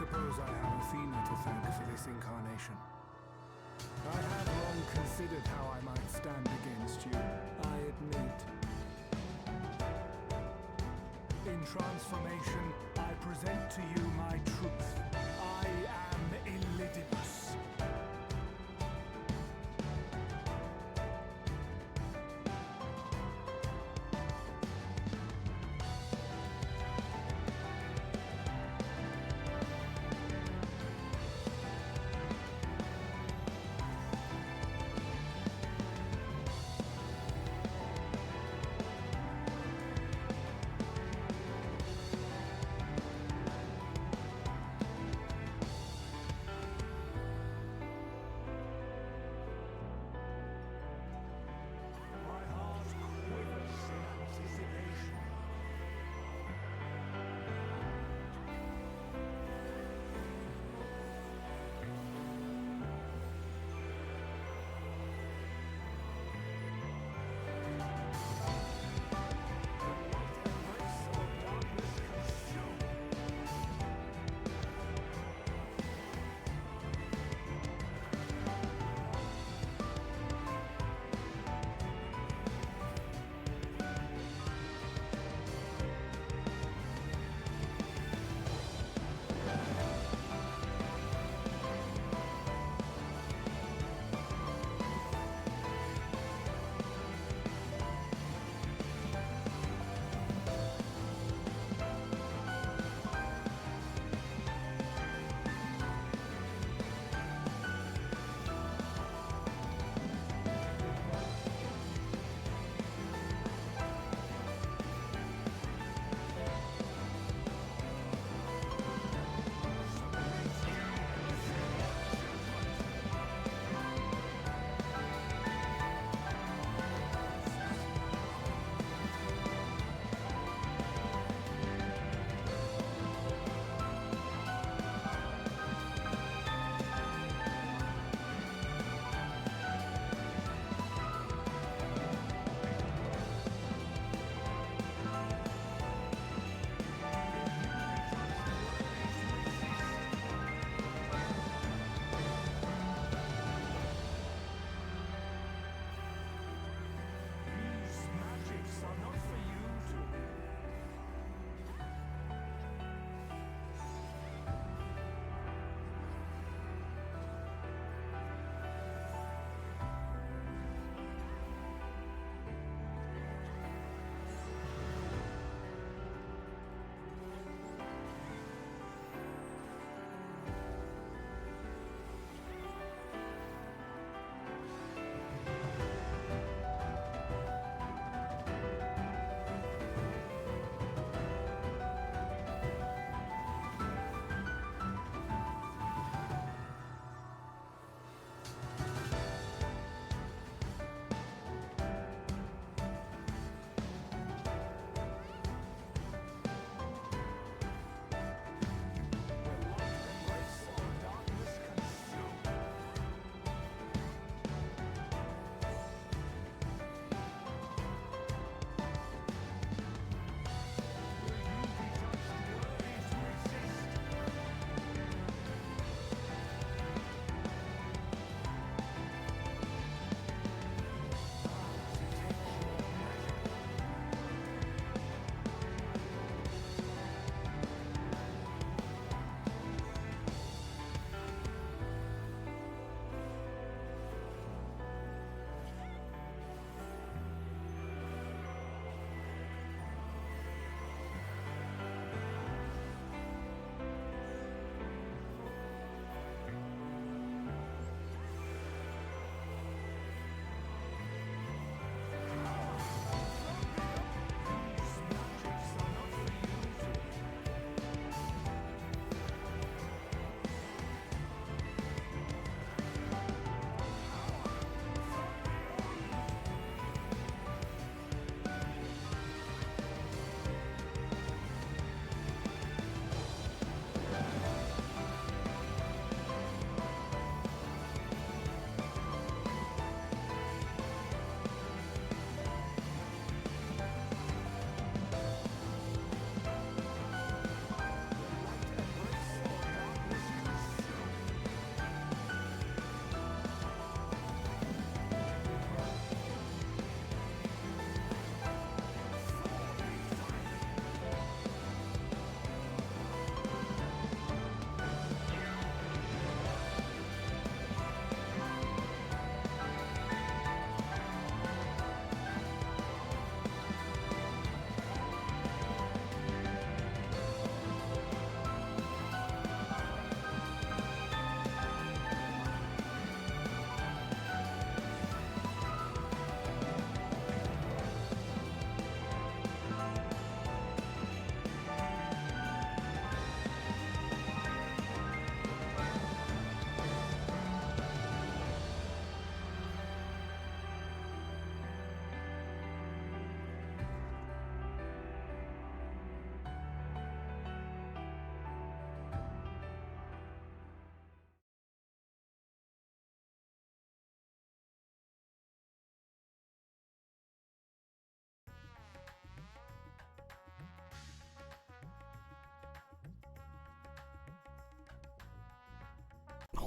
suppose I have Athena to thank for this incarnation. I have long considered how I might stand against you, I admit. In transformation, I present to you my truth. I am Illydibus.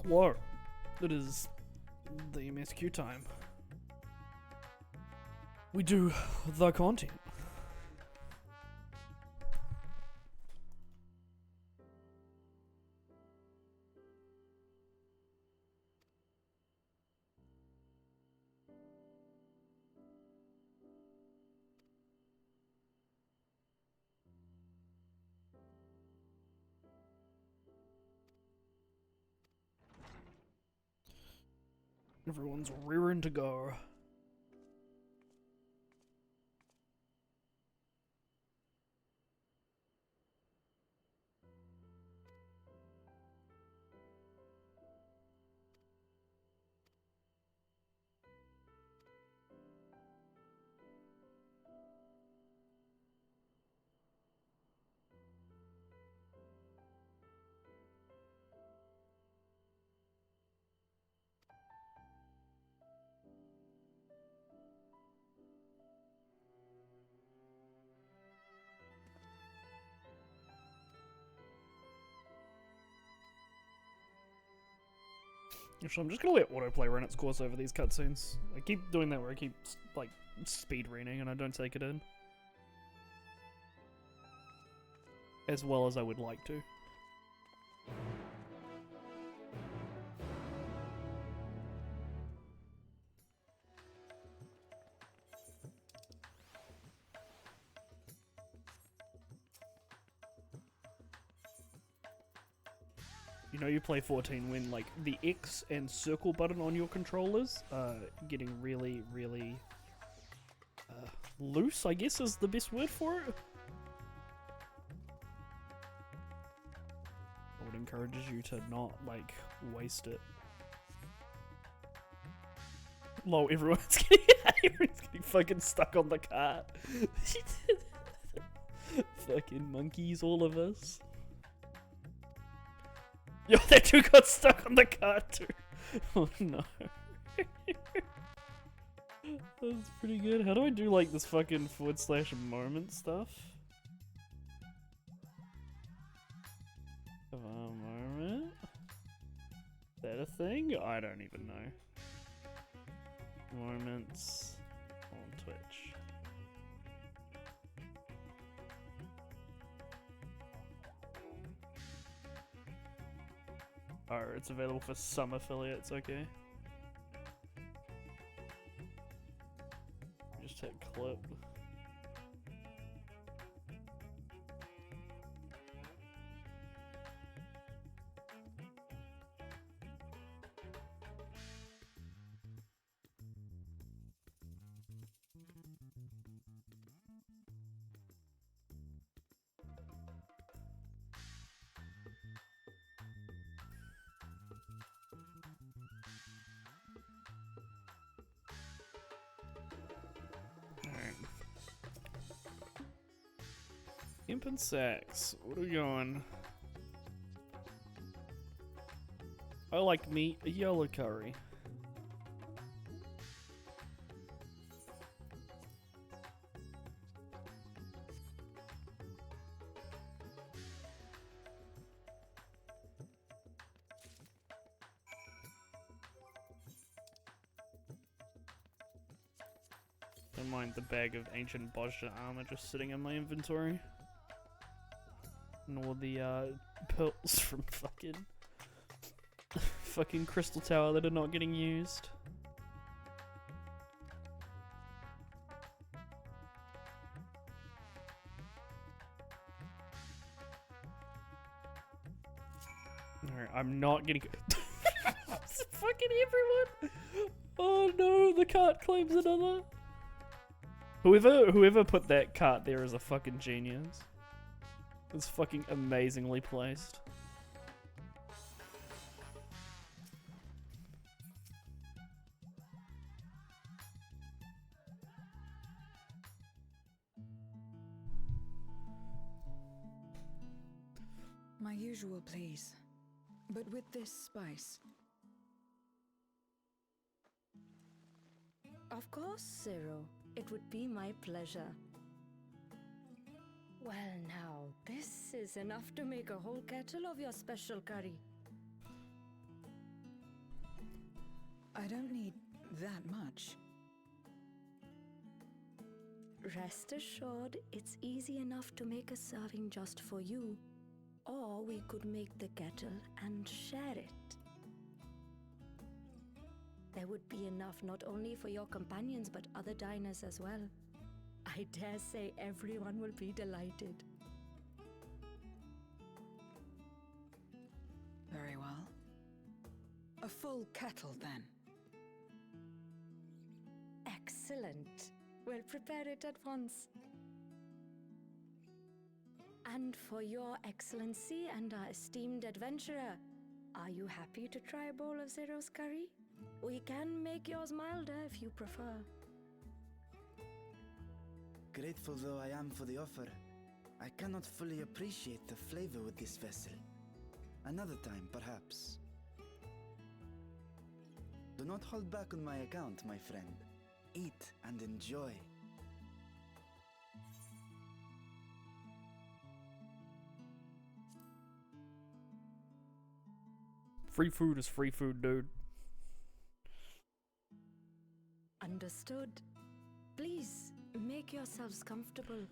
Hello. It is the MSQ time. We do the content. Everyone's rearing to go. Actually, I'm just gonna let autoplay run its course over these cutscenes. I keep doing that where I keep, like, speed reading and I don't take it in. As well as I would like to. You know you play 14 when, like, the X and circle button on your controllers are getting really, really loose, I guess is the best word for it. I would encourage you to not, like, waste it. Lol, everyone's getting fucking stuck on the cart. Fucking monkeys, all of us. Yo, that dude got stuck on the cart too. Oh no. That was pretty good. How do I do like this fucking /moment stuff? Of a moment? Is that a thing? I don't even know. Moments on Twitch. Oh, it's available for some affiliates, okay. Just hit clip. Imp and Sax, what are we going? I like meat, a yellow curry. Don't mind the bag of ancient Bosja armor just sitting in my inventory. And all the pearls from fucking Crystal Tower that are not getting used. Alright, I'm not getting fucking everyone! Oh no, the cart claims another. Whoever put that cart there is a fucking genius. It's fucking amazingly placed. My usual, please. But with this spice. Of course, Zero. It would be my pleasure. Well now, this is enough to make a whole kettle of your special curry. I don't need that much. Rest assured, it's easy enough to make a serving just for you. Or we could make the kettle and share it. There would be enough not only for your companions but other diners as well. I dare say everyone will be delighted. Very well. A full kettle, then. Excellent. We'll prepare it at once. And for your excellency and our esteemed adventurer, are you happy to try a bowl of Zero's curry? We can make yours milder if you prefer. Grateful though I am for the offer, I cannot fully appreciate the flavor with this vessel. Another time, perhaps. Do not hold back on my account, my friend. Eat and enjoy. Free food is free food, dude. Understood. Please, make yourselves comfortable.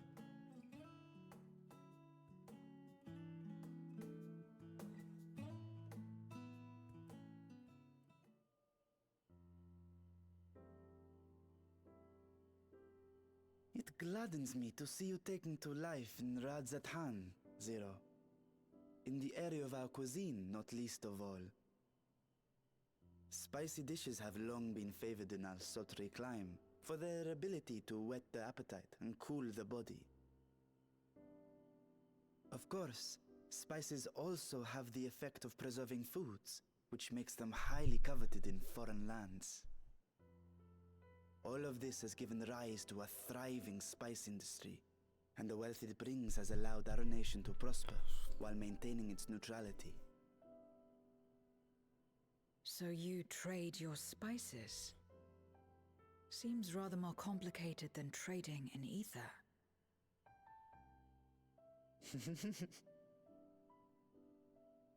It gladdens me to see you taking to life in Radzathan, Zero. In the area of our cuisine, not least of all. Spicy dishes have long been favored in our sultry clime for their ability to whet the appetite and cool the body. Of course, spices also have the effect of preserving foods, which makes them highly coveted in foreign lands. All of this has given rise to a thriving spice industry, and the wealth it brings has allowed our nation to prosper while maintaining its neutrality. So you trade your spices? Seems rather more complicated than trading in ether.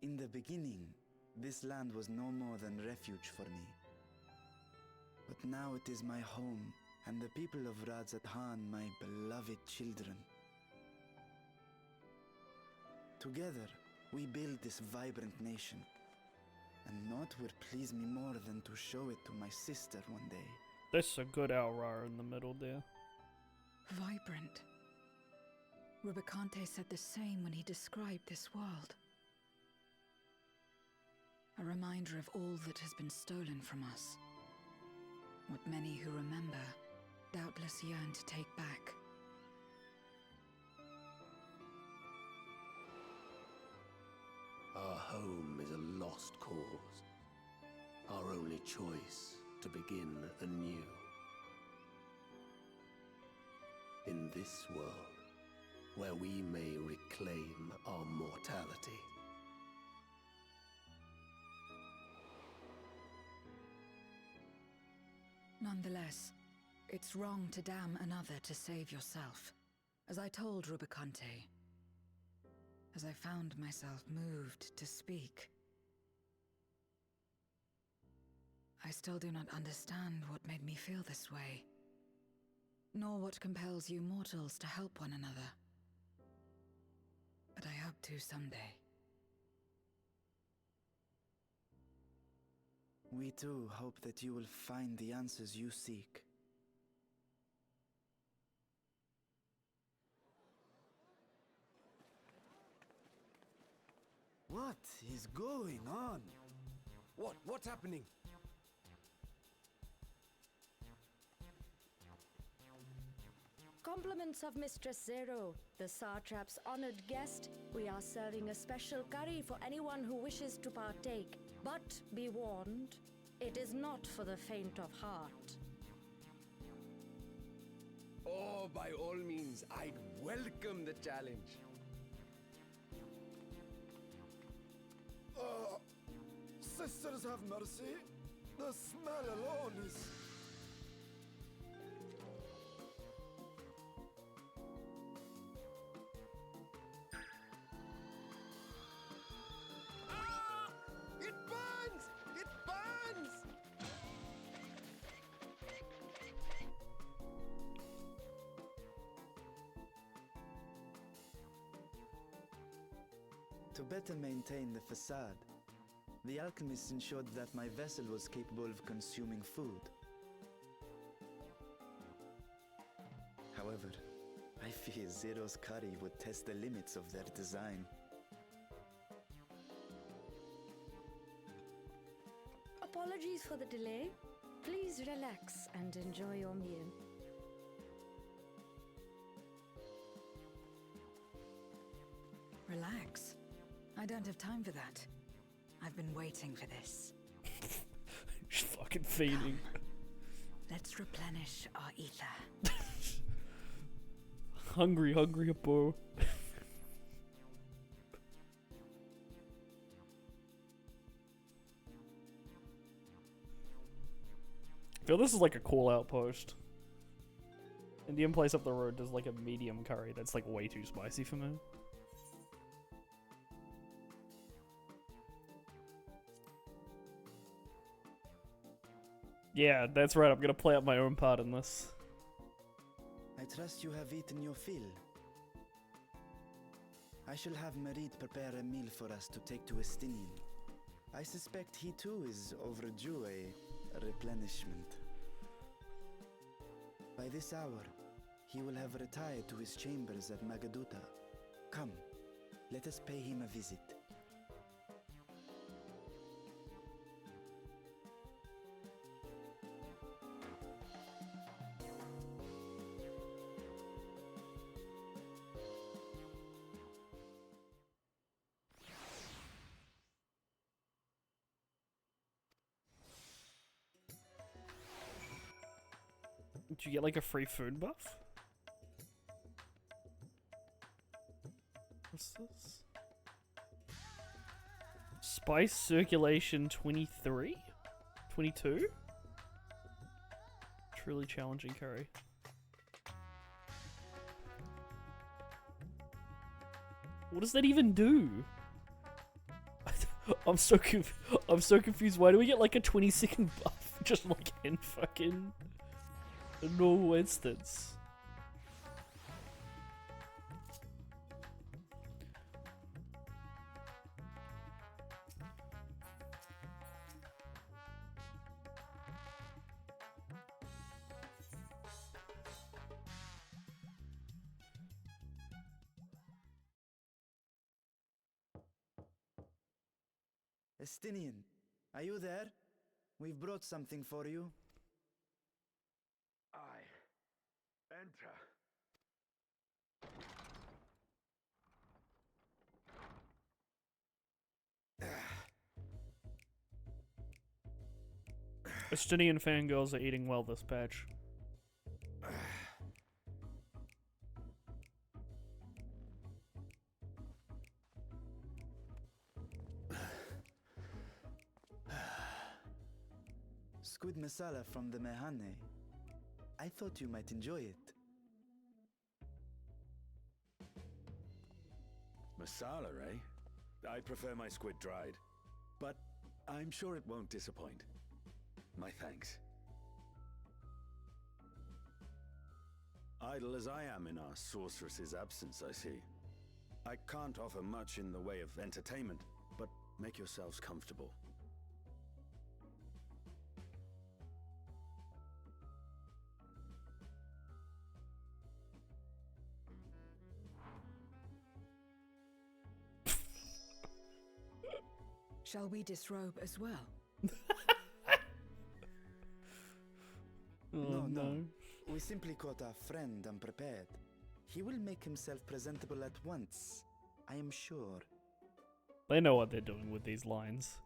In the beginning, this land was no more than refuge for me. But now it is my home, and the people of Radzathan my beloved children. Together, we build this vibrant nation. And naught would please me more than to show it to my sister one day. There's a good Aurora in the middle there. Vibrant. Rubicante said the same when he described this world. A reminder of all that has been stolen from us. What many who remember doubtless yearn to take back. Our home is a lost cause. Our only choice to begin anew. In this world, where we may reclaim our mortality. Nonetheless, it's wrong to damn another to save yourself. As I told Rubicante, as I found myself moved to speak. I still do not understand what made me feel this way, nor what compels you mortals to help one another. But I hope to someday. We too hope that you will find the answers you seek. What is going on? What's happening? Compliments of Mistress Zero, the Satrap's honored guest. We are serving a special curry for anyone who wishes to partake. But be warned, it is not for the faint of heart. Oh, by all means, I'd welcome the challenge. Sisters have mercy. The smell alone is... Ah! It burns! It burns! To better maintain the facade, the alchemists ensured that my vessel was capable of consuming food. However, I fear Zero's curry would test the limits of their design. Apologies for the delay. Please relax and enjoy your meal. Relax. I don't have time for that. I've been waiting for this. Just fucking feeding. Let's replenish our ether. Hungry, bro. I feel this is like a call out post. Indian place up the road does like a medium curry that's like way too spicy for me. Yeah, that's right, I'm gonna play out my own part in this. I trust you have eaten your fill. I shall have Marit prepare a meal for us to take to Estinian. I suspect he too is overdue a replenishment. By this hour, he will have retired to his chambers at Magaduta. Come, let us pay him a visit. Did you get like a free food buff? What's this? Spice circulation 23? 22? Truly challenging curry. What does that even do? I'm so confused. Why do we get like a 20-second buff just like in fucking a normal instance? Estinian, are you there? We've brought something for you. Enter. Estinian fangirls are eating well this patch. Squid masala from the Mehane. I thought you might enjoy it. Masala, eh? I prefer my squid dried. But I'm sure it won't disappoint. My thanks. Idle as I am in our sorceress's absence, I see. I can't offer much in the way of entertainment, but make yourselves comfortable. Shall we disrobe as well? No. We simply caught our friend unprepared. He will make himself presentable at once, I am sure. They know what they're doing with these lines.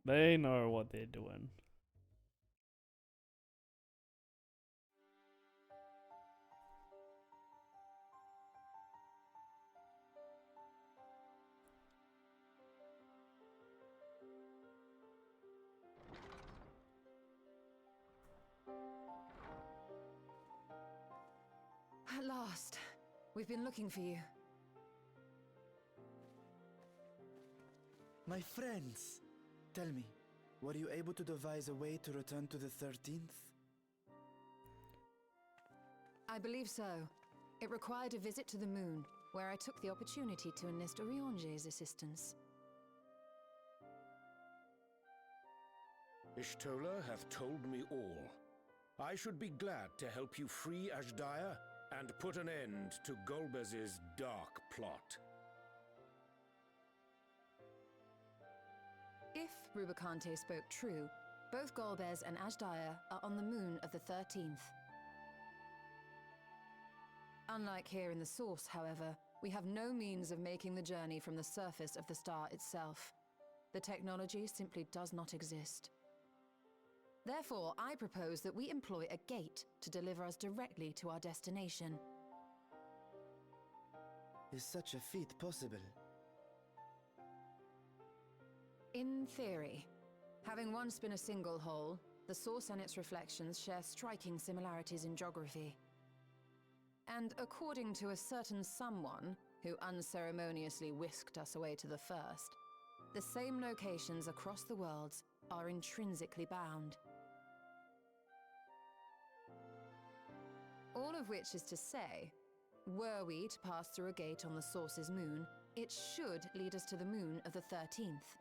They know what they're doing. At last. We've been looking for you. My friends! Tell me, were you able to devise a way to return to the 13th? I believe so. It required a visit to the moon, where I took the opportunity to enlist Orionge's assistance. Ishtola hath told me all. I should be glad to help you free Ashdaya and put an end to Golbez's dark plot. If Rubicante spoke true, both Golbez and Ashdaya are on the moon of the 13th. Unlike here in the Source, however, we have no means of making the journey from the surface of the star itself. The technology simply does not exist. Therefore, I propose that we employ a gate to deliver us directly to our destination. Is such a feat possible? In theory. Having once been a single hole, the Source and its reflections share striking similarities in geography. And according to a certain someone who unceremoniously whisked us away to the first, the same locations across the worlds are intrinsically bound. All of which is to say, were we to pass through a gate on the Source's moon, it should lead us to the moon of the 13th.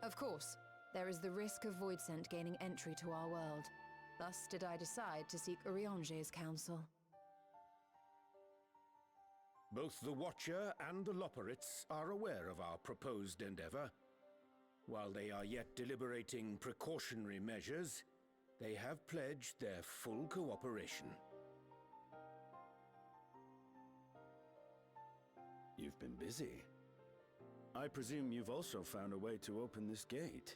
Of course, there is the risk of Voidsent gaining entry to our world. Thus did I decide to seek Orionge's counsel. Both the Watcher and the Loporrits are aware of our proposed endeavor. While they are yet deliberating precautionary measures, they have pledged their full cooperation. You've been busy. I presume you've also found a way to open this gate.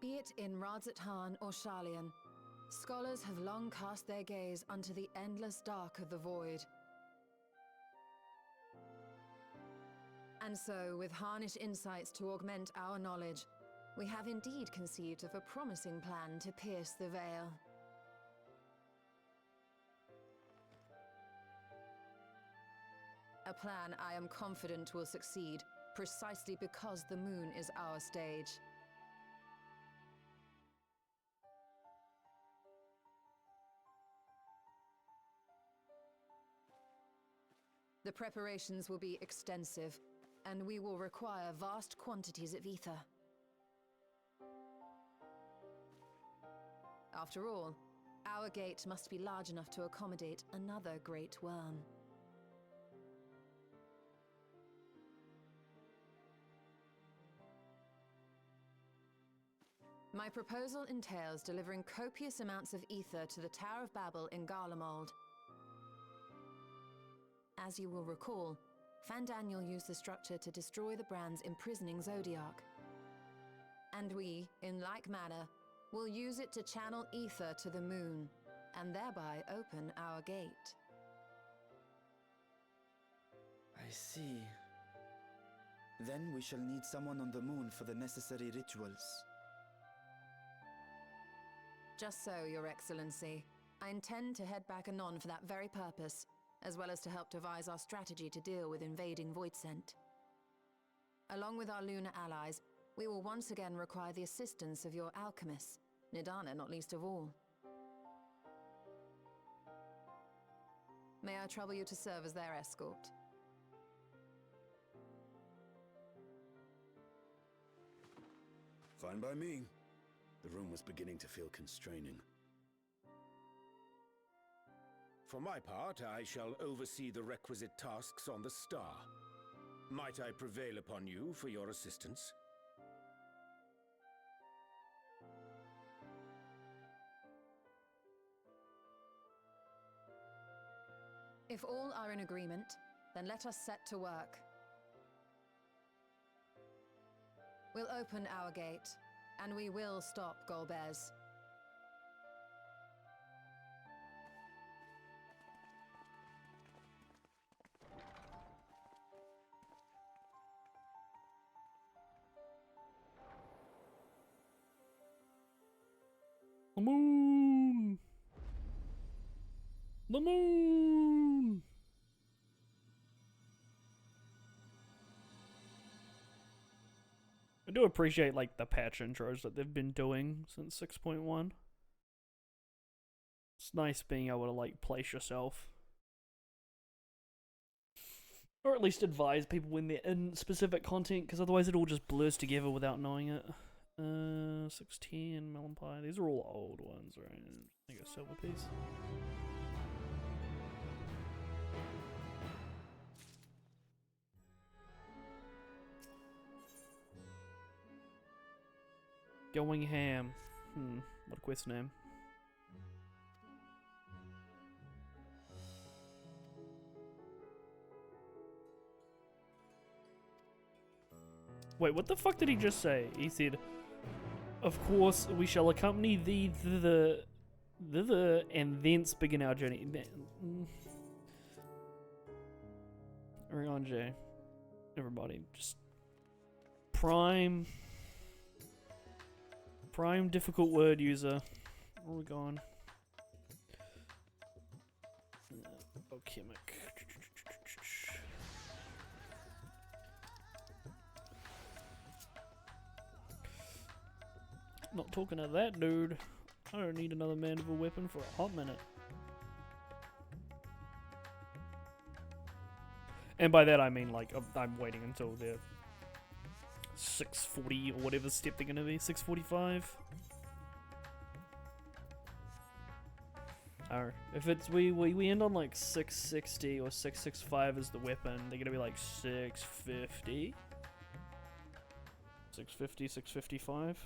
Be it in Radzat-Han or Sharlayan, scholars have long cast their gaze unto the endless dark of the void. And so, with harnish insights to augment our knowledge, we have indeed conceived of a promising plan to pierce the veil. A plan I am confident will succeed, precisely because the moon is our stage. The preparations will be extensive, and we will require vast quantities of ether. After all, our gate must be large enough to accommodate another great worm. My proposal entails delivering copious amounts of ether to the Tower of Babel in Garlemald. As you will recall, Fandaniel used the structure to destroy the Brand's imprisoning Zodiac. And we, in like manner, will use it to channel ether to the moon, and thereby open our gate. I see. Then we shall need someone on the moon for the necessary rituals. Just so, Your Excellency. I intend to head back anon for that very purpose, as well as to help devise our strategy to deal with invading Voidsent. Along with our lunar allies, we will once again require the assistance of your alchemists, Nidana not least of all. May I trouble you to serve as their escort? Fine by me. The room was beginning to feel constraining. For my part, I shall oversee the requisite tasks on the star. Might I prevail upon you for your assistance? If all are in agreement, then let us set to work. We'll open our gate, and we will stop Golbez. The moon! The moon! I do appreciate like the patch intros that they've been doing since 6.1. It's nice being able to like place yourself. Or at least advise people when they're in specific content, because otherwise it all just blurs together without knowing it. 16, melon pie. These are all old ones, right? I think a silver piece. Going ham. What a quest name. Wait, what the fuck did he just say? He said, "Of course, we shall accompany thee thither, and thence begin our journey." Hang on, Jay. Everybody, just prime difficult word user. Where are we going? Alchemic. Not talking to that dude. I don't need another mandible weapon for a hot minute. And by that I mean like I'm waiting until they're 640 or whatever step they're gonna be. 645. Or if it's we end on like 660 or 665 as the weapon, they're gonna be like 650. 650, 655.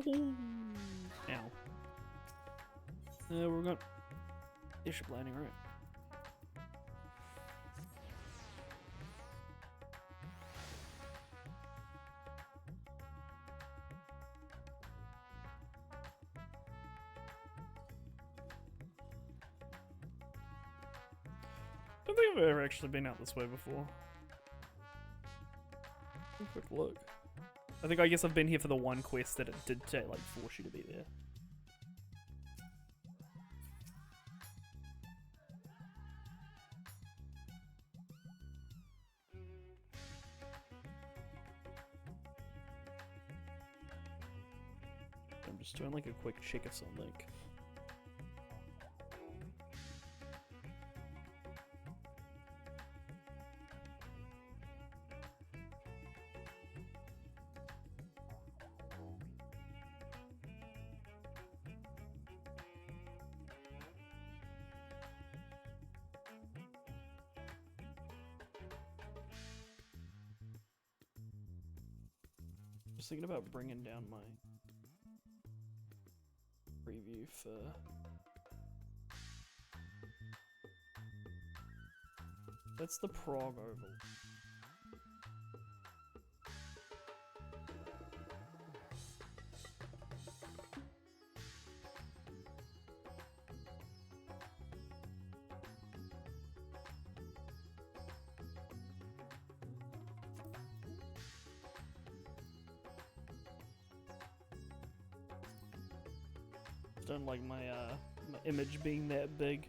Oh, ow. We're going Bishop landing, right? I don't think I've ever actually been out this way before. Have a quick look. I guess I've been here for the one quest that it did like force you to be there. I'm just doing like a quick check of something. Just thinking about bringing down my preview for that's the Prague Oval. Don't like my my image being that big.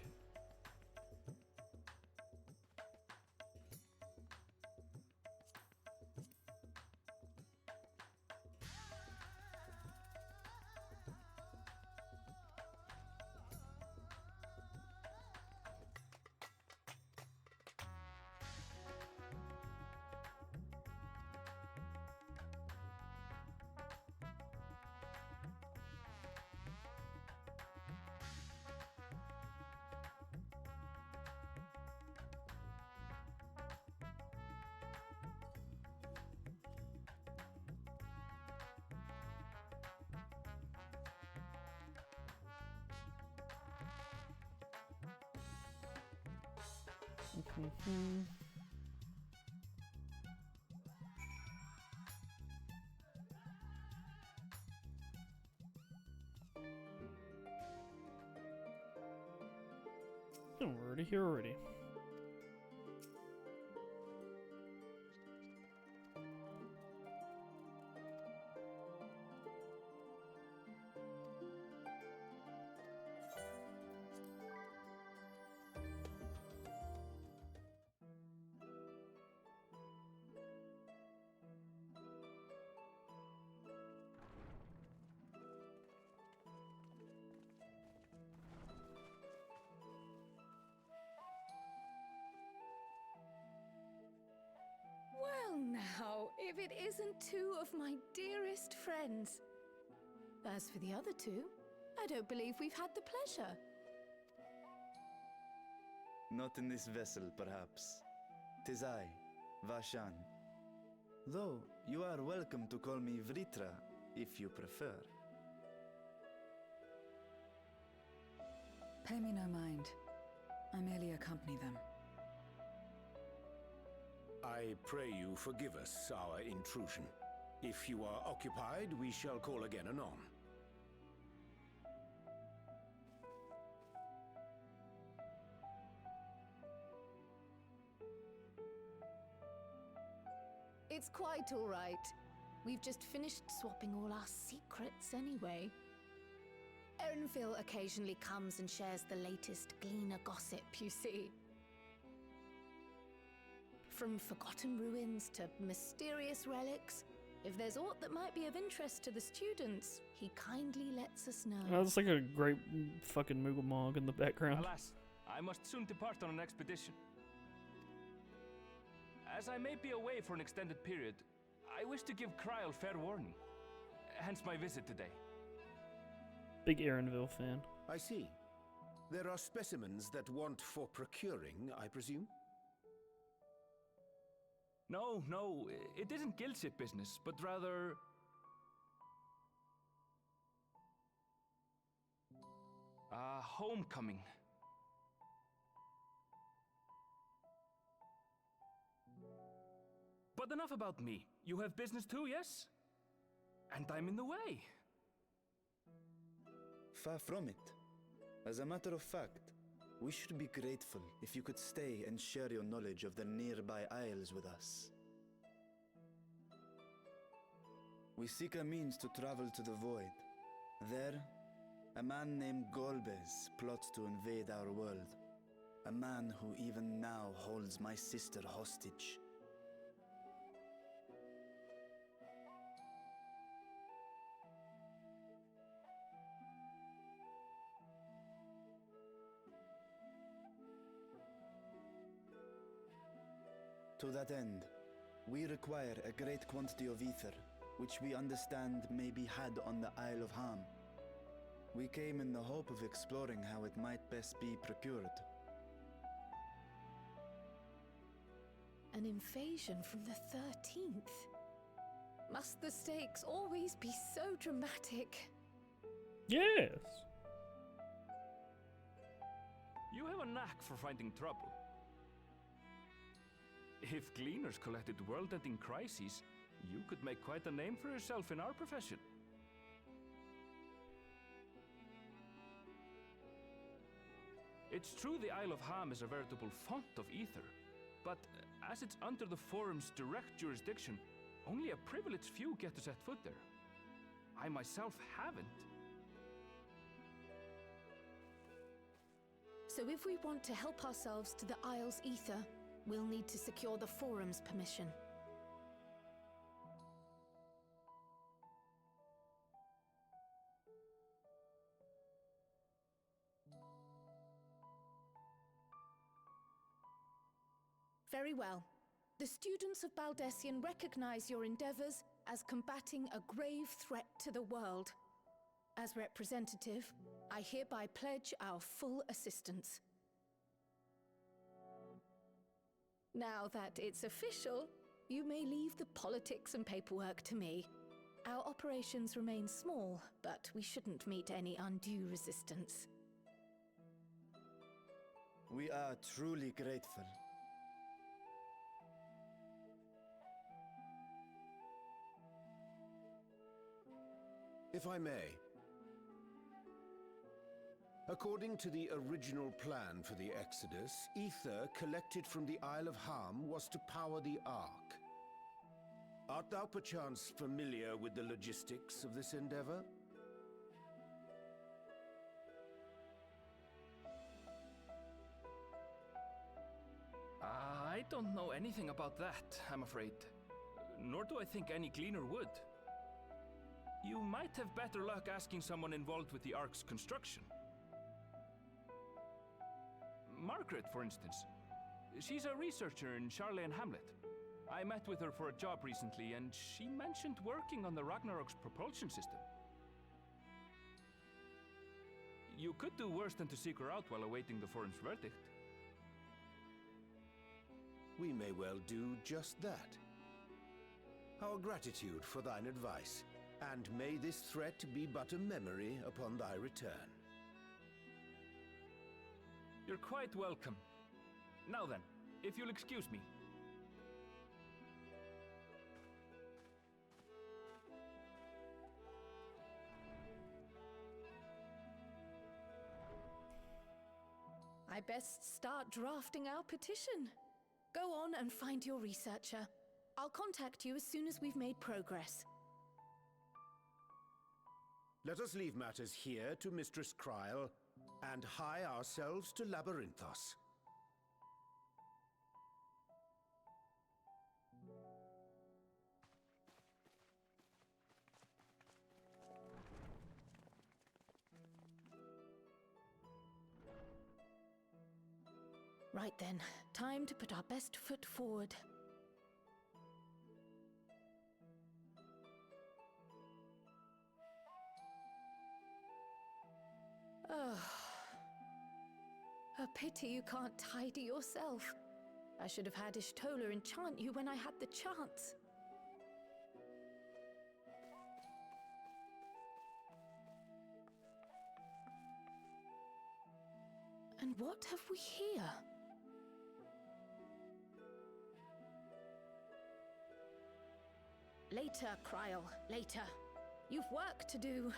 Already here already. Well, now, if it isn't two of my dearest friends. As for the other two, I don't believe we've had the pleasure. Not in this vessel, perhaps. 'Tis I, Vashan. Though, you are welcome to call me Vritra, if you prefer. Pay me no mind. I merely accompany them. I pray you forgive us our intrusion. If you are occupied, we shall call again anon. It's quite all right. We've just finished swapping all our secrets anyway. Erenville occasionally comes and shares the latest Gleaner gossip, you see. From forgotten ruins to mysterious relics, if there's aught that might be of interest to the students, he kindly lets us know. Oh, that's like a great fucking Moogle Mog in the background. Alas, I must soon depart on an expedition. As I may be away for an extended period, I wish to give Kryl fair warning. Hence my visit today. Big Erenville fan. I see. There are specimens that want for procuring, I presume? No, it isn't guildship business, but rather... homecoming. But enough about me. You have business too, yes? And I'm in the way. Far from it. As a matter of fact, we should be grateful if you could stay and share your knowledge of the nearby isles with us. We seek a means to travel to the Void. There, a man named Golbez plots to invade our world. A man who even now holds my sister hostage. To that end, we require a great quantity of ether, which we understand may be had on the Isle of Ham. We came in the hope of exploring how it might best be procured. An invasion from the 13th? Must the stakes always be so dramatic? Yes. You have a knack for finding trouble. If Gleaners collected world-ending crises, you could make quite a name for yourself in our profession. It's true the Isle of Ham is a veritable font of ether, but as it's under the Forum's direct jurisdiction, only a privileged few get to set foot there. I myself haven't. So if we want to help ourselves to the Isle's ether, we'll need to secure the Forum's permission. Very well. The students of Baldessian recognize your endeavors as combating a grave threat to the world. As representative, I hereby pledge our full assistance. Now that it's official, you may leave the politics and paperwork to me. Our operations remain small, but we shouldn't meet any undue resistance. We are truly grateful. If I may. According to the original plan for the Exodus, ether collected from the Isle of Harm was to power the Ark. Art thou perchance familiar with the logistics of this endeavor? I don't know anything about that, I'm afraid. Nor do I think any cleaner would. You might have better luck asking someone involved with the Ark's construction. Margaret, for instance. She's a researcher in Charley and Hamlet. I met with her for a job recently, and she mentioned working on the Ragnarok's propulsion system. You could do worse than to seek her out while awaiting the Forum's verdict. We may well do just that. Our gratitude for thine advice, and may this threat be but a memory upon thy return. You're quite welcome. Now then, if you'll excuse me. I best start drafting our petition. Go on and find your researcher. I'll contact you as soon as we've made progress. Let us leave matters here to Mistress Kryl, and hie ourselves to Labyrinthos. Right then, time to put our best foot forward. Oh. A pity you can't tidy yourself. I should have had Ishtola enchant you when I had the chance. And what have we here? Later, Kryl, later. You've work to do.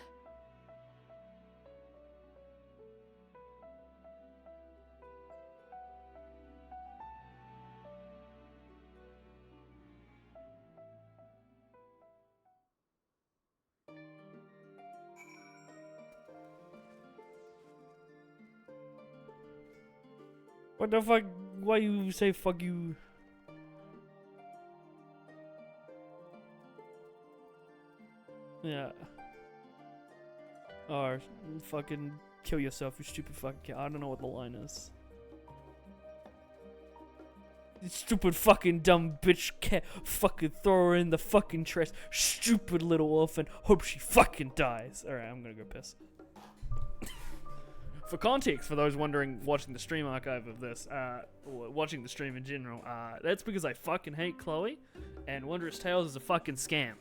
What the fuck? Why you say fuck you? Yeah. Or fucking kill yourself, you stupid fucking kid. I don't know what the line is. You stupid fucking dumb bitch cat. Fucking throw her in the fucking trash. Stupid little orphan. Hope she fucking dies. Alright, I'm gonna go piss. For context, for those wondering, watching the stream archive of this, or watching the stream in general, that's because I fucking hate Chloe, and Wondrous Tales is a fucking scam.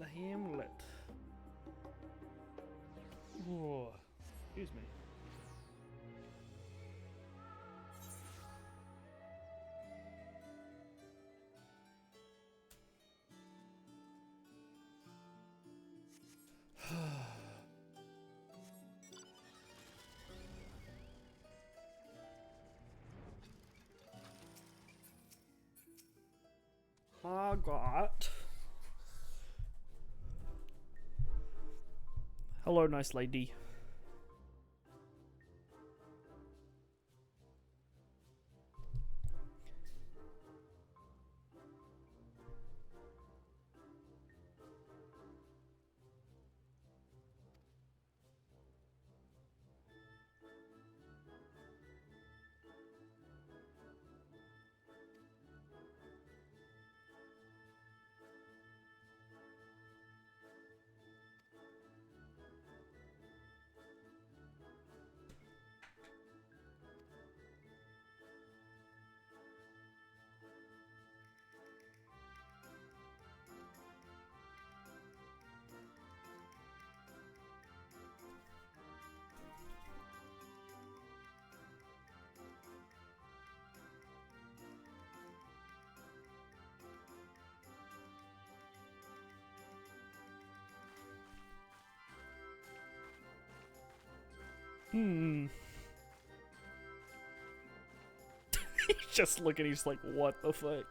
The Hamlet. Whoa. Excuse me. Margot. Hello, nice lady. He's just looking, he's like, what the fuck?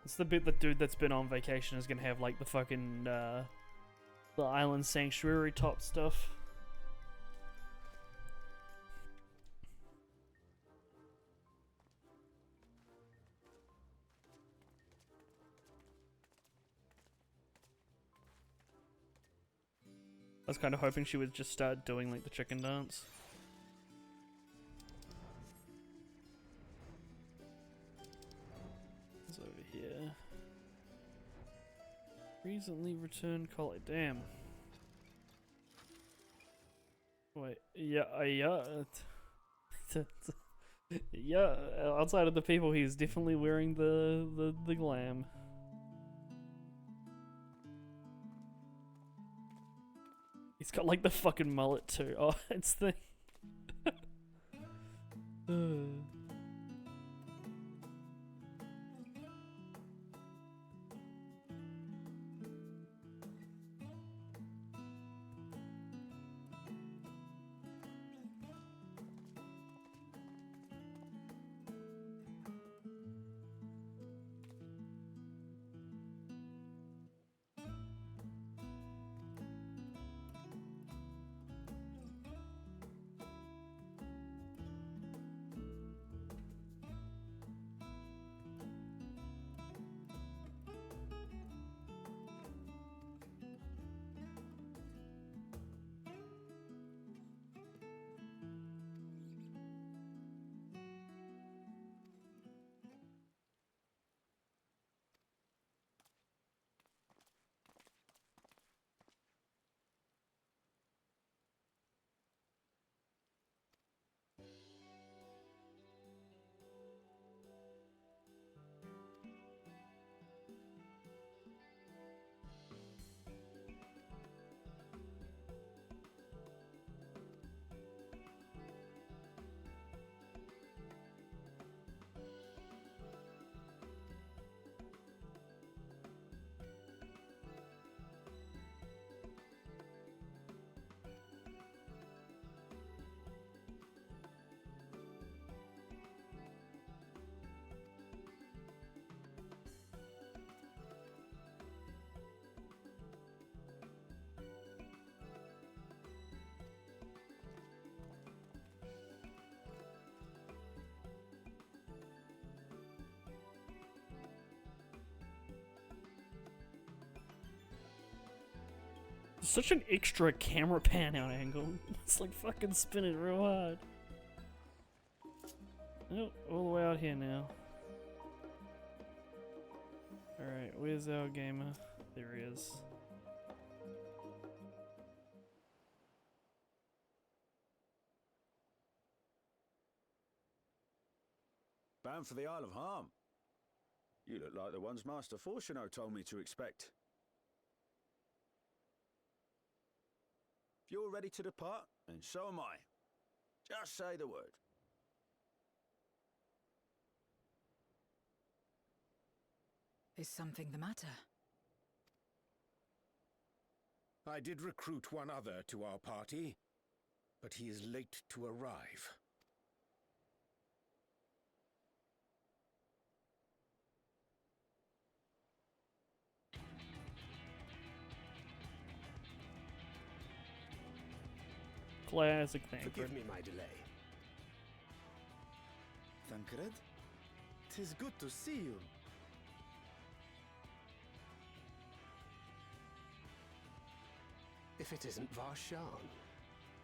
It's the bit the dude that's been on vacation is gonna have, like, the fucking, the island sanctuary top stuff. I was kind of hoping she would just start doing, like, the chicken dance. It's over here. Recently returned collie. Damn. Wait, yeah, yeah, outside of the people, he's definitely wearing the glam. He's got, like, the fucking mullet too. Oh, it's the... Such an extra camera pan out angle. It's like fucking spinning real hard. Oh, all the way out here now. Alright, where's our gamer? There he is. Bound for the Isle of Harm. You look like the ones Master Fortuno told me to expect. If you're ready to depart, and so am I. Just say the word. Is something the matter? I did recruit one other to our party, but he is late to arrive. Classic Thancred. Forgive me my delay. Thancred? 'Tis good to see you. If it isn't Varshan.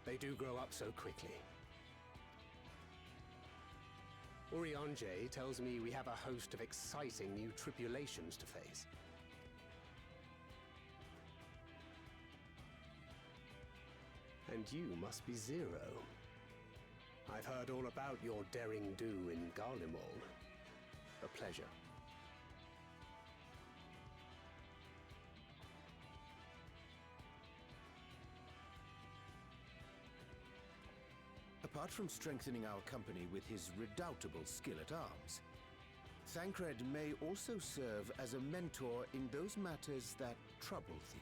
They do grow up so quickly. Urianger tells me we have a host of exciting new tribulations to face. And you must be Zero. I've heard all about your daring do in Garlemald. A pleasure. Apart from strengthening our company with his redoubtable skill at arms, Thancred may also serve as a mentor in those matters that trouble thee.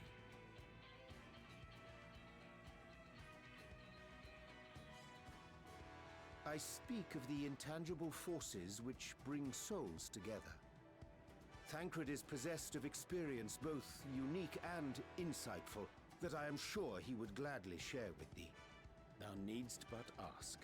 I speak of the intangible forces which bring souls together. Thancred is possessed of experience both unique and insightful that I am sure he would gladly share with thee. Thou needst but ask.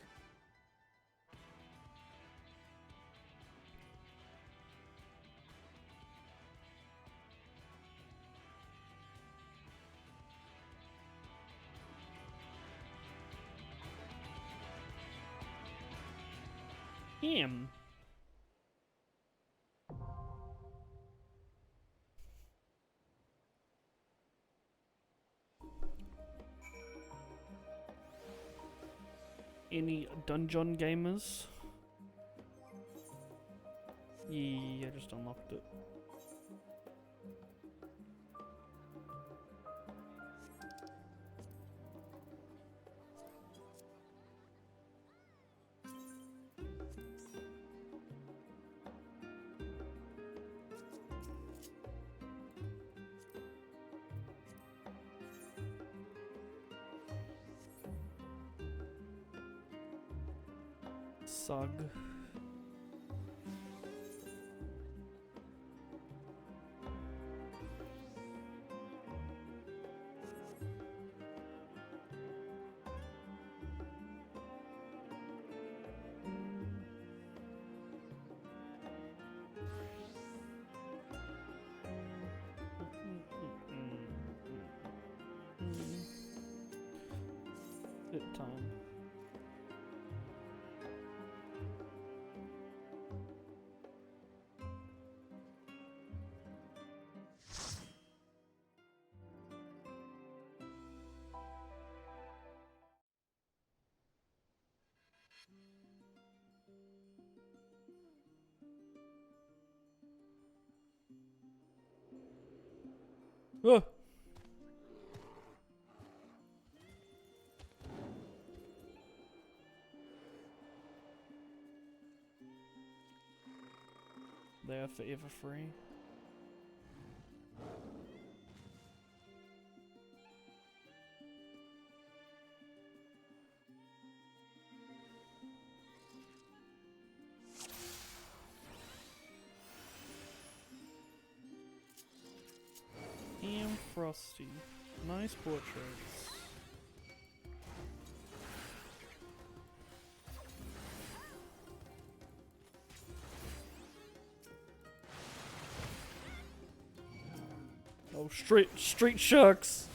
Him. Any dungeon gamers? Yeah, I just unlocked it. Sug. Bit time. Oh. They are forever free. Ian Frosty. Nice portraits. Oh, street sharks.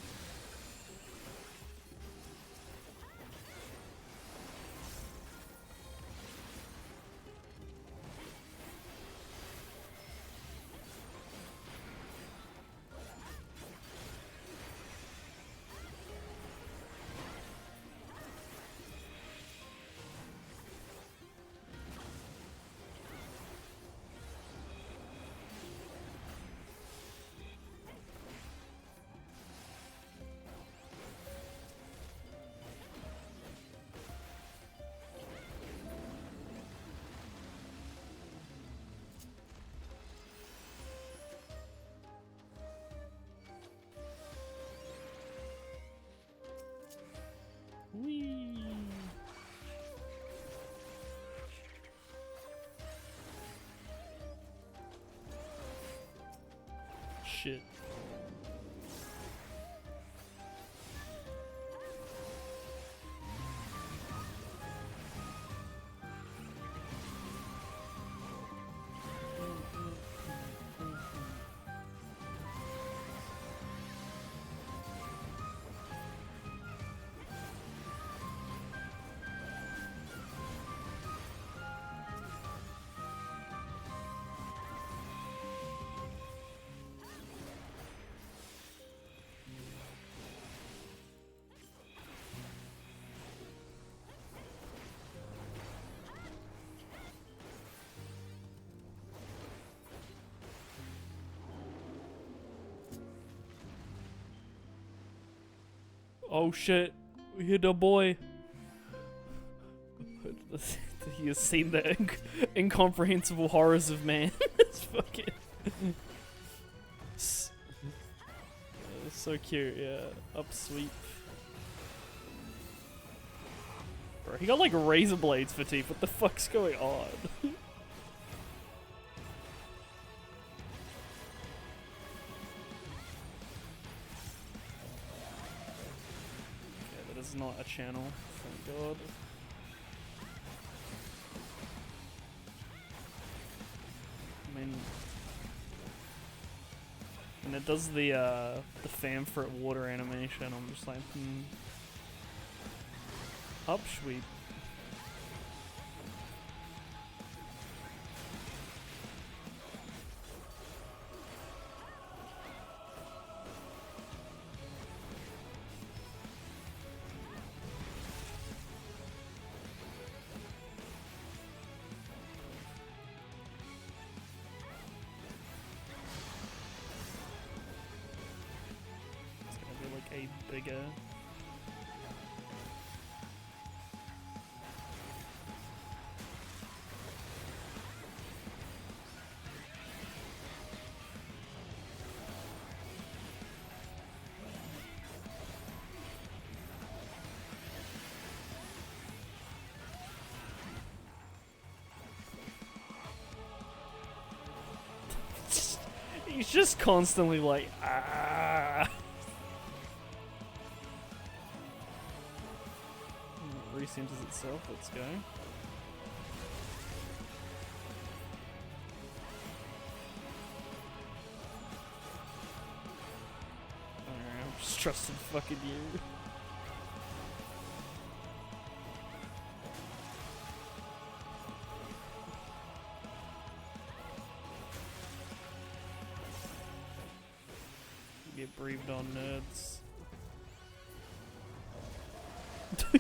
shit. Oh shit, we hit a boy. He has seen the incomprehensible horrors of man. It's fucking... It's so cute, yeah. Up sweep. Bro, he got like razor blades for teeth. What the fuck's going on? Yeah, that is not a channel. Thank God. I mean, and it does the fanfrit water animation. I'm just like, up sweep. Bigger. He's just constantly like, ah. Recenters itself, let's go. Alright, I'm just trusting fucking you. Get breathed on, nerds.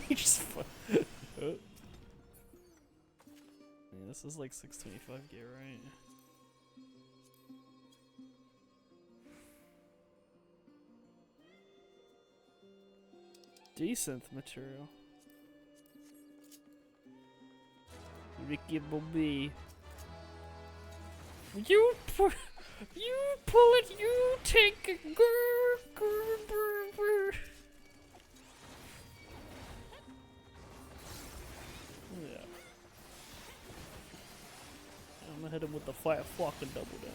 You just yeah, this is like 625 gear, right? Decent material. Ricky Bobby. You pull it, you take it. Yeah. I'm gonna hit him with the fire flock and double down.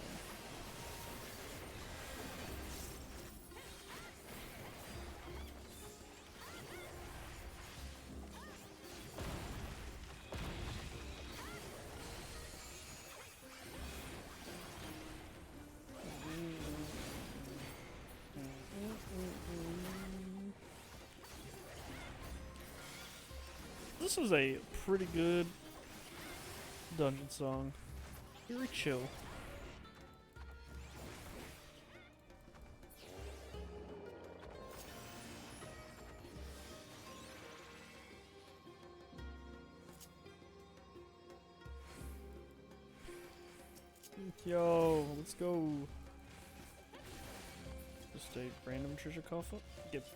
This was a pretty good dungeon song. Very chill. Yo, let's go. Just a random treasure coffer. Get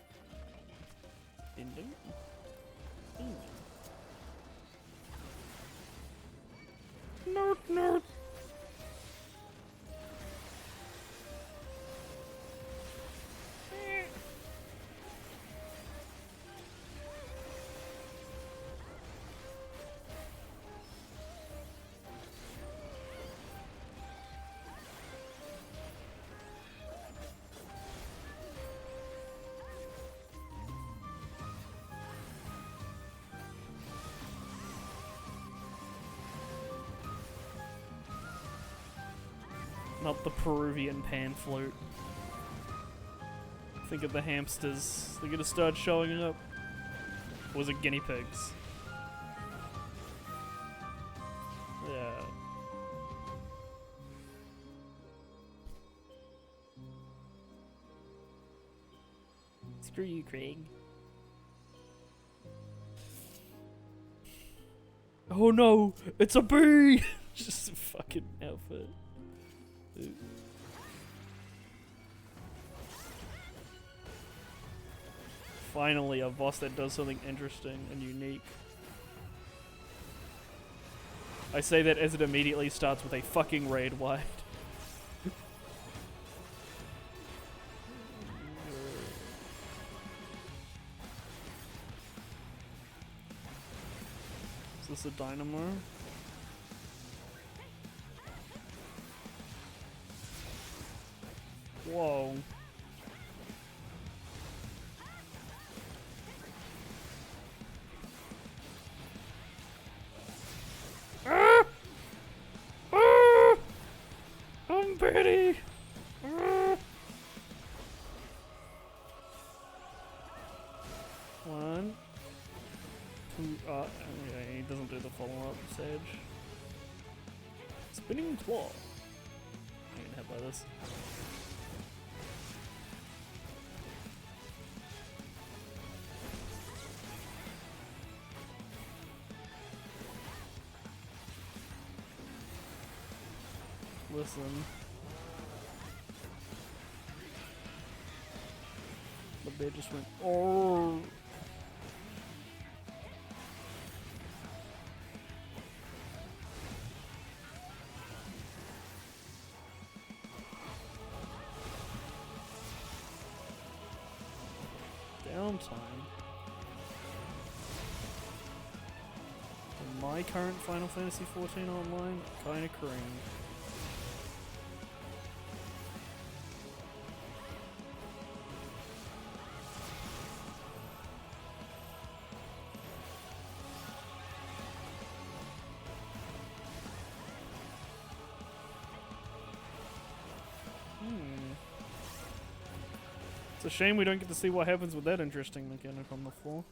ending. Nerd, nerd. Not the Peruvian pan flute. Think of the hamsters. They're gonna start showing up. Or was it guinea pigs? Yeah. Screw you, Craig. Oh no! It's a bee! Just a fucking outfit. Finally, a boss that does something interesting and unique. I say that as it immediately starts with a fucking raid wide. Is this a dynamo? Whoa. Ah! Ah! I'm Betty! Ah! One. Two. Yeah, he doesn't do the follow-up stage. Spinning claw. I can hit by this. Listen. The bear just went, oh. Downtime. My current Final Fantasy XIV Online, kinda cream. It's a shame we don't get to see what happens with that interesting mechanic on the floor.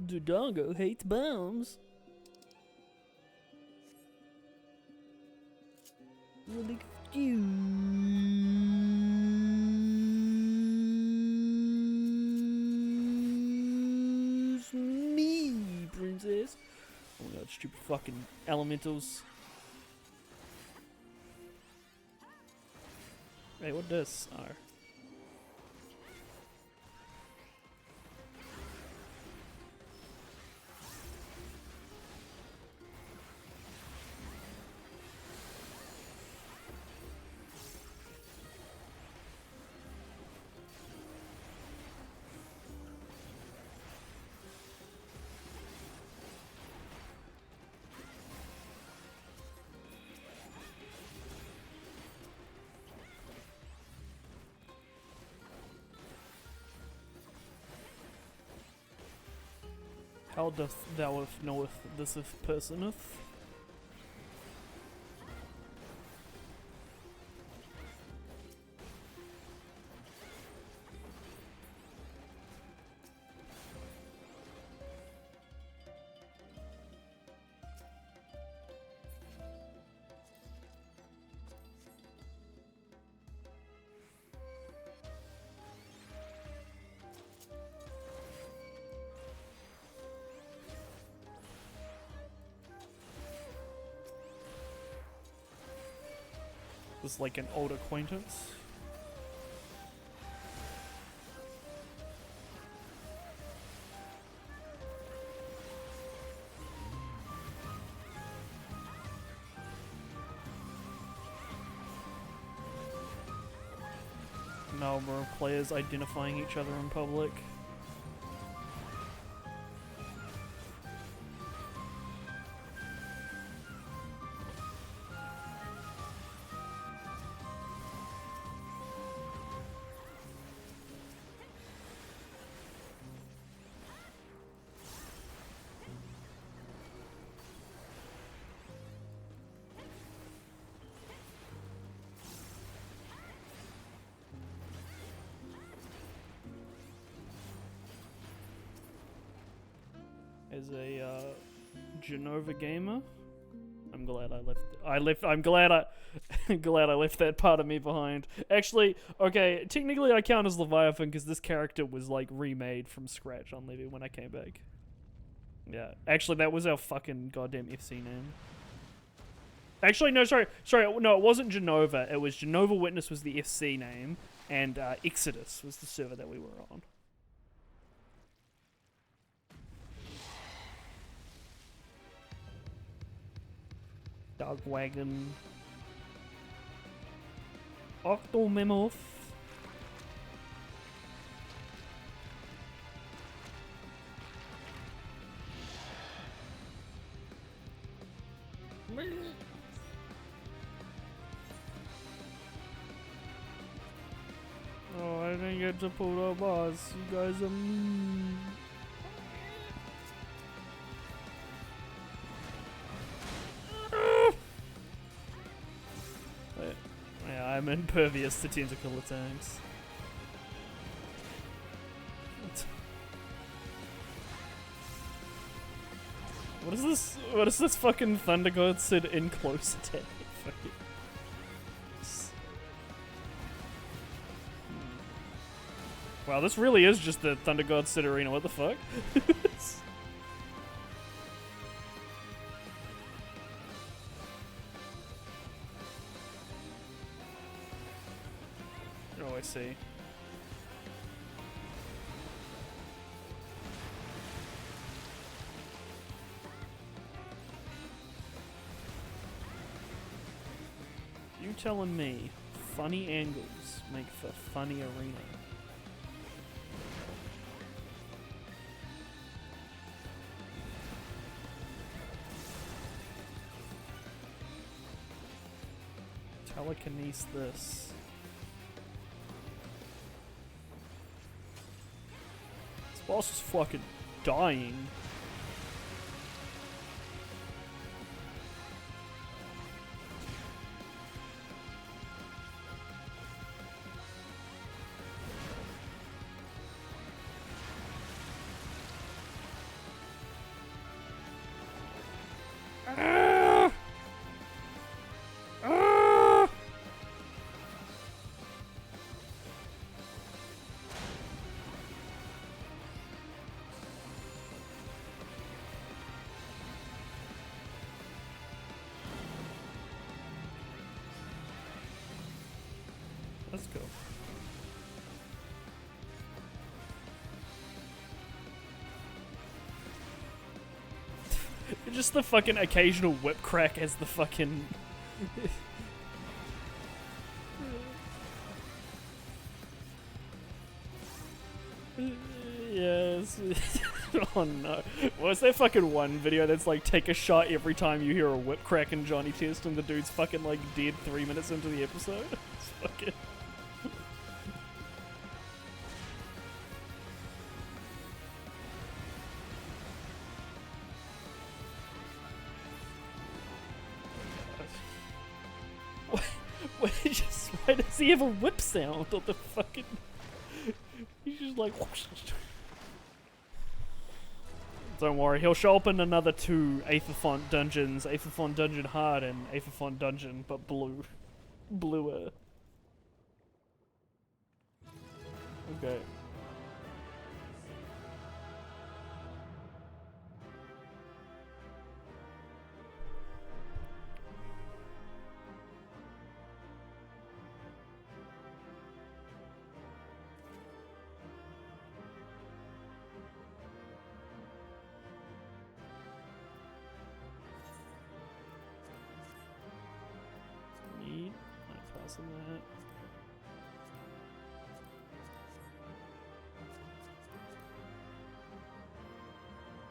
The doggo hates bombs. Well, excuse me, princess. Oh my god, stupid fucking elementals. Hey, what does R? How doth thou knoweth this if personeth? Was like an old acquaintance. No more players identifying each other in public. as a Genova gamer. I'm glad I'm glad I left that part of me behind. Actually, okay, technically I count as Leviathan because this character was like remade from scratch on Levy when I came back. Yeah, actually that was our fucking goddamn FC name. Actually, no, sorry, no, it wasn't Genova. It was Genova Witness was the FC name, and Exodus was the server that we were on. Dog Wagon. Octomemorph. Oh, I didn't get to pull the boss. You guys are mean. Yeah, I'm impervious to tentacle attacks. What is this? What is this fucking Thunder God said in close attack? Wow, this really is just the Thunder God Sid Arena. What the fuck? Oh, I see. You telling me funny angles make for funny arena? Telekinesis this. This boss is fucking dying. Let's go. Just the fucking occasional whip crack as the fucking... Yes. Oh no. What's that fucking one video that's like take a shot every time you hear a whip crack in Johnny Test and the dude's fucking like dead 3 minutes into the episode? It's fucking... Why does he have a whip sound on the fucking... He's just like... Don't worry, he'll show up in another 2 Aetherfont dungeons. Aetherfont Dungeon Hard and Aetherfont Dungeon, but blue. Bluer. Okay. Neat. Not passing that.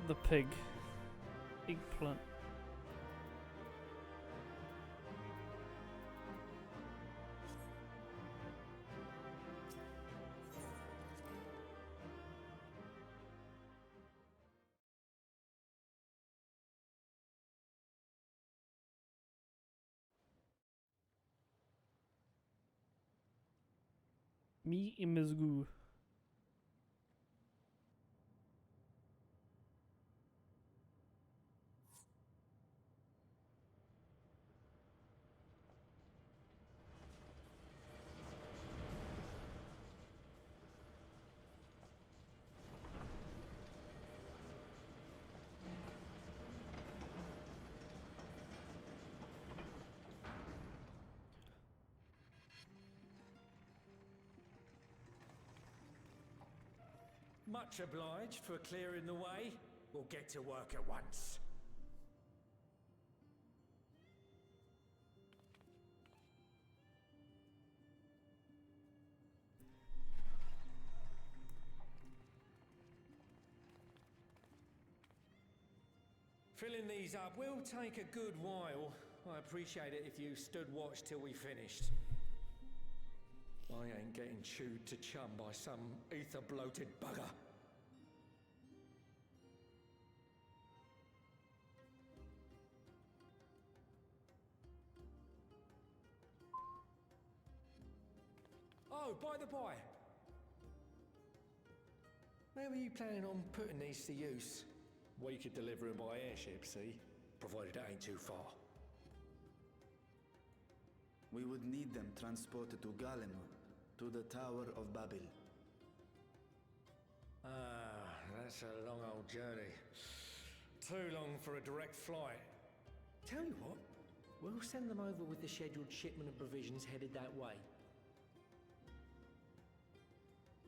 The pig. Eggplant. MSQ. Much obliged for clearing the way. We'll get to work at once. Filling these up will take a good while. I appreciate it if you stood watch till we finished. I ain't getting chewed to chum by some ether-bloated bugger. Oh, by the by. Where were you planning on putting these to use? We could deliver them by airship, see? Provided it ain't too far. We would need them transported to Garlemald, to the Tower of Babel. Ah, that's a long old journey. Too long for a direct flight. Tell you what, we'll send them over with the scheduled shipment of provisions headed that way.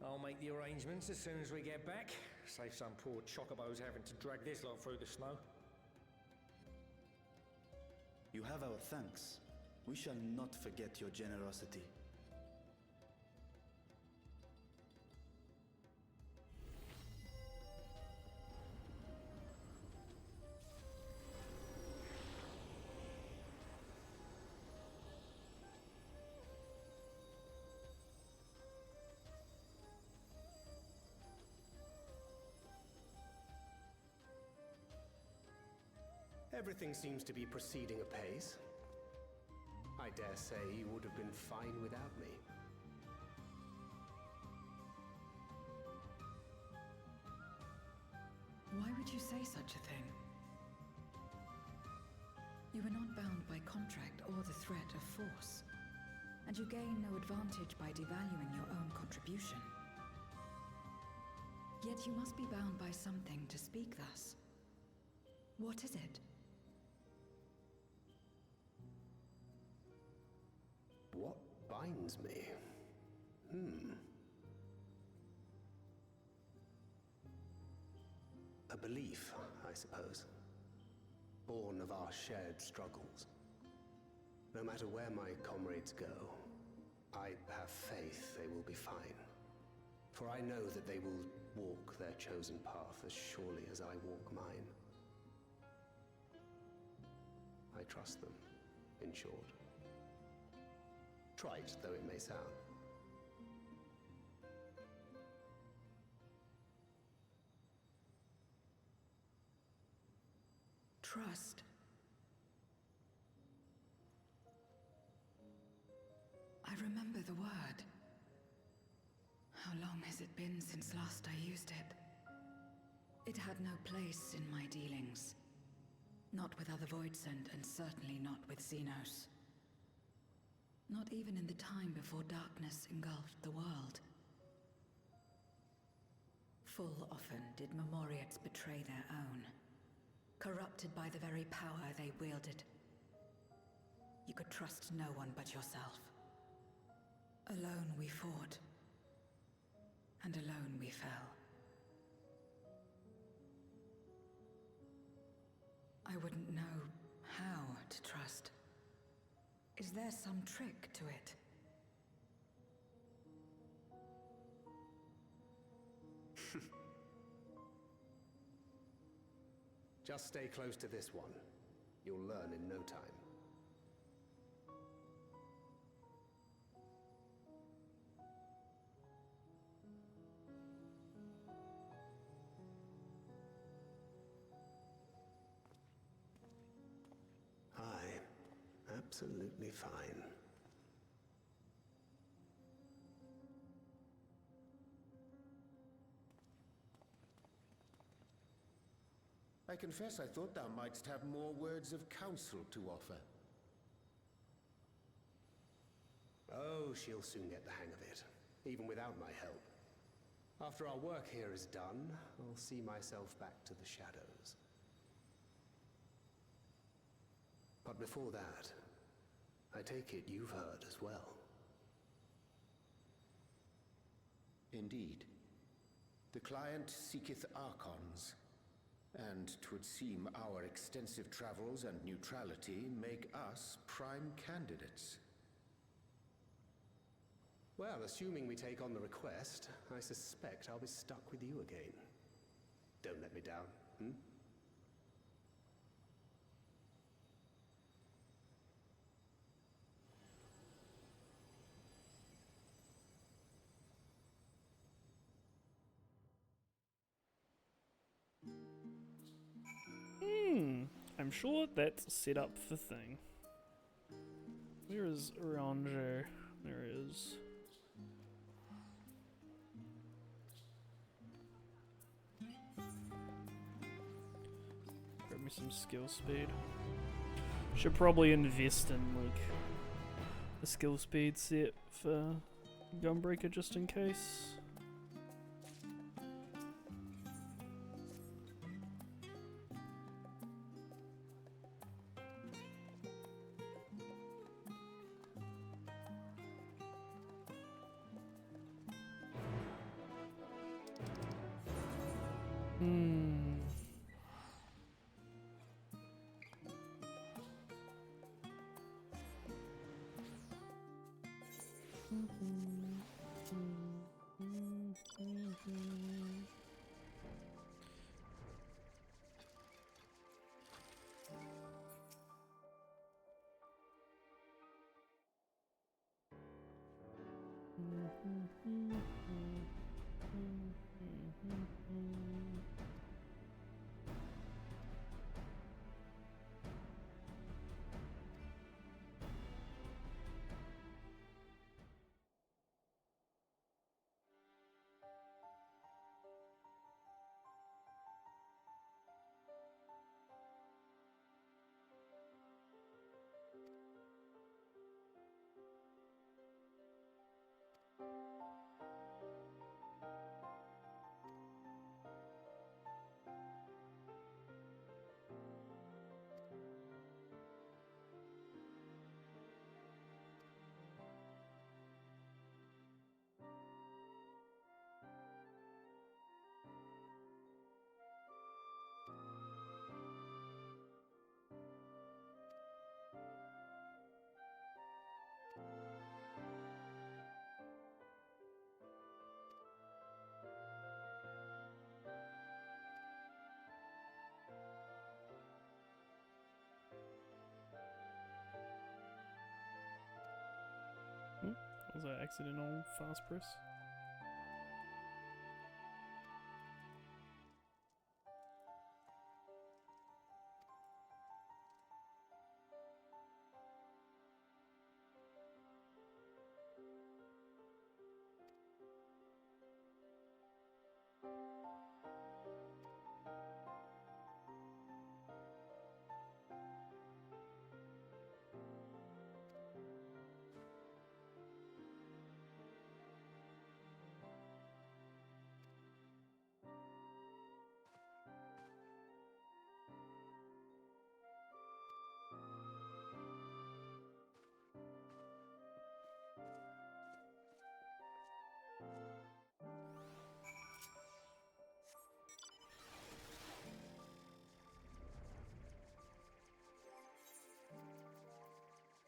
I'll make the arrangements as soon as we get back. Save some poor chocobos having to drag this lot through the snow. You have our thanks. We shall not forget your generosity. Everything seems to be proceeding apace. I dare say you would have been fine without me. Why would you say such a thing? You are not bound by contract or the threat of force, and you gain no advantage by devaluing your own contribution. Yet you must be bound by something to speak thus. What is it? What binds me? A belief, I suppose. Born of our shared struggles. No matter where my comrades go, I have faith they will be fine. For I know that they will walk their chosen path as surely as I walk mine. I trust them, in short. Trite though it may sound. Trust. I remember the word. How long has it been since last I used it? It had no place in my dealings. Not with other Voidsent, and certainly not with Xenos. Not even in the time before darkness engulfed the world. Full often did Memoriates betray their own, corrupted by the very power they wielded. You could trust no one but yourself. Alone we fought, and alone we fell. I wouldn't know how to trust. Is there some trick to it? Just stay close to this one. You'll learn in no time. Absolutely fine. I confess I thought thou mightst have more words of counsel to offer. Oh, she'll soon get the hang of it, even without my help. After our work here is done, I'll see myself back to the shadows. But before that, I take it you've heard as well. Indeed. The client seeketh archons, and 'twould seem our extensive travels and neutrality make us prime candidates. Well, assuming we take on the request, I suspect I'll be stuck with you again. Don't let me down, hmm? I'm sure that's set up for thing. Where is Ranger? There it is. Grab me some skill speed. Should probably invest in like a skill speed set for Gunbreaker just in case. Was that accidental fast press?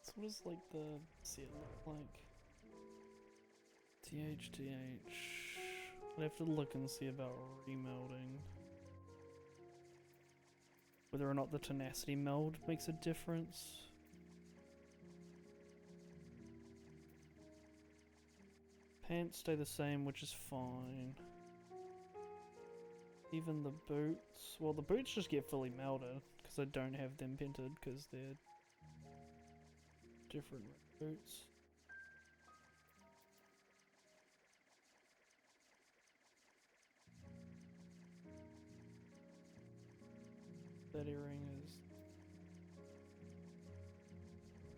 So what does like the set look like? TH. I'd have to look and see about remelding. Whether or not the tenacity meld makes a difference. Pants stay the same, which is fine. Even the boots. Well, the boots just get fully melded because I don't have them painted because they're different boots. That earring is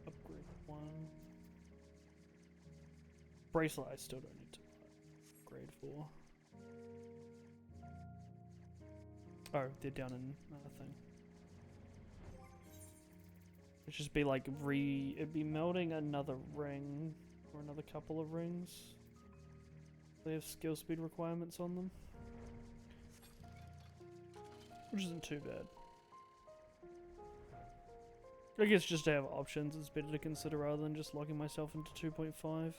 upgrade 1. Bracelet I still don't need to upgrade for. Oh, they're down in another thing. It'd just be like it'd be melding another ring or another couple of rings. They have skill speed requirements on them. which isn't too bad. I guess just to have options is better to consider rather than just locking myself into 2.5.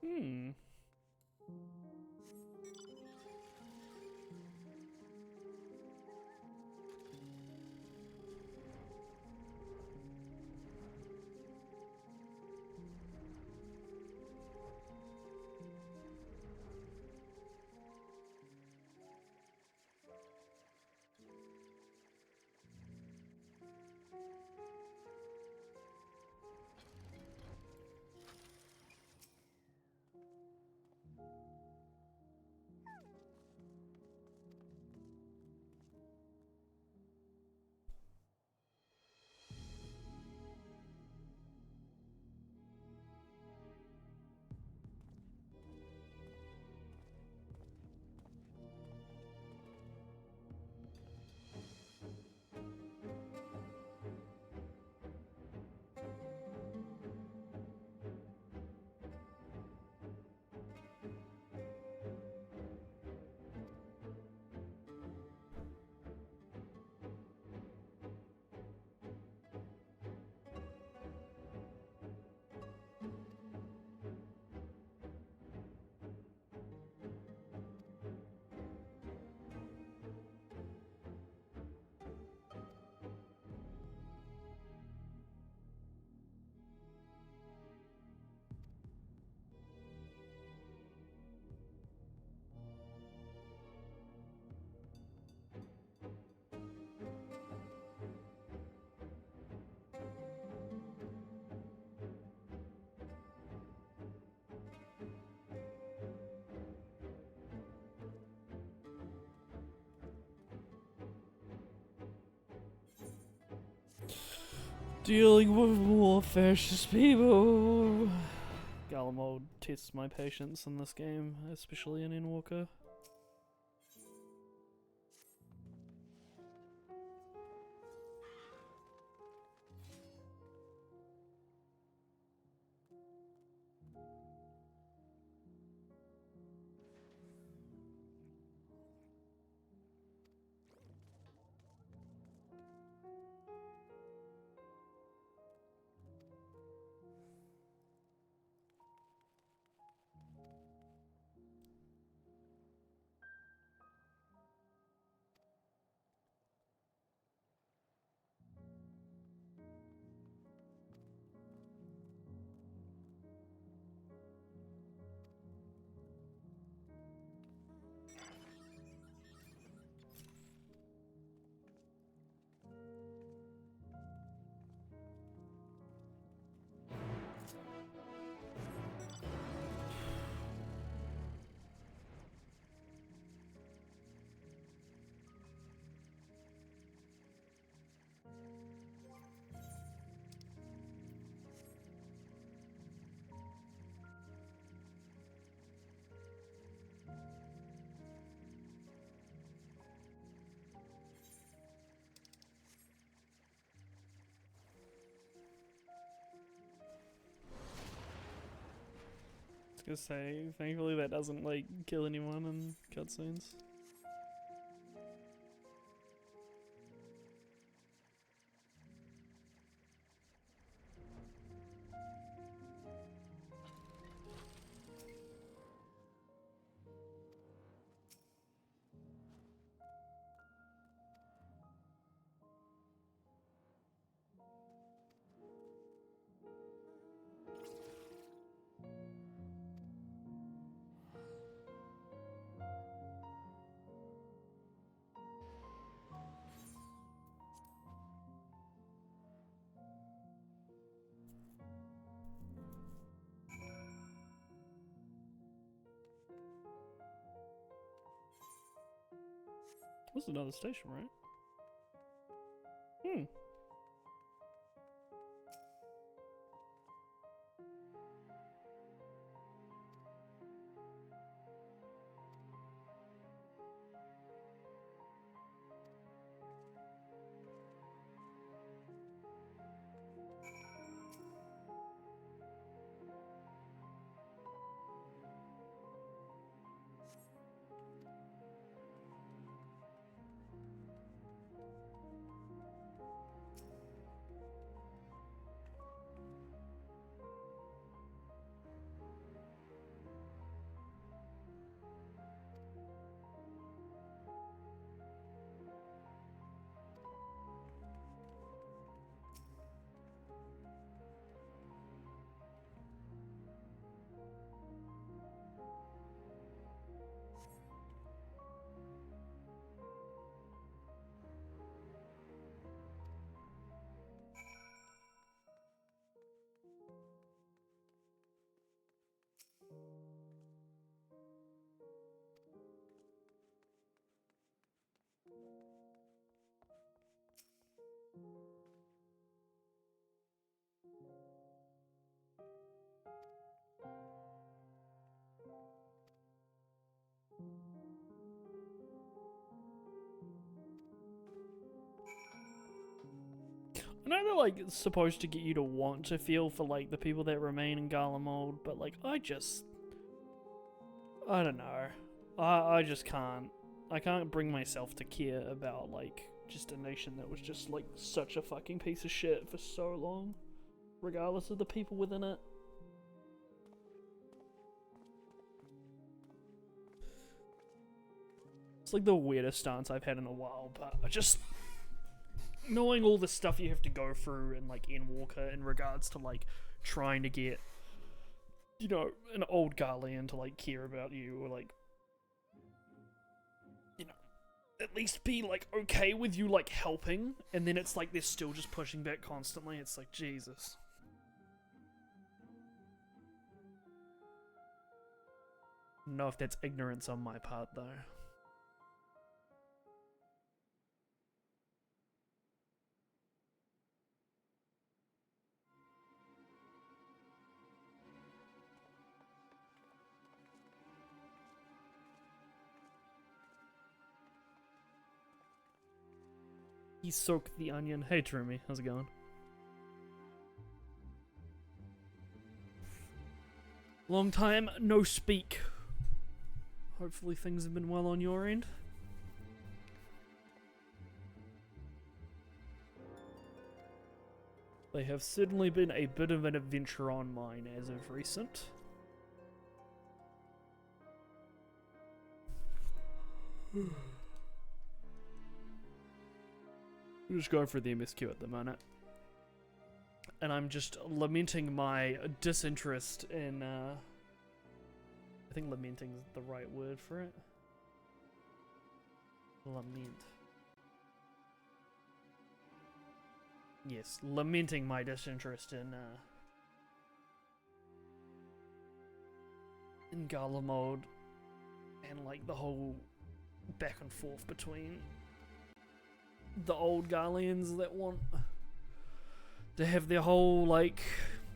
Hmm. Dealing with more fascist people. Galamode tests my patience in this game, especially in Endwalker. I was gonna say, thankfully that doesn't like kill anyone in cutscenes. This is another station, right? Hmm. I know they're like supposed to get you to want to feel for like the people that remain in Garlemald, but like I don't know. I just can't. I can't bring myself to care about like just a nation that was just like such a fucking piece of shit for so long, regardless of the people within it. It's like the weirdest stance I've had in a while, but I just knowing all the stuff you have to go through in like Endwalker in regards to like trying to get, you know, an old Garlean to like care about you or like, you know, at least be like okay with you like helping, and then it's like they're still just pushing back constantly. It's like Jesus. I don't know if that's ignorance on my part though. He soaked the onion. Hey Trumi, how's it going? Long time no speak. Hopefully things have been well on your end. They have certainly been a bit of an adventure on mine as of recent. I'm just going for the MSQ at the minute. And I'm just lamenting my disinterest in, I think lamenting is the right word for it. Lament. Yes, lamenting my disinterest in Gala mode and like the whole back and forth between the old Garleans that want to have their whole like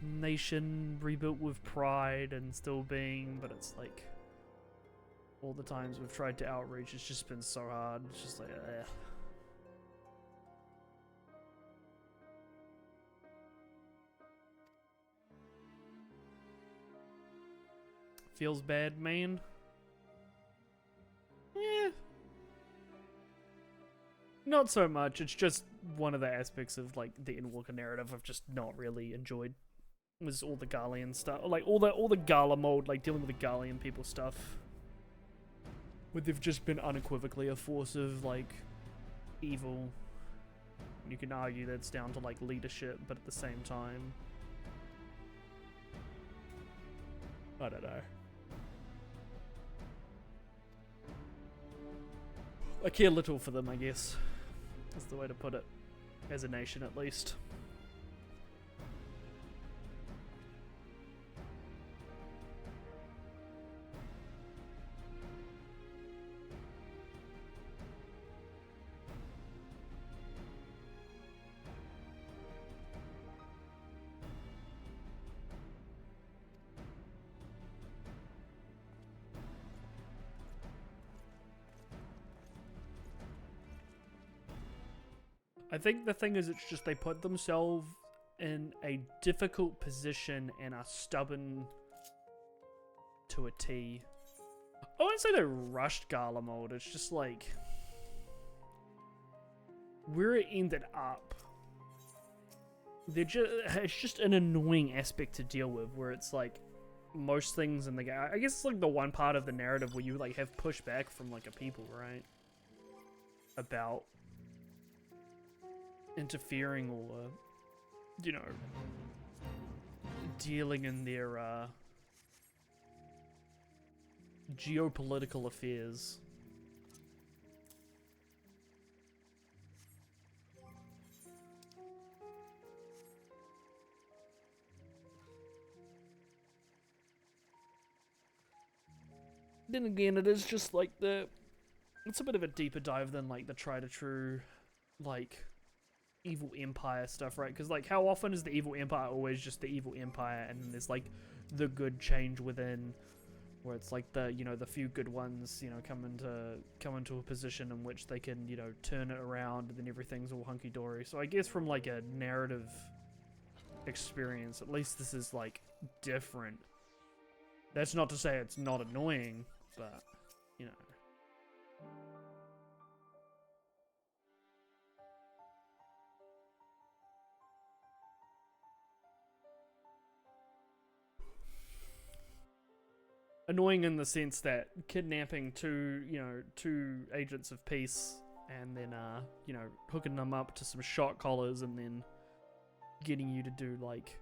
nation rebuilt with pride and still being, but it's like all the times we've tried to outreach, it's just been so hard. It's just like, feels bad, man. Yeah. Not so much. It's just one of the aspects of like the Endwalker narrative I've just not really enjoyed. Was all the Garlean stuff, like all the Gala mode, like dealing with the Garlean people stuff, where they've just been unequivocally a force of like evil. You can argue that's down to like leadership, but at the same time, I don't know. I care little for them, I guess. That's the way to put it. As a nation, at least. I think the thing is, it's just they put themselves in a difficult position and are stubborn to a T. I wouldn't say they rushed Gala mode, it's just like where it ended up. It's just an annoying aspect to deal with, where it's like most things in the game. I guess it's like the one part of the narrative where you like have pushback from like a people, right? About interfering or, you know, dealing in their geopolitical affairs. Then again, it is just like it's a bit of a deeper dive than like the tried and true, like, evil empire stuff, right? Because like how often is the evil empire always just the evil empire, and then there's like the good change within, where it's like the, you know, the few good ones, you know, come into a position in which they can, you know, turn it around, and then everything's all hunky-dory. So I guess from like a narrative experience, at least this is like different. That's not to say it's not annoying, but you know. Annoying in the sense that kidnapping two agents of peace and then you know, hooking them up to some shot collars and then getting you to do like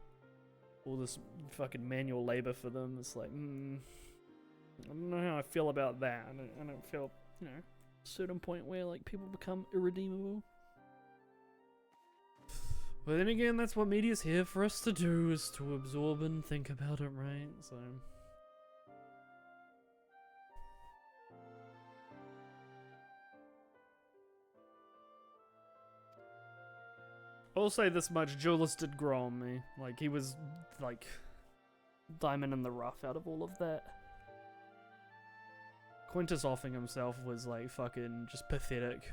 all this fucking manual labor for them. It's like, I don't know how I feel about that. I don't feel, you know, a certain point where like people become irredeemable. But then again, that's what media's here for us to do, is to absorb and think about it, right? So I'll say this much, Julius did grow on me. Like, he was, like, diamond in the rough out of all of that. Quintus offing himself was, like, fucking just pathetic.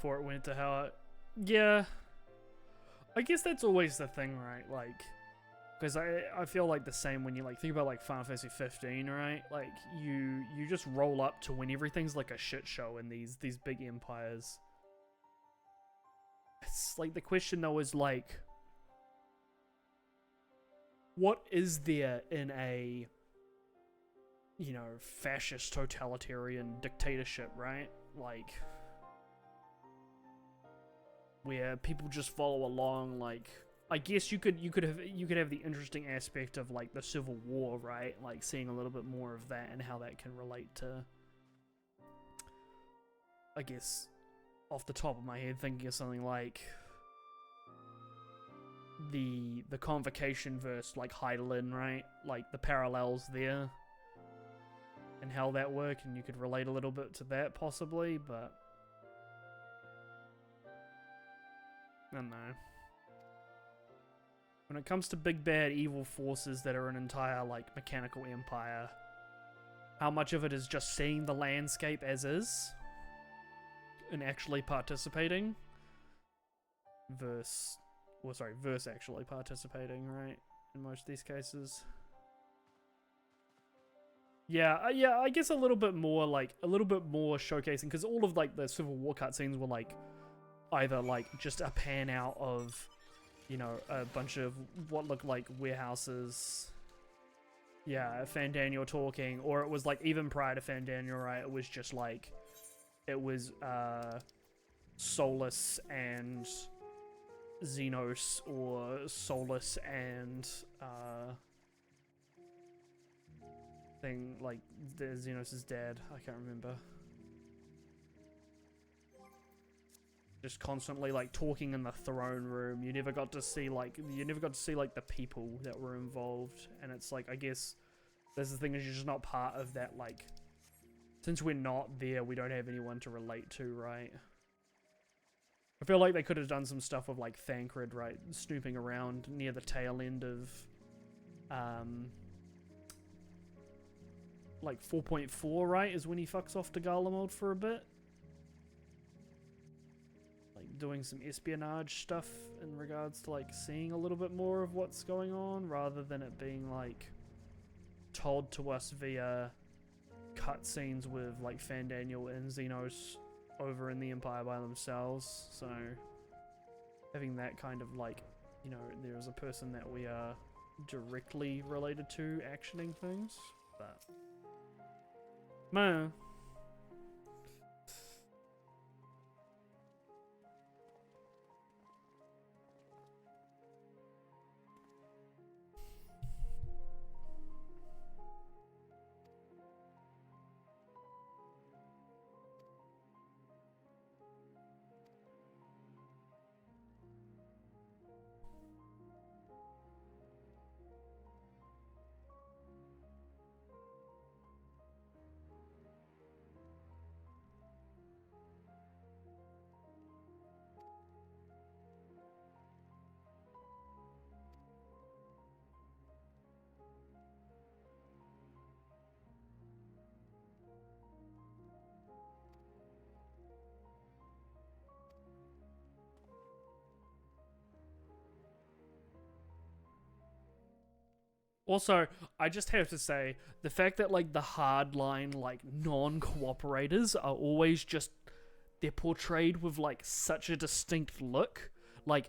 before it went to how it... Yeah. I guess that's always the thing, right? Like, because I feel like the same when you like think about like Final Fantasy 15, right? Like you just roll up to when everything's like a shit show in these big empires. It's like the question though is like, what is there in a, you know, fascist totalitarian dictatorship, right? Like, where people just follow along. Like, I guess you could have the interesting aspect of like the Civil War, right? Like seeing a little bit more of that and how that can relate to, I guess, off the top of my head, thinking of something like the Convocation verse like Heidelin, right? Like the parallels there and how that worked, and you could relate a little bit to that possibly, but I don't know. When it comes to big bad evil forces that are an entire like mechanical empire, how much of it is just seeing the landscape as is and actually participating versus actually participating, right? In most of these cases. Yeah, I guess a little bit more showcasing, because all of like the Civil War cutscenes were like either like just a pan out of, you know, a bunch of what looked like warehouses. Yeah, Fandaniel talking, or it was like even prior to Fandaniel, right? It was just like, it was Solus and Xenos, or Solus and thing like Xenos' dad. I can't remember. Just constantly like talking in the throne room. You never got to see like the people that were involved, and it's like, I guess that's the thing, is you're just not part of that. Like, since we're not there, we don't have anyone to relate to, right? I feel like they could have done some stuff with like Thancred, right, snooping around near the tail end of like 4.4, right, is when he fucks off to Garlemald for a bit. Like doing some espionage stuff in regards to like seeing a little bit more of what's going on, rather than it being like told to us via cutscenes with like Fandaniel and Xenos over in the Empire by themselves. So having that kind of like, you know, there's a person that we are directly related to actioning things, but man. Also, I just have to say, the fact that like the hardline, like non-cooperators are always just, they're portrayed with like such a distinct look. Like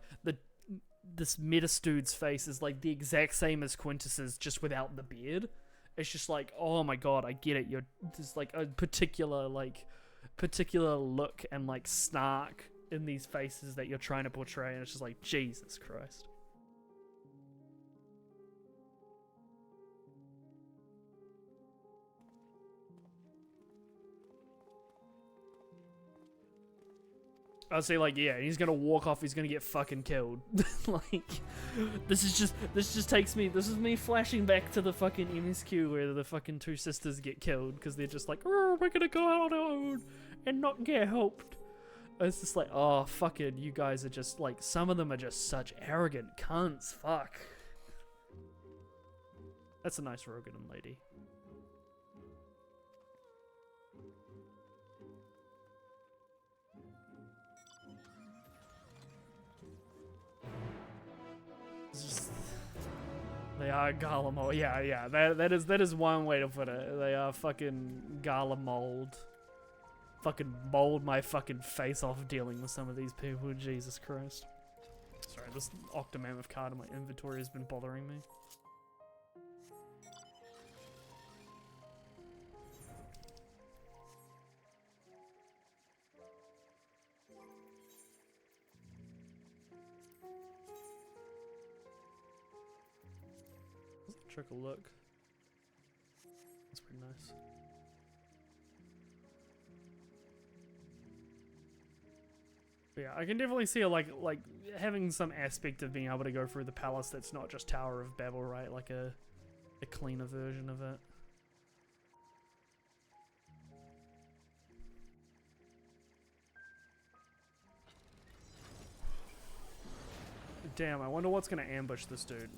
this Metastude's face is like the exact same as Quintus's, just without the beard. It's just like, oh my god, I get it. You're just like a particular look and like snark in these faces that you're trying to portray, and it's just like, Jesus Christ. I'd say like, yeah, he's gonna walk off, he's gonna get fucking killed. Like, this is me flashing back to the fucking MSQ where the fucking two sisters get killed because they're just like, oh, we're gonna go out on our own and not get helped. It's just like, oh, fucking, you guys are just like, some of them are just such arrogant cunts, fuck. That's a nice Rogan lady. It's just, they are Garlemald. Yeah. That is one way to put it. They are fucking Garlemald. Fucking mold my fucking face off dealing with some of these people. Jesus Christ. Sorry, this Octomammoth card in my inventory has been bothering me. Let's take a look. That's pretty nice. But yeah, I can definitely see like having some aspect of being able to go through the palace that's not just Tower of Babel, right? Like a cleaner version of it. Damn, I wonder what's gonna ambush this dude.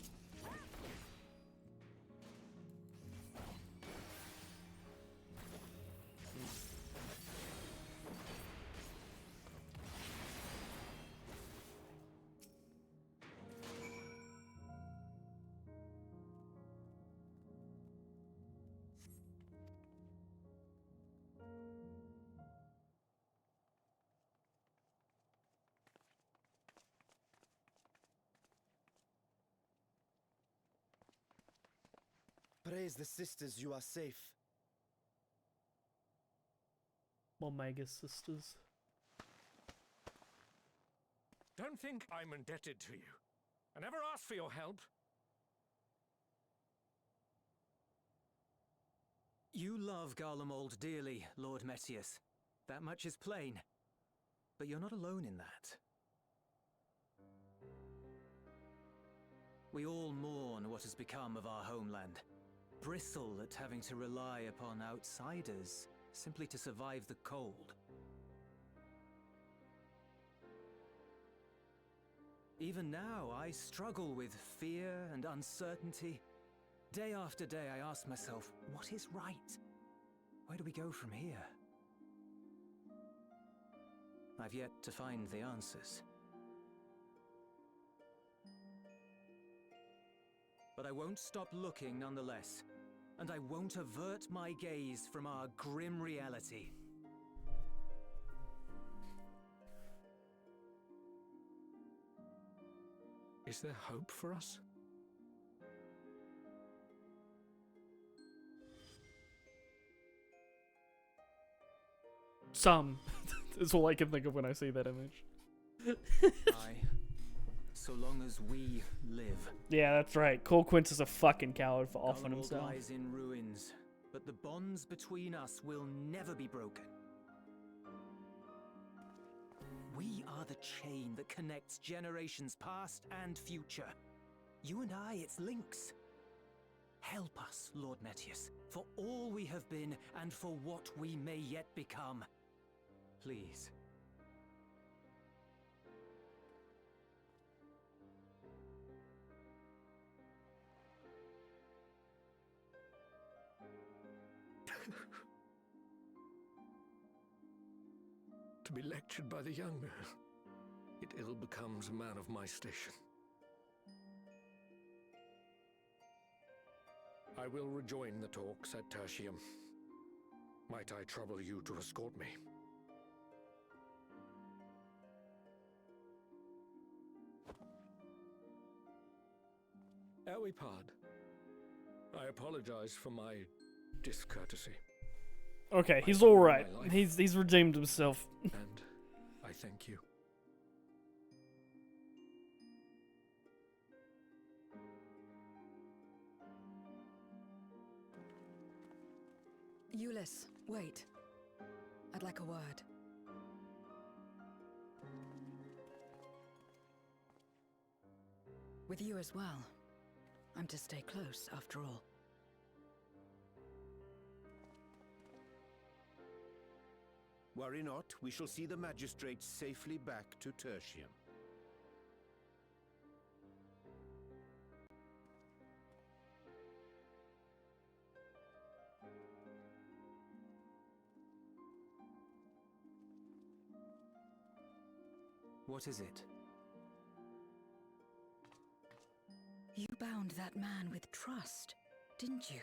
Praise the sisters, you are safe. Omega sisters. Don't think I'm indebted to you. I never asked for your help. You love Garlemald dearly, Lord Metius. That much is plain. But you're not alone in that. We all mourn what has become of our homeland. Bristle at having to rely upon outsiders simply to survive the cold. Even now, I struggle with fear and uncertainty. Day after day, I ask myself, what is right? Where do we go from here? I've yet to find the answers. But I won't stop looking nonetheless, and I won't avert my gaze from our grim reality. Is there hope for us? Some. That's all I can think of when I see that image. Aye. So long as we live. Yeah, that's right. Cole Quince is a fucking coward for offering Garlemald himself. lies in ruins, but the bonds between us will never be broken. We are the chain that connects generations past and future. You and I, it's links. Help us, Lord Metius, for all we have been and for what we may yet become. Please. To be lectured by the younger, it ill becomes a man of my station. I will rejoin the talks at Tertium. Might I trouble you to escort me? Ere we part, I apologize for my discourtesy. Okay, he's alright. He's redeemed himself. And I thank you. Euless, wait. I'd like a word. With you as well. I'm to stay close, after all. Worry not, we shall see the magistrates safely back to Tertium. What is it? You bound that man with trust, didn't you?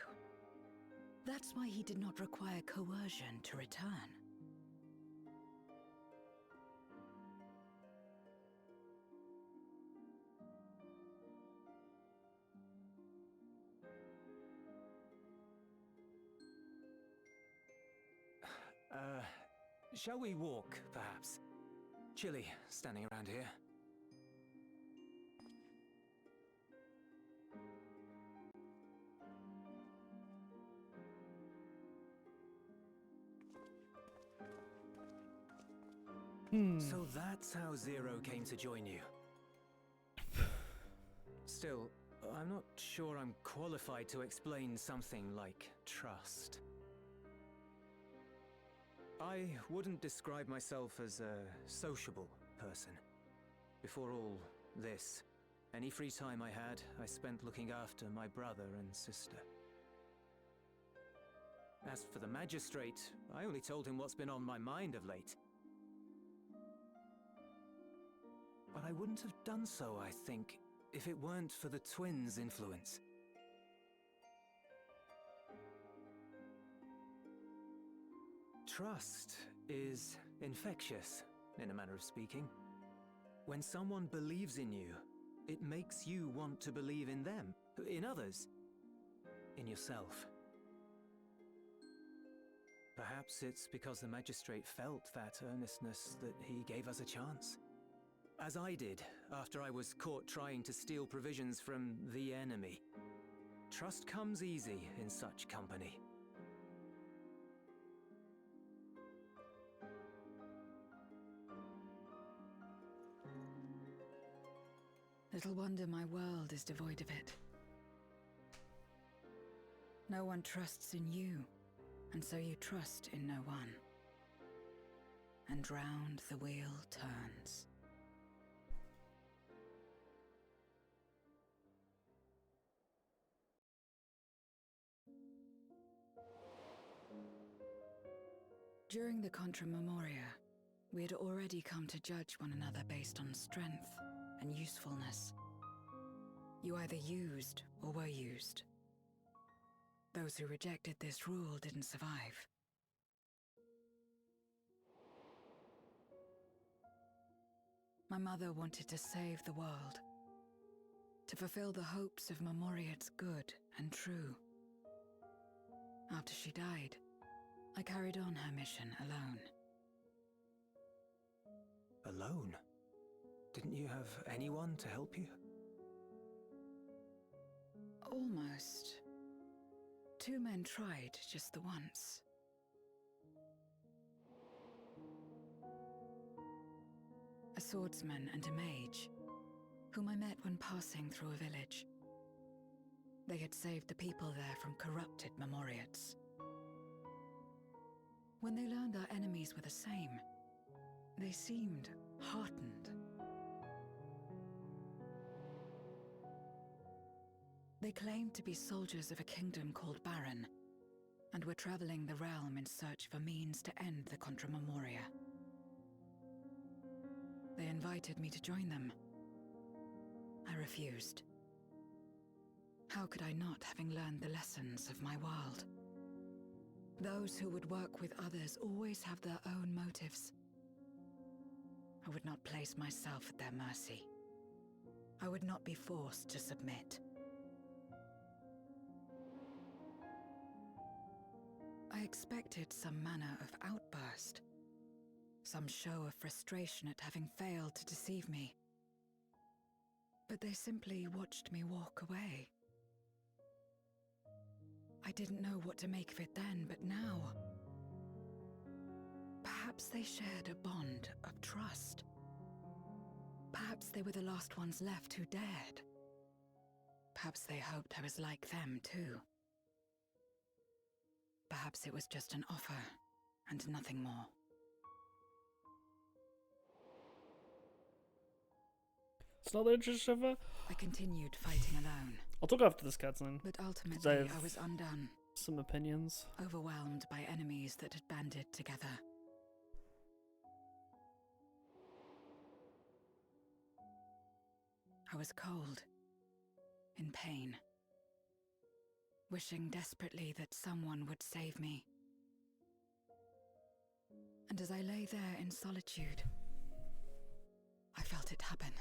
That's why he did not require coercion to return. Shall we walk, perhaps? Chilly, standing around here. So that's how Zero came to join you. Still, I'm not sure I'm qualified to explain something like trust. I wouldn't describe myself as a sociable person. Before all this, any free time I had, I spent looking after my brother and sister. As for the magistrate, I only told him what's been on my mind of late. But I wouldn't have done so, I think, if it weren't for the twins' influence. Trust is infectious, in a manner of speaking. When someone believes in you, it makes you want to believe in them, in others, in yourself. Perhaps it's because the magistrate felt that earnestness that he gave us a chance. As I did, after I was caught trying to steal provisions from the enemy. Trust comes easy in such company. Little wonder my world is devoid of it. No one trusts in you, and so you trust in no one. And round the wheel turns. During the Contra Memoria, we had already come to judge one another based on strength and usefulness. You either used or were used. Those who rejected this rule didn't survive. My mother wanted to save the world, to fulfill the hopes of Memoria's good and true. After she died, I carried on her mission alone. Alone? Didn't you have anyone to help you? Almost. 2 men tried just the once. A swordsman and a mage, whom I met when passing through a village. They had saved the people there from corrupted Memoriates. When they learned our enemies were the same, they seemed heartened. They claimed to be soldiers of a kingdom called Baron, and were traveling the realm in search of a means to end the Contra Memoria. They invited me to join them. I refused. How could I not, having learned the lessons of my world? Those who would work with others always have their own motives. I would not place myself at their mercy. I would not be forced to submit. I expected some manner of outburst, some show of frustration at having failed to deceive me. But they simply watched me walk away. I didn't know what to make of it then, but now... Perhaps they shared a bond of trust. Perhaps they were the last ones left who dared. Perhaps they hoped I was like them too. Perhaps it was just an offer, and nothing more. It's not that interesting, Shiva. I continued fighting alone. I'll talk after this cutscene. But 'cause ultimately, have I was undone. some opinions. Overwhelmed by enemies that had banded together. I was cold, pain, wishing desperately that someone would save me. And as I lay there in solitude, I felt it happen.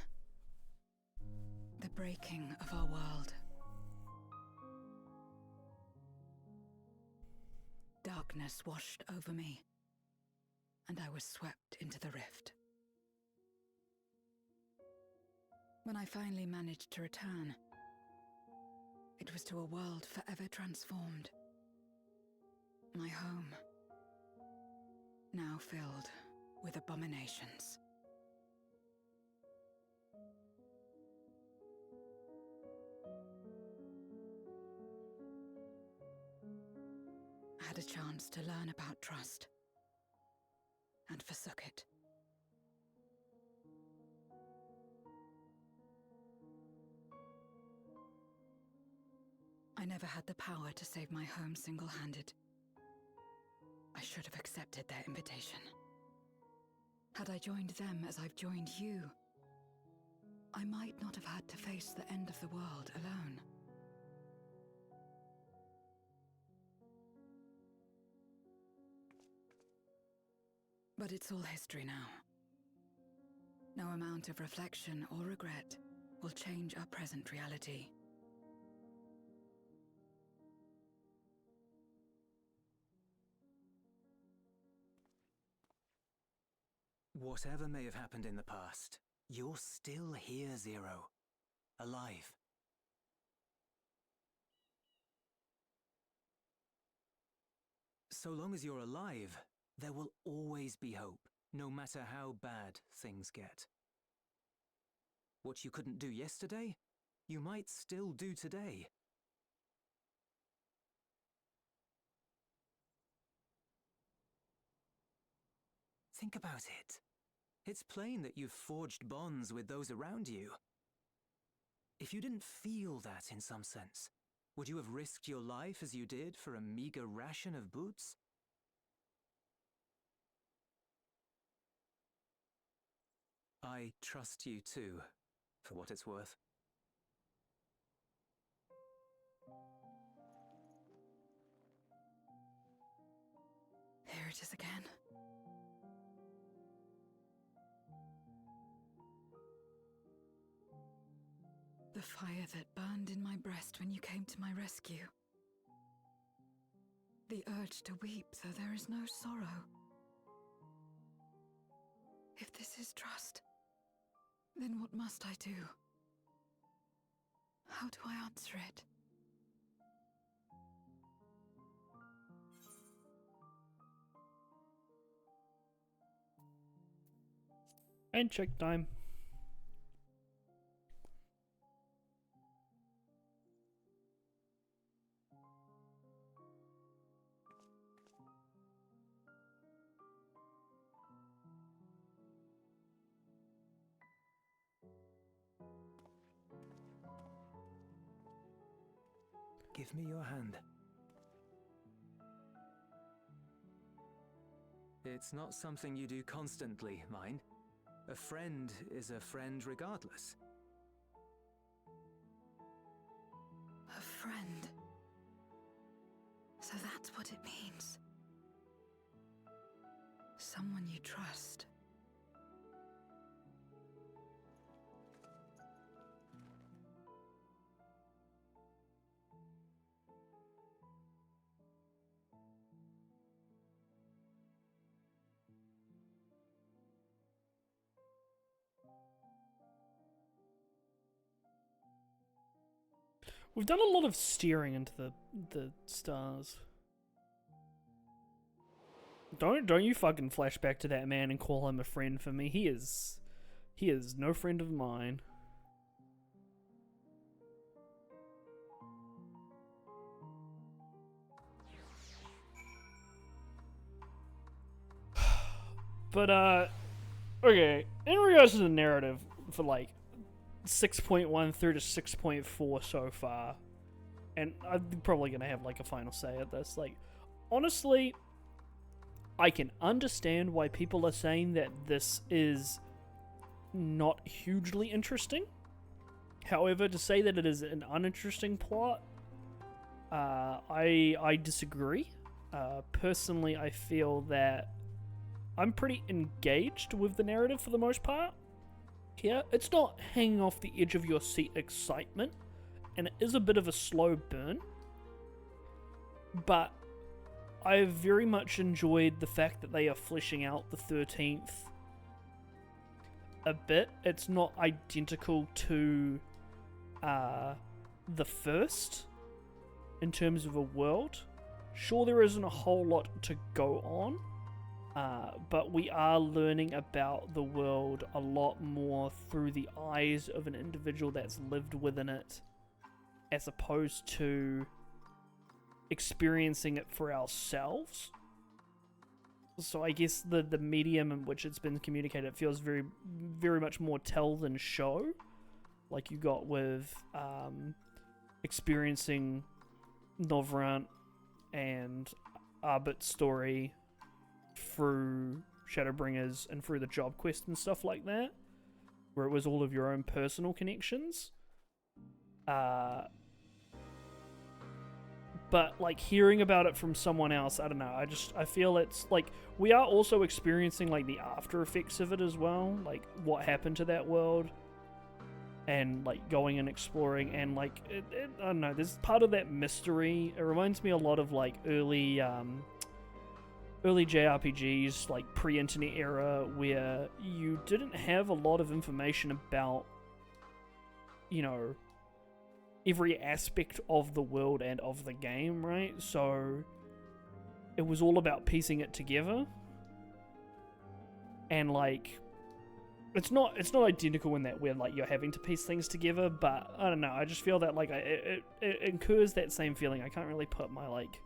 The breaking of our world. Darkness washed over me, and I was swept into the rift. When I finally managed to return, it was to a world forever transformed. My home, now filled with abominations. I had a chance to learn about trust, and forsook it. I never had the power to save my home single-handed. I should have accepted their invitation. Had I joined them as I've joined you, I might not have had to face the end of the world alone. But it's all history now. No amount of reflection or regret will change our present reality. Whatever may have happened in the past, you're still here, Zero. Alive. So long as you're alive, there will always be hope, no matter how bad things get. What you couldn't do yesterday, you might still do today. Think about it. It's plain that you've forged bonds with those around you. If you didn't feel that in some sense, would you have risked your life as you did for a meager ration of boots? I trust you too, for what it's worth. Here it is again. The fire that burned in my breast when you came to my rescue. The urge to weep though there is no sorrow. If this is trust, then what must I do? How do I answer it? And check time. Give me your hand. It's not something you do constantly, mind. A friend is a friend regardless. A friend. So that's what it means. Someone you trust. We've done a lot of steering into the stars. Don't you fucking flash back to that man and call him a friend for me. He is no friend of mine. But okay, in regards to the narrative for like 6.1 through to 6.4 so far, and I'm probably gonna have like a final say at this. Like, honestly, I can understand why people are saying that this is not hugely interesting. However, to say that it is an uninteresting plot, I disagree. Personally, I feel that I'm pretty engaged with the narrative for the most part. Here, it's not hanging off the edge of your seat excitement, and it is a bit of a slow burn. But I very much enjoyed the fact that they are fleshing out the 13th a bit. It's not identical to the first in terms of a world. Sure, there isn't a whole lot to go on, but we are learning about the world a lot more through the eyes of an individual that's lived within it, as opposed to experiencing it for ourselves. So I guess the medium in which it's been communicated feels very, very much more tell than show, like you got with experiencing Novrant and Arbit's story through Shadowbringers and through the job quest and stuff like that, where it was all of your own personal connections. But like hearing about it from someone else, I don't know, I feel it's like we are also experiencing like the after effects of it as well, like what happened to that world, and like going and exploring, and like I don't know, there's part of that mystery. It reminds me a lot of like early JRPGs, like pre-internet era, where you didn't have a lot of information about, you know, every aspect of the world and of the game, right? So it was all about piecing it together, and like it's not identical in that where like you're having to piece things together, but I don't know, I just feel that like it incurs that same feeling. I can't really put my like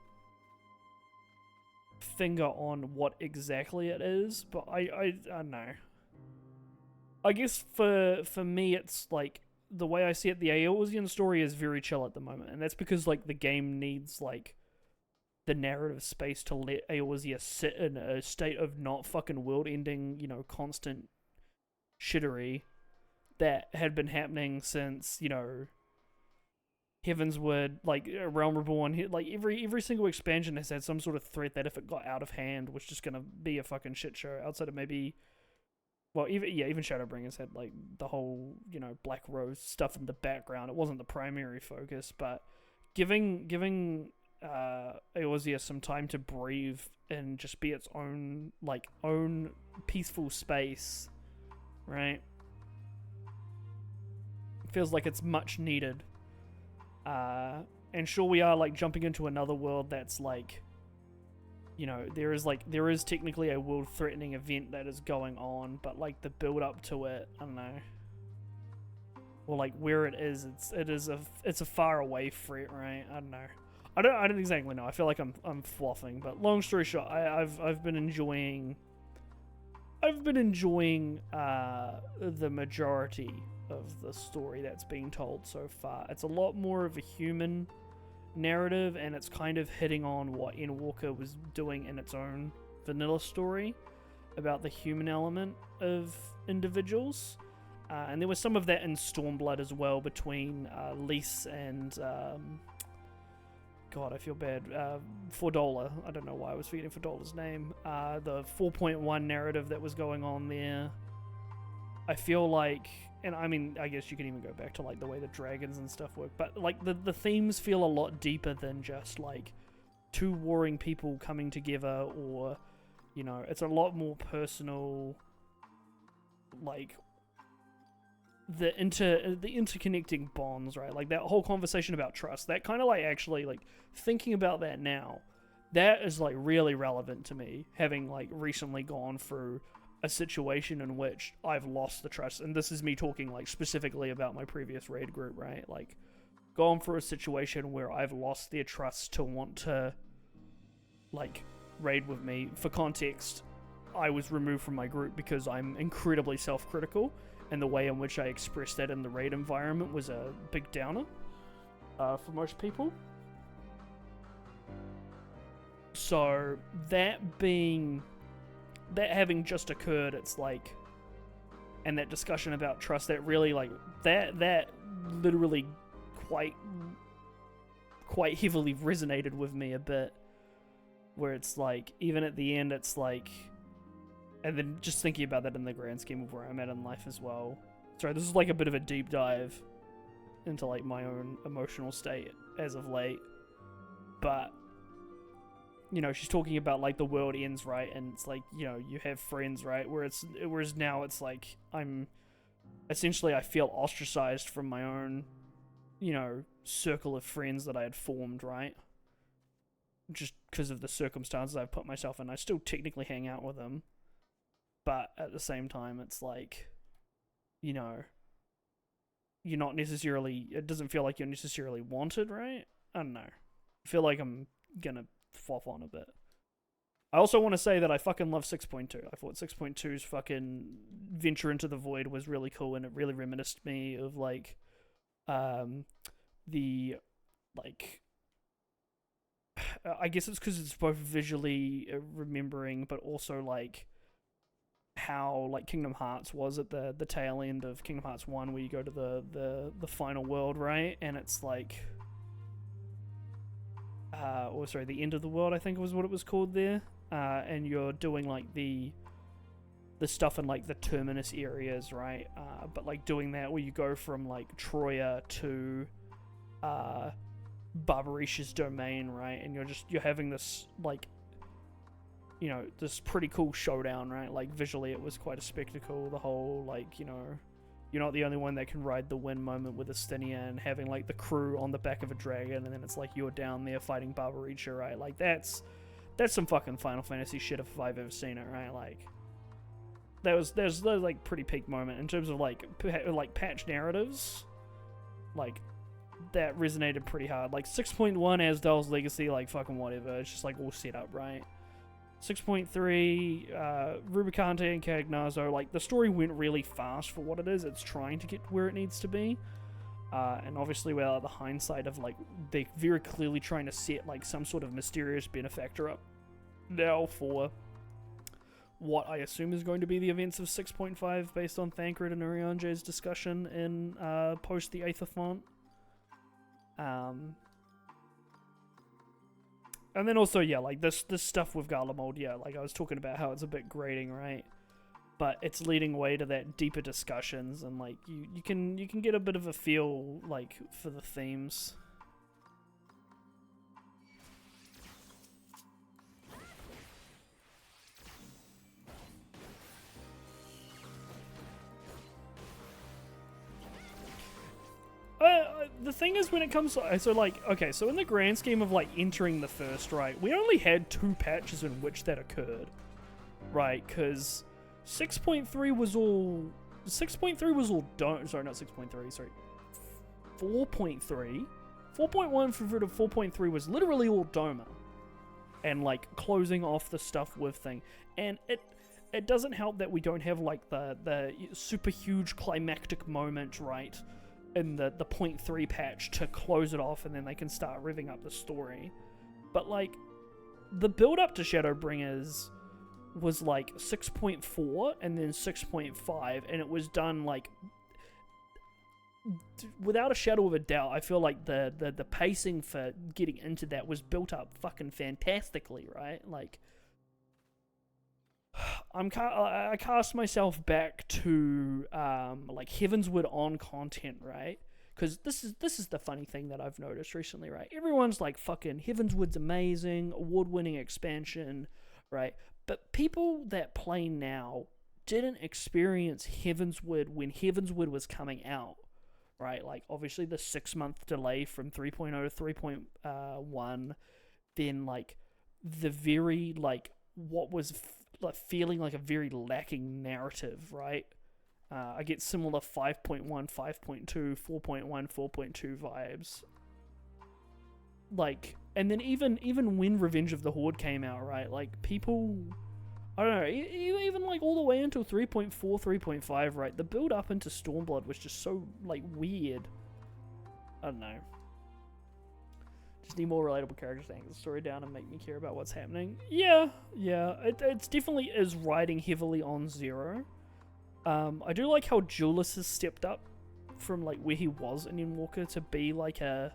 finger on what exactly it is, but I don't know. I guess for me it's like, the way I see it, the Eorzean story is very chill at the moment, and that's because like the game needs like the narrative space to let Eorzea sit in a state of not fucking world-ending, you know, constant shittery that had been happening since, you know, Heavensward, like Realm Reborn. Like every single expansion has had some sort of threat that if it got out of hand was just gonna be a fucking shit show. Outside of maybe, well, even Shadowbringers had like the whole, you know, Black Rose stuff in the background. It wasn't the primary focus, but giving Eorzea some time to breathe and just be its own peaceful space, right? Feels like it's much needed. And sure, we are like jumping into another world that's like, you know, there is technically a world-threatening event that is going on, but like the build-up to it, I don't know, or like where it is, it's a far away threat, right? I don't know. I don't exactly know. I feel like I'm fluffing, but long story short, I've been enjoying the majority of the story that's being told so far. It's a lot more of a human narrative, and it's kind of hitting on what Endwalker was doing in its own vanilla story about the human element of individuals. And there was some of that in Stormblood as well, between Lys and God, I feel bad, Fordola. I don't know why I was forgetting Fordola's name. The 4.1 narrative that was going on there, I feel like, and I mean, I guess you can even go back to like the way the dragons and stuff work, but like the themes feel a lot deeper than just like two warring people coming together, or, you know, it's a lot more personal, like the interconnecting bonds, right? Like that whole conversation about trust, that kind of like actually like thinking about that now, that is like really relevant to me, having like recently gone through a situation in which I've lost the trust. And this is me talking like specifically about my previous raid group, right? Like gone through a situation where I've lost their trust to want to like raid with me. For context, I was removed from my group because I'm incredibly self-critical, and the way in which I expressed that in the raid environment was a big downer for most people. So that having just occurred, it's like, and that discussion about trust, that really like that literally quite heavily resonated with me a bit, where it's like, even at the end, it's like, and then just thinking about that in the grand scheme of where I'm at in life as well. Sorry, this is like a bit of a deep dive into like my own emotional state as of late, but you know, she's talking about like the world ends, right? And it's like, you know, you have friends, right? Whereas now it's like I feel ostracized from my own, you know, circle of friends that I had formed, right? Just because of the circumstances I've put myself in. I still technically hang out with them, but at the same time, it's like, you know, you're not necessarily, it doesn't feel like you're necessarily wanted, right? I don't know. I feel like I'm gonna flop on a bit. I also want to say that I fucking love 6.2. I thought 6.2's fucking Venture into the Void was really cool, and it really reminisced me of like the like, I guess it's because it's both visually remembering, but also like how like Kingdom Hearts was at the tail end of Kingdom Hearts 1, where you go to the final world, right? And it's like the end of the world, I think was what it was called there. And you're doing like the stuff in like the terminus areas, right? But like doing that where you go from like Troya to Barbaricia's domain, right? And you're having this like, you know, this pretty cool showdown, right? Like visually it was quite a spectacle. The whole like, you know, you're not the only one that can ride the wind moment with Astinia, and having like the crew on the back of a dragon, and then it's like you're down there fighting Barbaricia, right? Like that's some fucking Final Fantasy shit if I've ever seen it, right? Like there's like pretty peak moment in terms of like patch narratives. Like that resonated pretty hard. Like 6.1 Asdal's Legacy, like fucking whatever. It's just like all set up, right? 6.3, Rubicante and Cagnazzo, like the story went really fast for what it is. It's trying to get where it needs to be. And obviously without the hindsight of like, they very clearly trying to set like some sort of mysterious benefactor up now for what I assume is going to be the events of 6.5 based on Thancred and Uriange's discussion in post the Aether font. And then also, yeah, like this stuff with Garlemald, yeah, like I was talking about how it's a bit grating, right? But it's leading way to that deeper discussions, and like you can get a bit of a feel like for the themes. The thing is, when it comes to, so like, okay, so in the grand scheme of like entering the first, right, we only had 2 patches in which that occurred, right? Because 6.3 was all 4.3 4.1 through to 4.3 was literally all Doma, and like closing off the stuff with thing. And it doesn't help that we don't have like the super huge climactic moment, right, in the 0.3 patch to close it off, and then they can start revving up the story. But like the build up to Shadowbringers was like 6.4 and then 6.5, and it was done like without a shadow of a doubt. I feel like the pacing for getting into that was built up fucking fantastically, right? Like I cast myself back to like Heavensward on content, right? Because this is the funny thing that I've noticed recently, right? Everyone's like, fucking Heavensward's amazing, award-winning expansion, right? But people that play now didn't experience Heavensward when Heavensward was coming out, right? Like obviously the 6-month delay from 3.0 to 3.1, then like the very like what was like feeling like a very lacking narrative, right? I get similar 5.1, 5.2, 4.1, 4.2 vibes. Like, and then even when Revenge of the Horde came out, right? Like people, I don't know, even like all the way until 3.4, 3.5, right? The build up into Stormblood was just so like weird. I don't know. Just need more relatable characters to anchor the story down and make me care about what's happening. Yeah, it's definitely is riding heavily on Zero. I do like how Julius has stepped up from like where he was in Endwalker to be like a,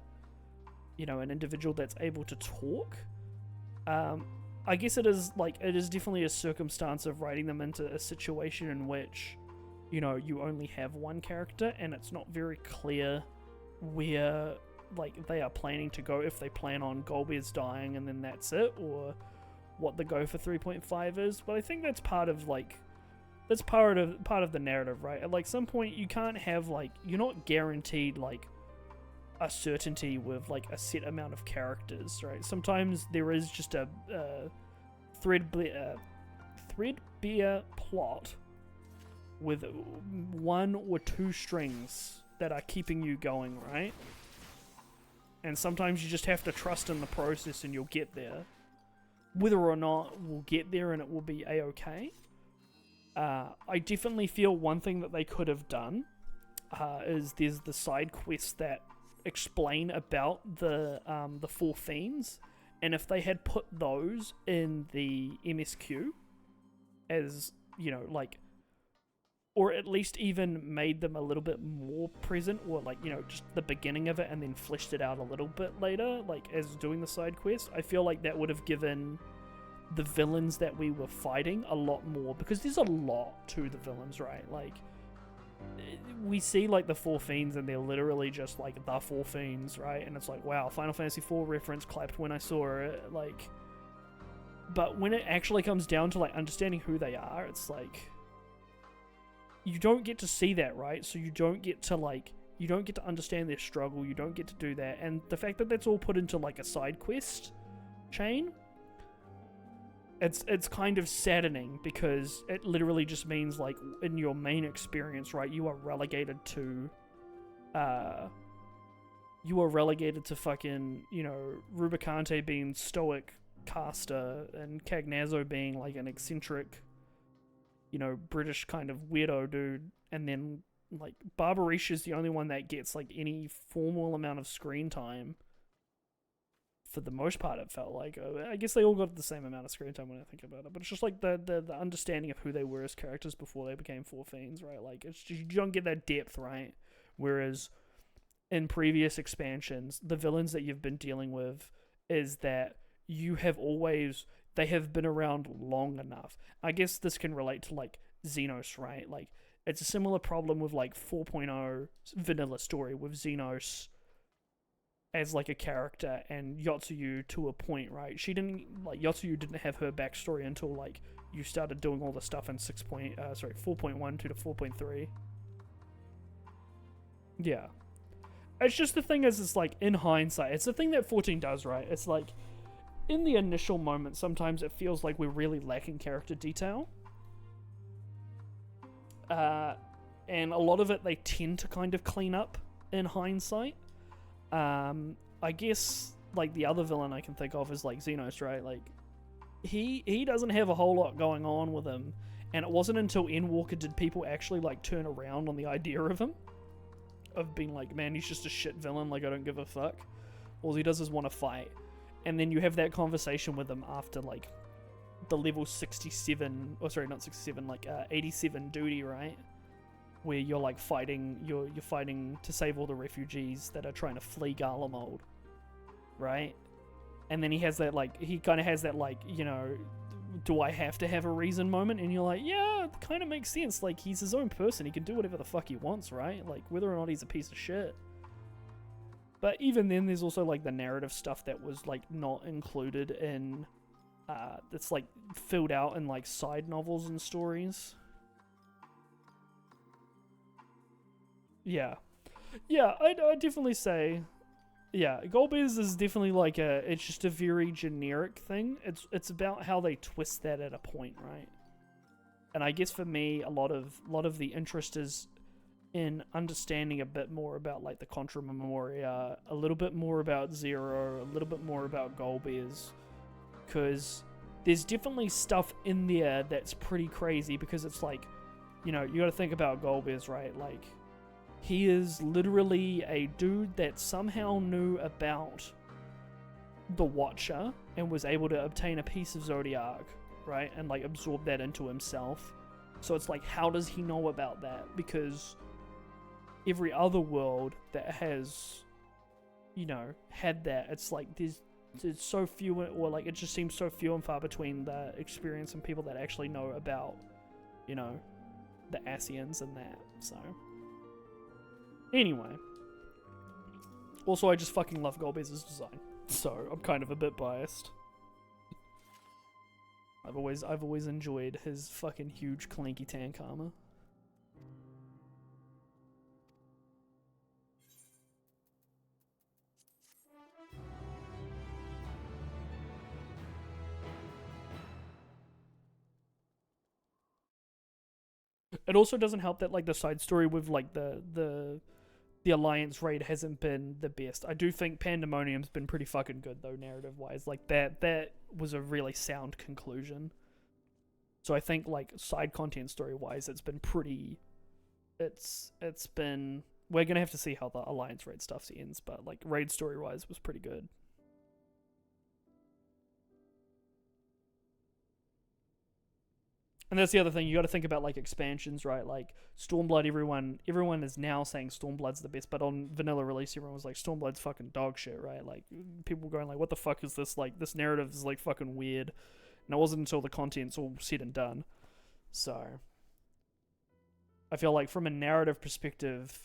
you know, an individual that's able to talk. I guess it is definitely a circumstance of writing them into a situation in which, you know, you only have one character and it's not very clear where like they are planning to go, if they plan on Golbear's dying and then that's it, or what the go for 3.5 is. But I think that's part of the narrative, right? At like some point you can't have like, you're not guaranteed like a certainty with like a set amount of characters, right? Sometimes there is just a threadbare plot with one or two strings that are keeping you going, right? And sometimes you just have to trust in the process and you'll get there. Whether or not we'll get there and it will be a-okay. I definitely feel one thing that they could have done is there's the side quests that explain about the four fiends, and if they had put those in the MSQ as, you know, like, or at least even made them a little bit more present, or like, you know, just the beginning of it and then fleshed it out a little bit later, like as doing the side quest, I feel like that would have given the villains that we were fighting a lot more, because there's a lot to the villains, right? Like, we see like the four fiends and they're literally just like the four fiends, right? And it's like, wow, Final Fantasy IV reference, clapped when I saw it, like, but when it actually comes down to like understanding who they are, it's like, you don't get to see that, right? So you don't get to understand their struggle, you don't get to do that, and the fact that that's all put into like a side quest chain, it's kind of saddening, because it literally just means like in your main experience, right, you are relegated to fucking, you know, Rubicante being stoic caster and Cagnazzo being like an eccentric, you know, British kind of weirdo dude, and then like Barbarisha is the only one that gets like any formal amount of screen time. For the most part, it felt like, I guess they all got the same amount of screen time when I think about it, but it's just like the understanding of who they were as characters before they became four fiends, right? Like, it's just, you don't get that depth, right? Whereas in previous expansions, the villains that you've been dealing with is that they have been around long enough. I guess this can relate to like Xenos, right? Like, it's a similar problem with like 4.0 vanilla story with Xenos as like a character and Yotsuyu to a point, right? Yotsuyu didn't have her backstory until like you started doing all the stuff in 4.1 to 4.3. Yeah. It's just, the thing is, it's like, in hindsight, it's the thing that 14 does, right? It's like, in the initial moment, sometimes it feels like we're really lacking character detail. And a lot of it they tend to kind of clean up in hindsight. I guess like the other villain I can think of is like Xenos, right? Like he doesn't have a whole lot going on with him, and it wasn't until Endwalker did people actually like turn around on the idea of him, of being like, man, he's just a shit villain, like I don't give a fuck. All he does is want to fight. And then you have that conversation with him after like the level 67, or sorry, not 67, like 87 duty, right? Where you're like fighting, you're fighting to save all the refugees that are trying to flee Garlemald, right? And then he kind of has that like, you know, do I have to have a reason moment? And you're like, yeah, it kind of makes sense. Like, he's his own person, he can do whatever the fuck he wants, right? Like, whether or not he's a piece of shit. But even then, there's also like the narrative stuff that was like not included in, that's like filled out in like side novels and stories. Yeah, I'd definitely say, yeah, Golbear's is definitely like it's just a very generic thing. It's about how they twist that at a point, right? And I guess for me, a lot of the interest is in understanding a bit more about like the Contra Memoria, a little bit more about Zero, a little bit more about Golbear's, because there's definitely stuff in there that's pretty crazy, because it's like, you know, you got to think about Golbear's, right? Like, he is literally a dude that somehow knew about the Watcher and was able to obtain a piece of Zodiac, right? And like absorb that into himself. So it's like, how does he know about that? Because every other world that has, you know, had that, it's like there's so few, or like it just seems so few and far between the experience and people that actually know about, you know, the Ascians and that. So anyway, also I just fucking love Golbez's design, so I'm kind of a bit biased. I've always enjoyed his fucking huge clanky tank armor. It also doesn't help that like the side story with like the Alliance raid hasn't been the best. I do think Pandemonium's been pretty fucking good though, narrative wise. Like that was a really sound conclusion. So I think like side content story wise, it's been pretty. It's been. We're gonna have to see how the Alliance raid stuff ends, but like raid story wise was pretty good. And that's the other thing, you got to think about like expansions, right? Like Stormblood, everyone is now saying Stormblood's the best, but on vanilla release, everyone was like Stormblood's fucking dog shit, right? Like people were going like, what the fuck is this? Like this narrative is like fucking weird. And it wasn't until the content's all said and done. So I feel like from a narrative perspective,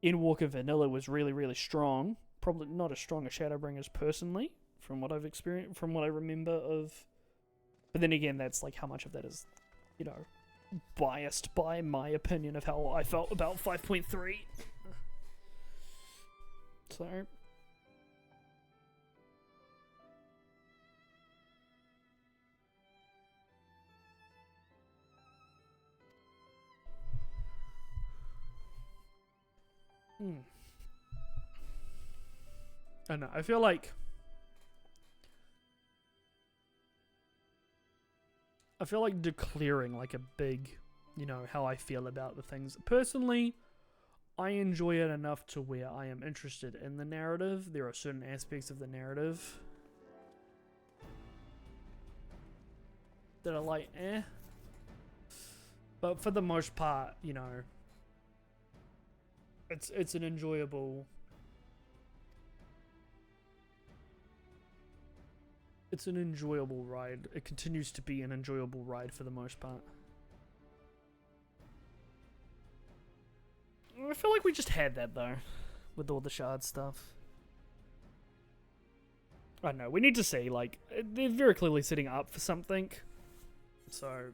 Endwalker vanilla was really, really strong. Probably not as strong as Shadowbringers personally, from what I've experienced, from what I remember of. But then again, that's like how much of that is, you know, biased by my opinion of how I felt about 5.3. So. I don't know, I feel like declaring like a big, you know, how I feel about the things. Personally, I enjoy it enough to where I am interested in the narrative. There are certain aspects of the narrative that are like, eh. But for the most part, you know, it's an enjoyable. It's an enjoyable ride. It continues to be an enjoyable ride for the most part. I feel like we just had that though, with all the shard stuff. I don't know, we need to see, like, they're very clearly setting up for something. So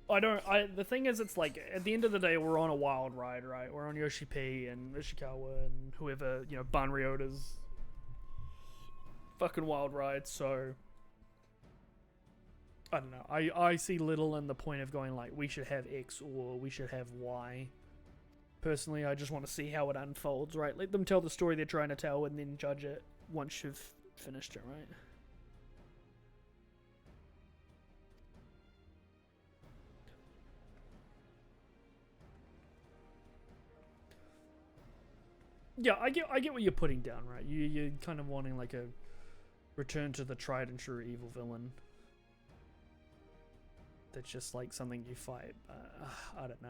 the thing is, it's like, at the end of the day, we're on a wild ride, right? We're on Yoshi P and Ishikawa and whoever, you know, Banryota's fucking wild ride, so I don't know. I see little in the point of going like, we should have X or we should have Y. Personally, I just want to see how it unfolds, right? Let them tell the story they're trying to tell and then judge it once you've finished it, right? Yeah, I get what you're putting down, right? You're kind of wanting like a return to the tried and true evil villain. That's just like something you fight, but I don't know.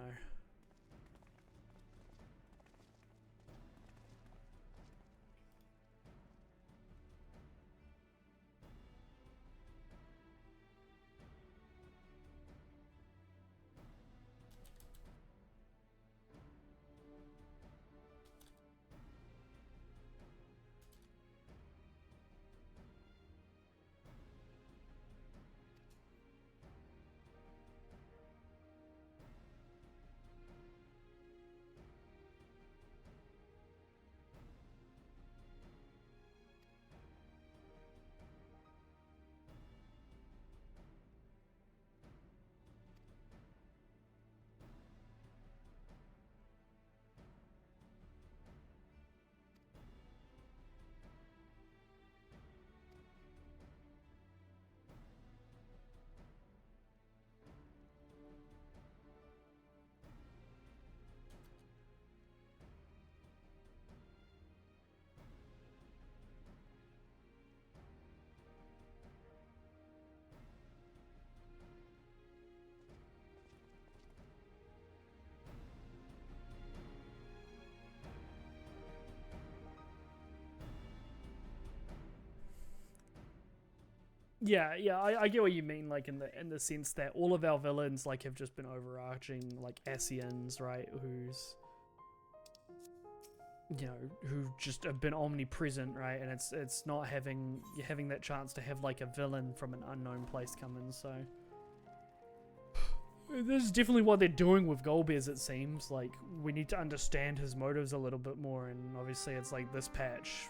Yeah, I get what you mean, like in the sense that all of our villains like have just been overarching like Asians, right? Who's who just have been omnipresent, right? And it's not having that chance to have like a villain from an unknown place come in. So this is definitely what they're doing with Golbez. It seems like we need to understand his motives a little bit more, and obviously it's like this patch,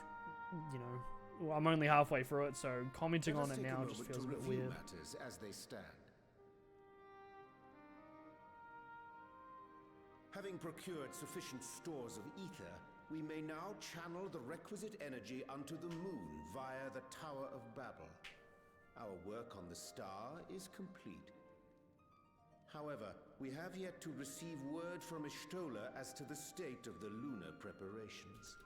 well, I'm only halfway through it, so commenting on it now just feels a bit weird. Matters as they stand. Having procured sufficient stores of ether, we may now channel the requisite energy unto the moon via the Tower of Babel. Our work on the star is complete. However, we have yet to receive word from Ishtola as to the state of the lunar preparations.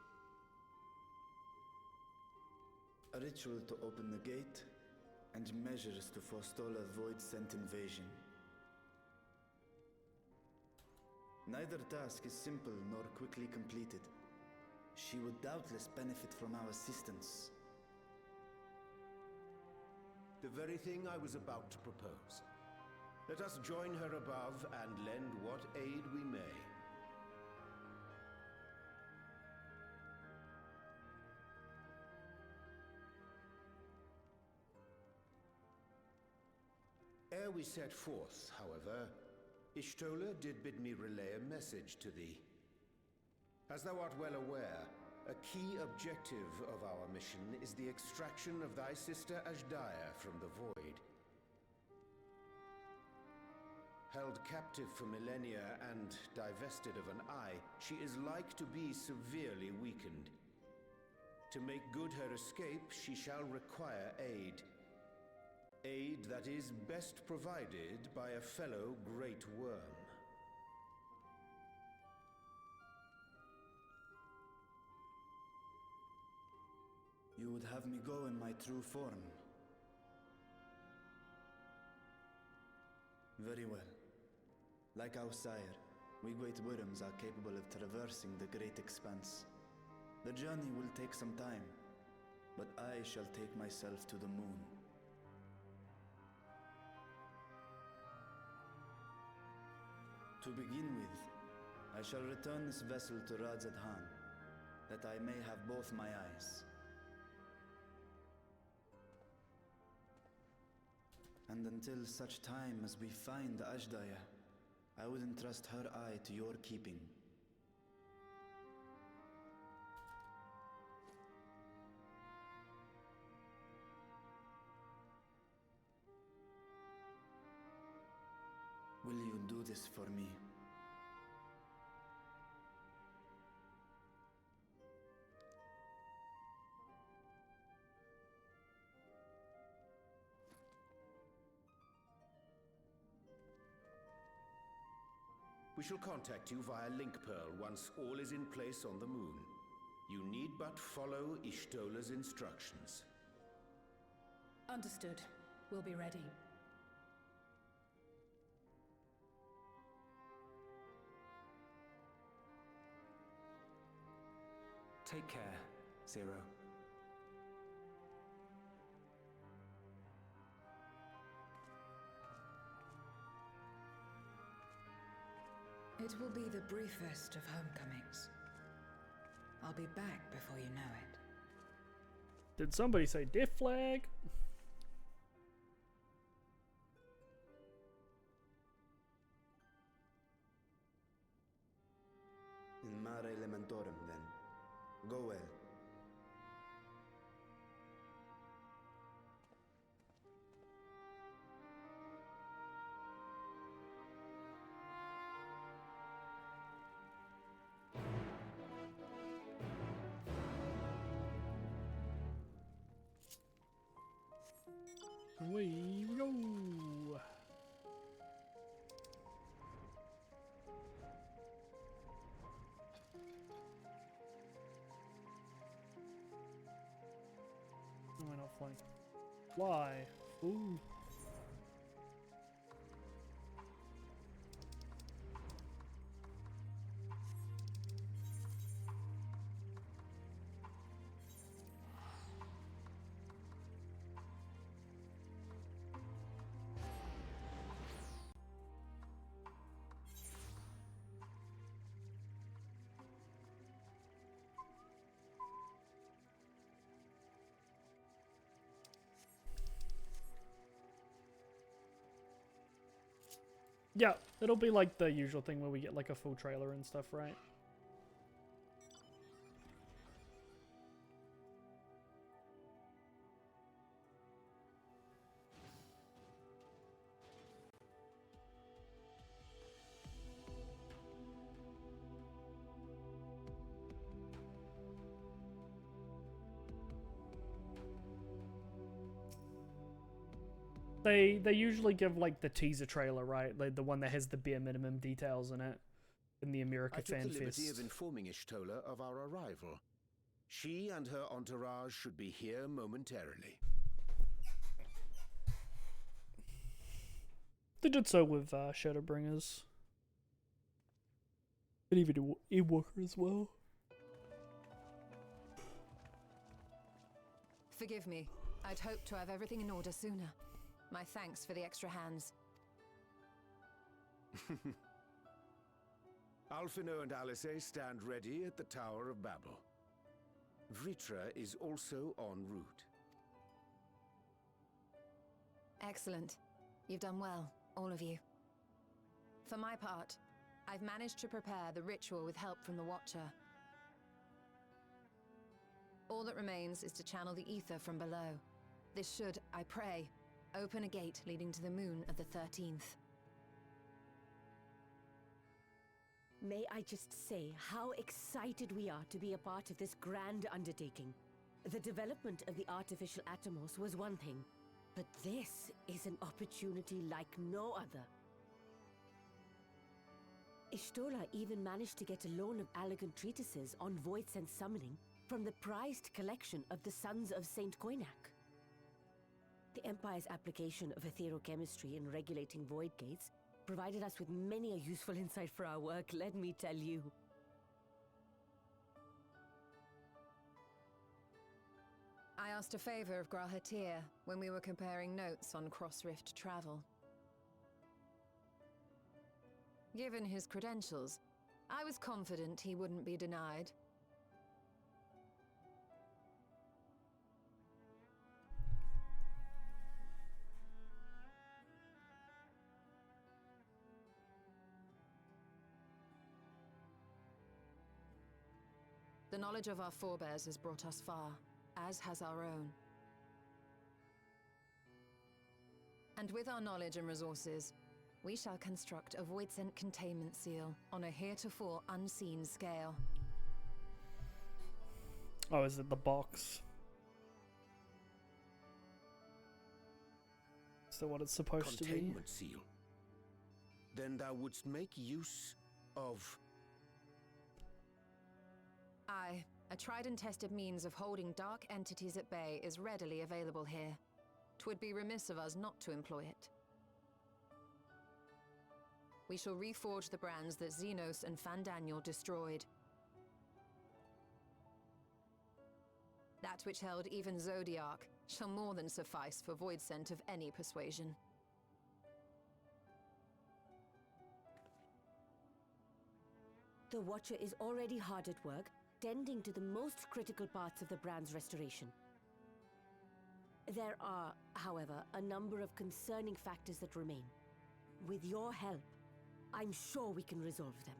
A ritual to open the gate, and measures to forestall a void-sent invasion. Neither task is simple nor quickly completed. She would doubtless benefit from our assistance. The very thing I was about to propose. Let us join her above and lend what aid we may. Ere we set forth, however, Ishtola did bid me relay a message to thee. As thou art well aware, a key objective of our mission is the extraction of thy sister Ashdaya from the Void. Held captive for millennia and divested of an eye, she is like to be severely weakened. To make good her escape, she shall require aid. Aid that is best provided by a fellow Great Worm. You would have me go in my true form. Very well. Like our sire, we Great Worms are capable of traversing the great expanse. The journey will take some time, but I shall take myself to the moon. To begin with, I shall return this vessel to Radzadhan, that I may have both my eyes. And until such time as we find Ashdaya, I will entrust her eye to your keeping. Will you do this for me? We shall contact you via Link Pearl once all is in place on the moon. You need but follow Ishtola's instructions. Understood. We'll be ready. Take care, Zero. It will be the briefest of homecomings. I'll be back before you know it. Did somebody say death flag? In Mare Elementorum, then. Go well. We go. Why not fly? Fly. Ooh. Yeah, it'll be like the usual thing where we get like a full trailer and stuff, right? They usually give like the teaser trailer, right? Like the one that has the bare minimum details in it in the America I took Fan the liberty Fest. of informing Ishtola of our arrival. She and her entourage should be here momentarily. They did so with Shadowbringers. And even Endwalker as well. Forgive me. I'd hoped to have everything in order sooner. My thanks for the extra hands. Alphino and Alice stand ready at the Tower of Babel. Vritra is also en route. Excellent. You've done well, all of you. For my part, I've managed to prepare the ritual with help from the Watcher. All that remains is to channel the ether from below. This should, I pray, open a gate leading to the moon of the 13th. May I just say how excited we are to be a part of this grand undertaking. The development of the artificial Atomos was one thing, but this is an opportunity like no other. Ishtola even managed to get a loan of elegant treatises on void sense summoning from the prized collection of the Sons of Saint Koinak. The Empire's application of etherochemistry in regulating void gates provided us with many a useful insight for our work, let me tell you. I asked a favor of Grahatir when we were comparing notes on cross-rift travel. Given his credentials, I was confident he wouldn't be denied. The knowledge of our forebears has brought us far, as has our own. And with our knowledge and resources, we shall construct a voidsent containment seal on a heretofore unseen scale. Oh, is it the box? Is that what it's supposed to be? Containment seal. Then thou wouldst make use of... Aye, a tried and tested means of holding dark entities at bay is readily available here. 'Twould be remiss of us not to employ it. We shall reforge the brands that Xenos and Fandaniel destroyed. That which held even Zodiac shall more than suffice for void scent of any persuasion. The Watcher is already hard at work, tending to the most critical parts of the brand's restoration. There are, however, a number of concerning factors that remain. With your help, I'm sure we can resolve them.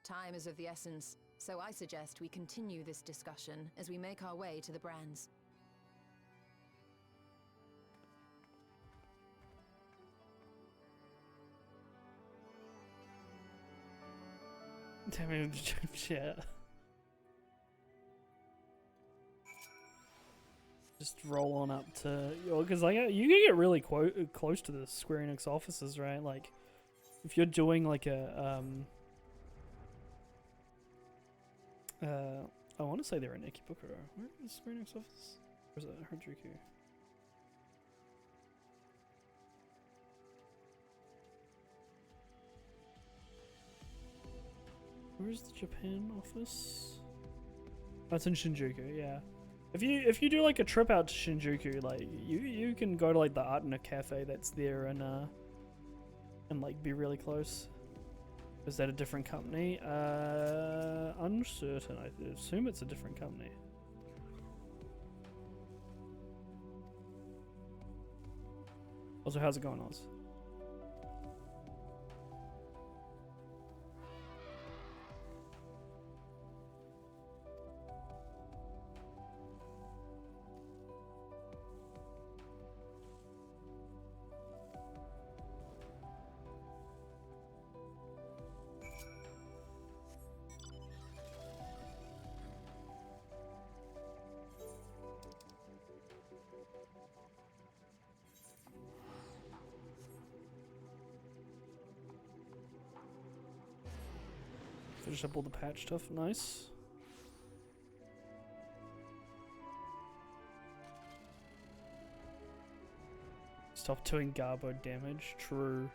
Time is of the essence, so I suggest we continue this discussion as we make our way to the brands. Damn it, chat. Just roll on up to, because like you can get really close to the Square Enix offices, right? Like, if you're doing like a I want to say they're in Ikebukuro. Where is the Square Enix office? Or is it Harajuku? Where's the Japan office? That's in Shinjuku, yeah. If you do like a trip out to Shinjuku, like you can go to like the Art in a cafe that's there and like be really close. Is that a different company? Uncertain. I assume it's a different company. Also, how's it going, Oz? Finish up all the patch stuff. Nice. Stop doing Garbo damage. True.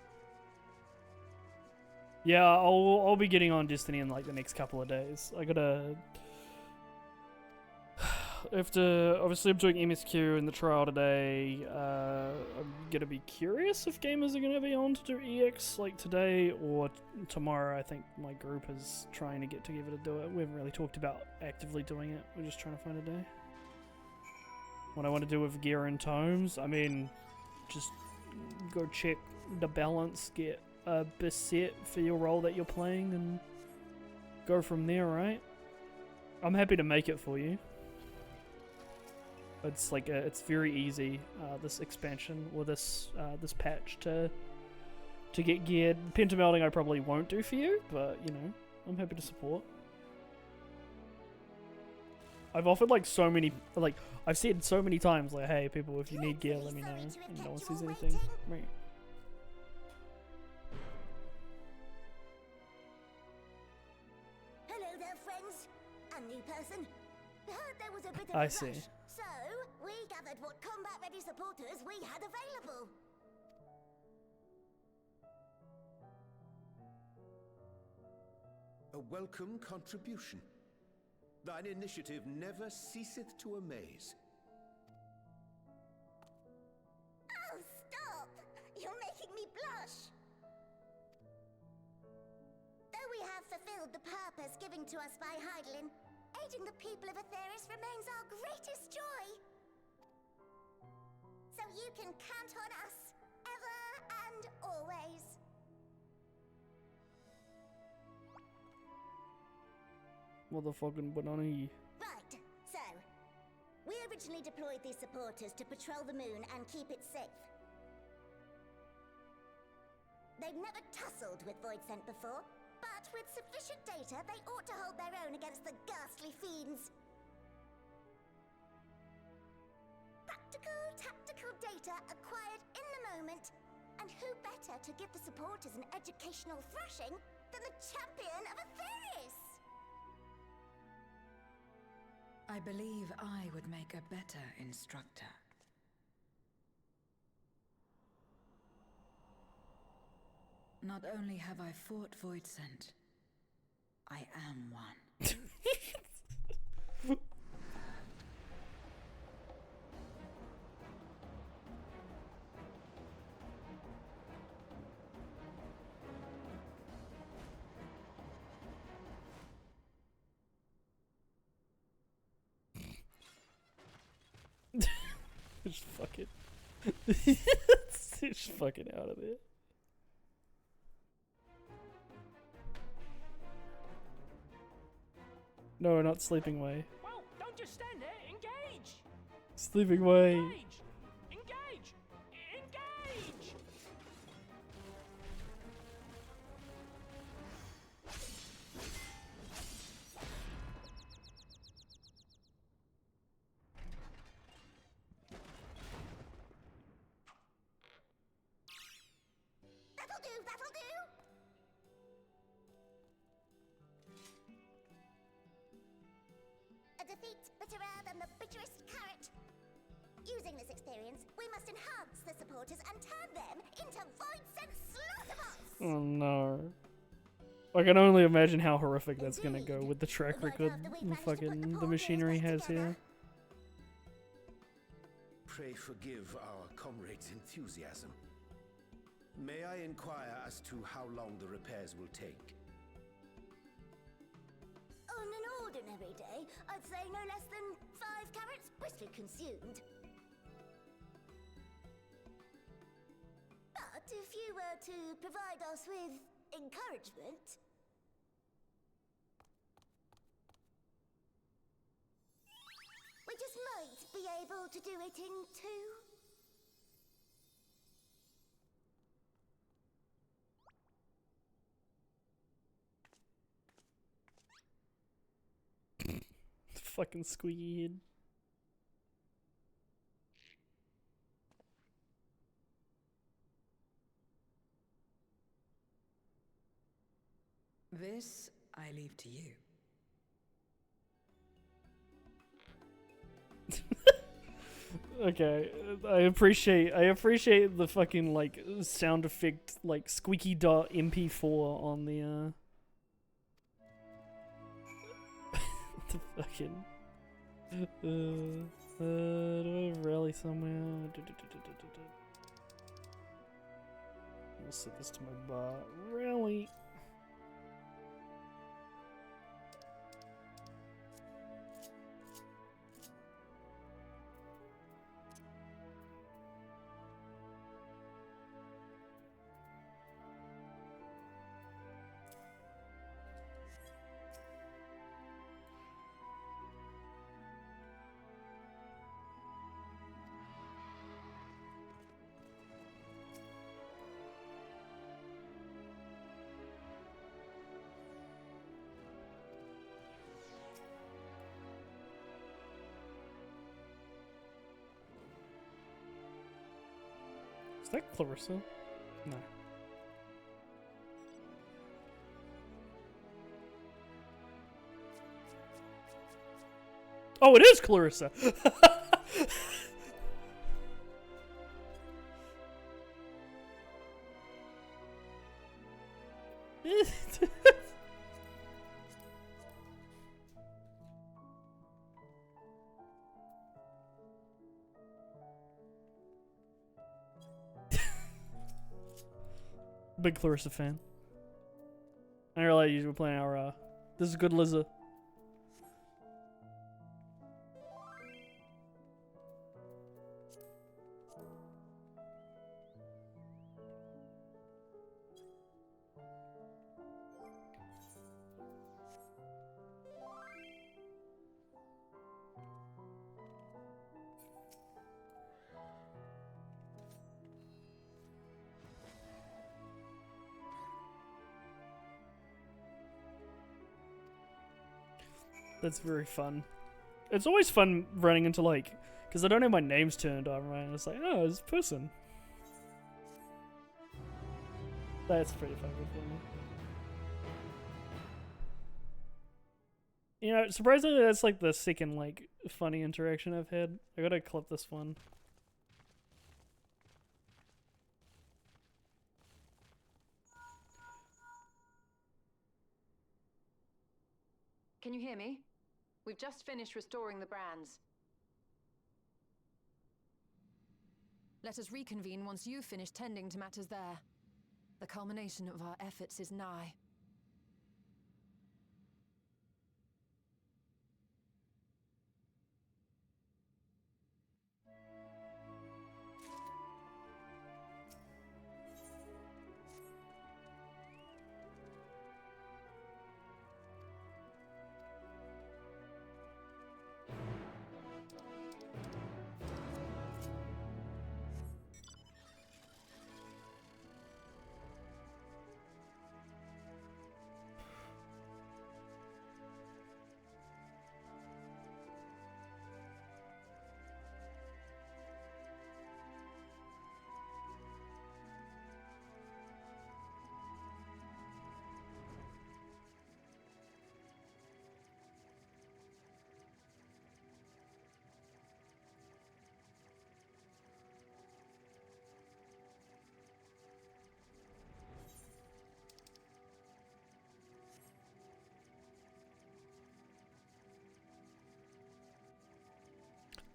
Yeah, I'll be getting on Destiny in like the next couple of days. I gotta. Obviously I'm doing MSQ in the trial today. I'm gonna be curious if gamers are gonna be on to do EX like today or tomorrow. I think my group is trying to get together to do it. We haven't really talked about actively doing it. We're just trying to find a day. What I want to do with gear and tomes, I mean, just go check the balance, get a beset for your role that you're playing, and go from there, right? I'm happy to make it for you. It's like it's very easy, this expansion or this patch to get geared. Pentamelding I probably won't do for you, but you know, I'm happy to support. I've offered like so many, like I've said so many times, like, hey people, if you need gear, let me know. And no one says anything. Right. Hello there, friends. A new person. Heard there was a bit of I a see. rush, so we gathered what combat-ready supporters we had available. A welcome contribution. Thine initiative never ceaseth to amaze. Oh, stop! You're making me blush. Though we have fulfilled the purpose given to us by Hydaelyn, aiding the people of Aetheris remains our greatest joy. So you can count on us, ever and always. Motherfucking banana. Right, so we originally deployed these supporters to patrol the moon and keep it safe. They've never tussled with Voidsent before, but with sufficient data, they ought to hold their own against the ghastly fiends. Practical, tactical data acquired in the moment, and who better to give the supporters an educational thrashing than the champion of Aetheris? I believe I would make a better instructor. Not only have I fought Voidsent, I am one. Just fuck it. Just fucking out of there. No, not sleeping way. Well, don't just stand there. Engage! Sleeping way. Engage! Engage! Engage! That'll do, that'll do! A defeat bitterer than the bitterest carrot. Using this experience, we must enhance the supporters and turn them into Voidsent slaughterbots! Oh no. I can only imagine how horrific that's gonna go with the track record the machinery has here. Pray forgive our comrade's enthusiasm. May I inquire as to how long the repairs will take? On an ordinary day, I'd say no less than 5 carrots briskly consumed. But if you were to provide us with encouragement... we just might be able to do it in 2. Fucking squeaky head. This I leave to you. Okay, I appreciate the fucking like sound effect like squeaky dot MP4 on the the fucking do I have rally somewhere? I'll set this to my bar. Rally. Is that Clarissa? No. Oh, it is Clarissa! Big Clarissa fan. I didn't realize you were playing our, This is Good Liza. That's very fun. It's always fun running into like, because I don't have my names turned on, right? And it's like, oh, this person. That's pretty fucking funny. You know, surprisingly, that's like the second like funny interaction I've had. I gotta clip this one. Can you hear me? We've just finished restoring the brands. Let us reconvene once you've finished tending to matters there. The culmination of our efforts is nigh.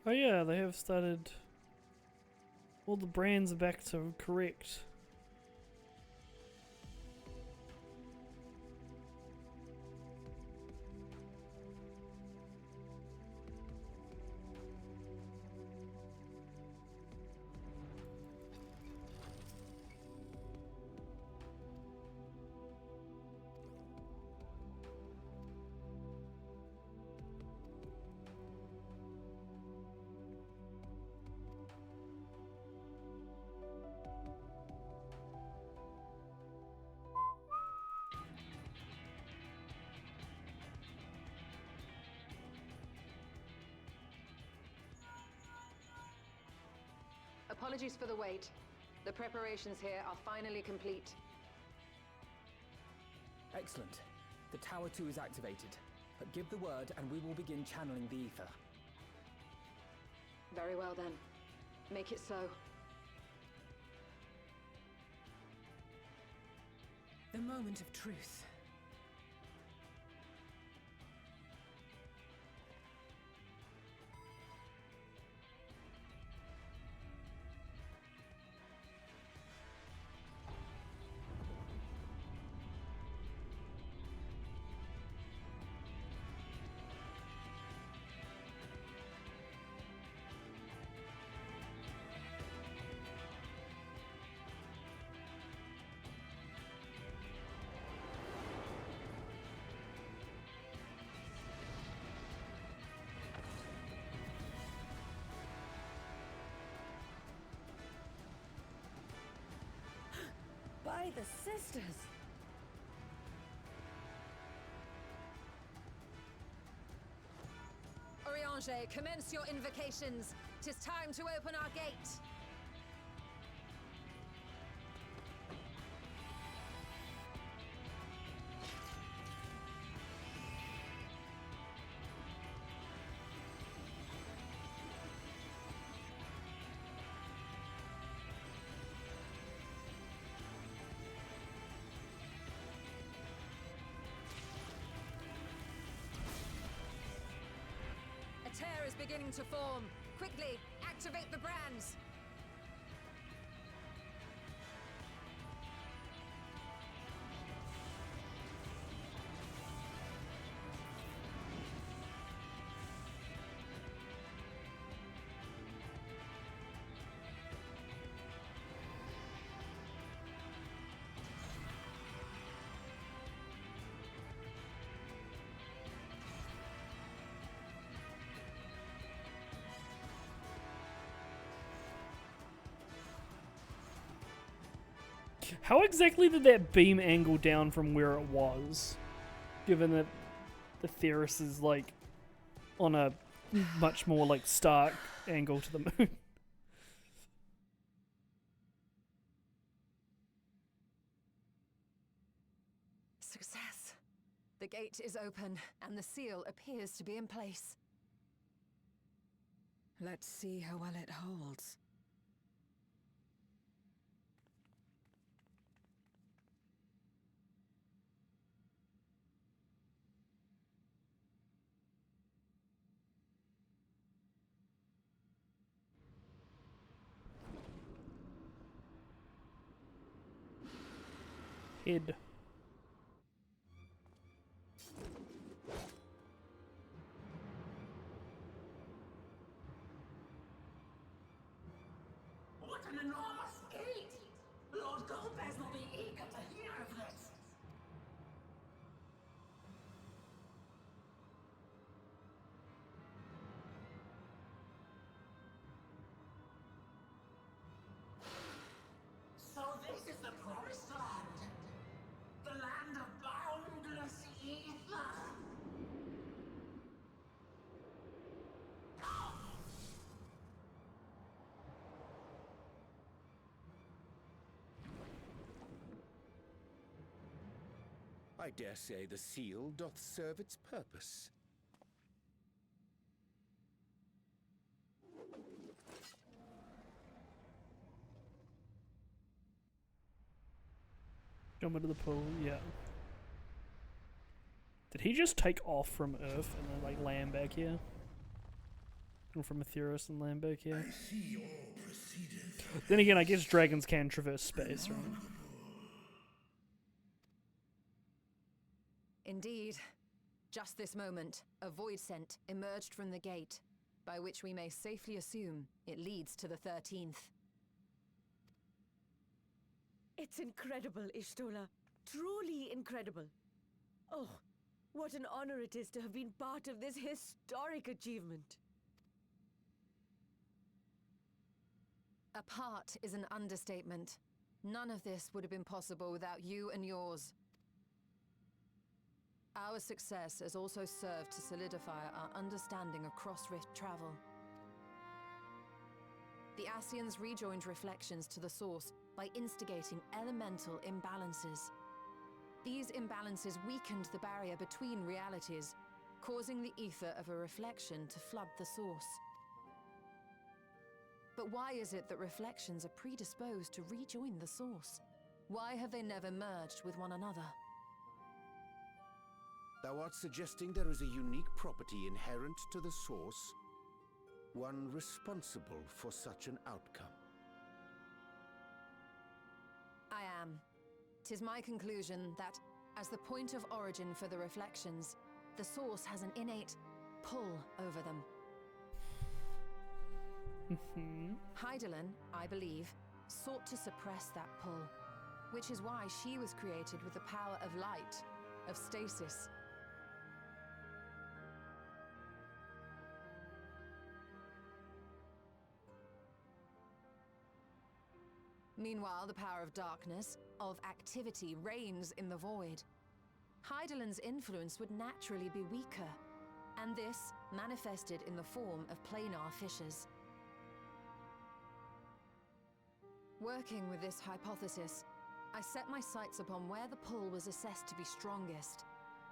Oh yeah, they have started. All the brands are back to correct. Apologies for the wait. The preparations here are finally complete. Excellent. The Tower 2 is activated. But give the word and we will begin channeling the ether. Very well then. Make it so. The moment of truth. By the sisters! Oriange, commence your invocations. 'Tis time to open our gate. A tear is beginning to form. Quickly, activate the brands. How exactly did that beam angle down from where it was? Given that the Theris is like on a much more like stark angle to the moon. Success. The gate is open, and the seal appears to be in place. Let's see how well it holds. Head. What an enormous gate! Lord Golbez will be eager to hear of this. So this is the promised land. The land of boundless ether. I dare say the seal doth serve its purpose. Jump into the pool, yeah. Did he just take off from Earth and then like land back here? Or from Aetheris and land back here? Then again, I guess dragons can traverse space, right? Indeed. Just this moment, a void scent emerged from the gate, by which we may safely assume it leads to the 13th. It's incredible, Ishtola. Truly incredible. Oh, what an honor it is to have been part of this historic achievement. A part is an understatement. None of this would have been possible without you and yours. Our success has also served to solidify our understanding of cross-rift travel. The Ascians rejoined reflections to the source by instigating elemental imbalances. These imbalances weakened the barrier between realities, causing the ether of a reflection to flood the source. But why is it that reflections are predisposed to rejoin the source? Why have they never merged with one another? Thou art suggesting there is a unique property inherent to the source, one responsible for such an outcome. I am. 'Tis my conclusion that, as the point of origin for the reflections, the source has an innate pull over them. Hydaelyn, I believe, sought to suppress that pull, which is why she was created with the power of light, of stasis. Meanwhile, the power of darkness, of activity, reigns in the void. Hydaelyn's influence would naturally be weaker, and this manifested in the form of planar fissures. Working with this hypothesis, I set my sights upon where the pull was assessed to be strongest,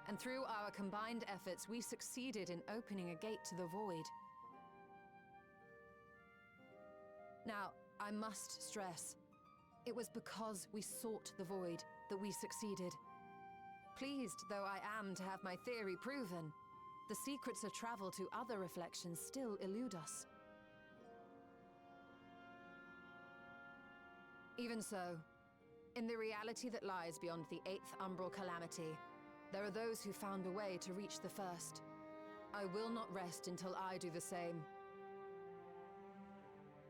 and through our combined efforts we succeeded in opening a gate to the void. Now, I must stress, it was because we sought the void that we succeeded. Pleased though I am to have my theory proven, the secrets of travel to other reflections still elude us. Even so, in the reality that lies beyond the 8th umbral calamity, there are those who found a way to reach the first. I will not rest until I do the same.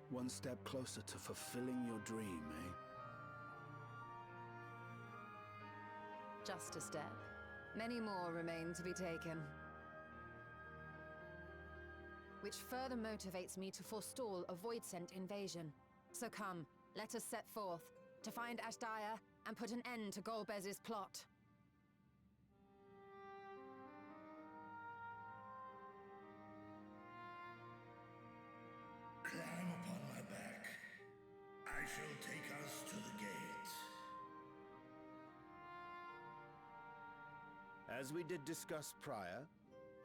One step closer to fulfilling your dream, eh? Just a step. Many more remain to be taken. Which further motivates me to forestall a void-sent invasion. So come, let us set forth, to find Ashdaya and put an end to Golbez's plot. Climb upon my back. I shall take us to the gate. As we did discuss prior,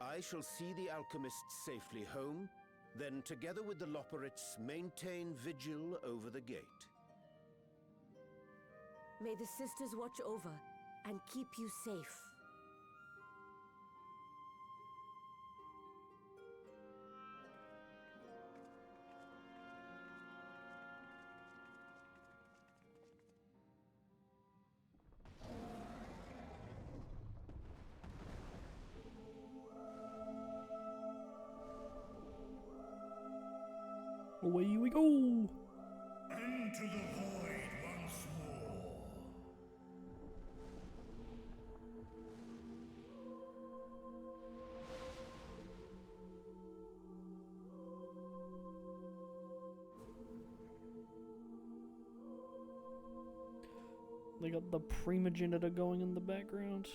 I shall see the alchemists safely home, then together with the Loporrits maintain vigil over the gate. May the sisters watch over and keep you safe. Away we go! Into the void once more. They got the primogenitor going in the background.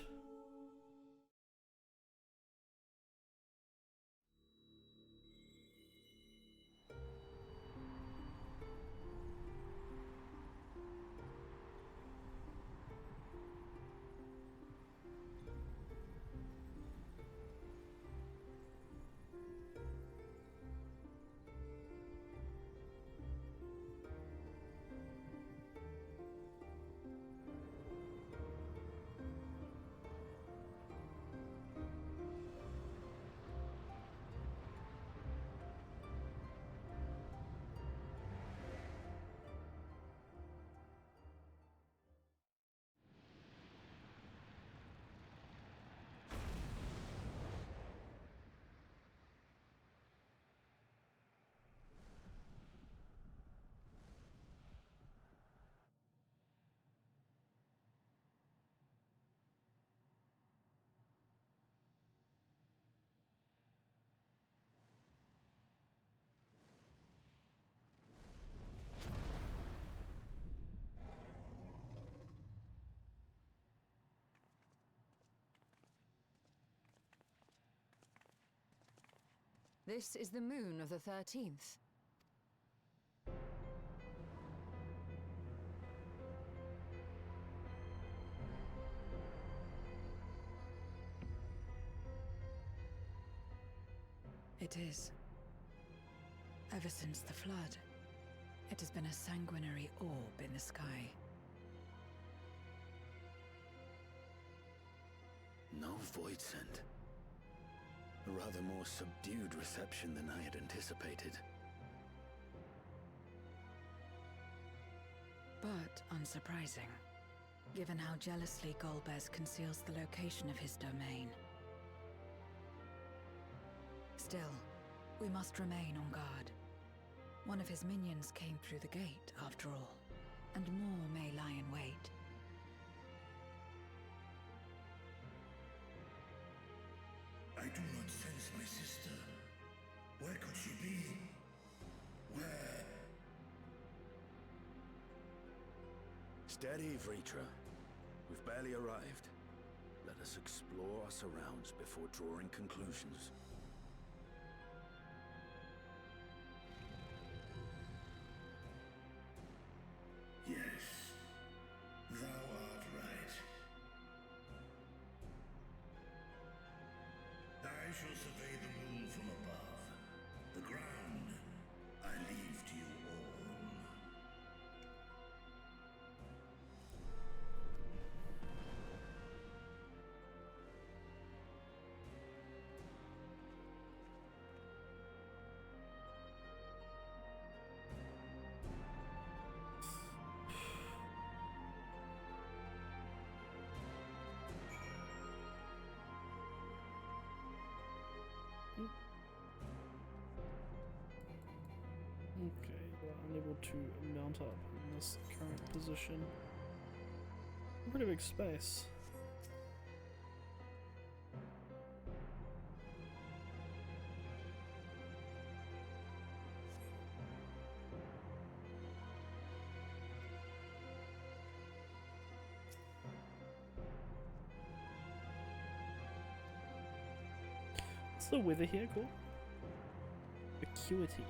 This is the moon of the 13th. It is. Ever since the flood, it has been a sanguinary orb in the sky. No void scent. A rather more subdued reception than I had anticipated. But unsurprising, given how jealously Golbez conceals the location of his domain. Still, we must remain on guard. One of his minions came through the gate, after all, and more may lie in wait. I do not sense my sister. Where could she be? Where? Steady, Vritra. We've barely arrived. Let us explore our surrounds before drawing conclusions. Yes, thou art right. I shall survey the moon from above. The ground I leave to you all. Okay, well, unable to mount up in this current position. Pretty big space. What's the weather here called? Acuity.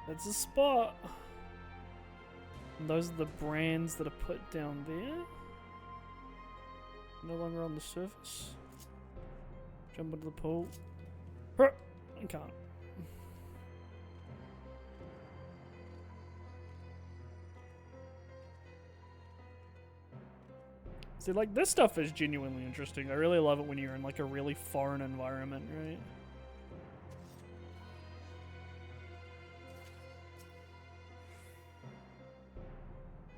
That's his spot. And those are the brands that are put down there. No longer on the surface. Jump into the pool. I can't. See, like, this stuff is genuinely interesting. I really love it when you're in, like, a really foreign environment, right?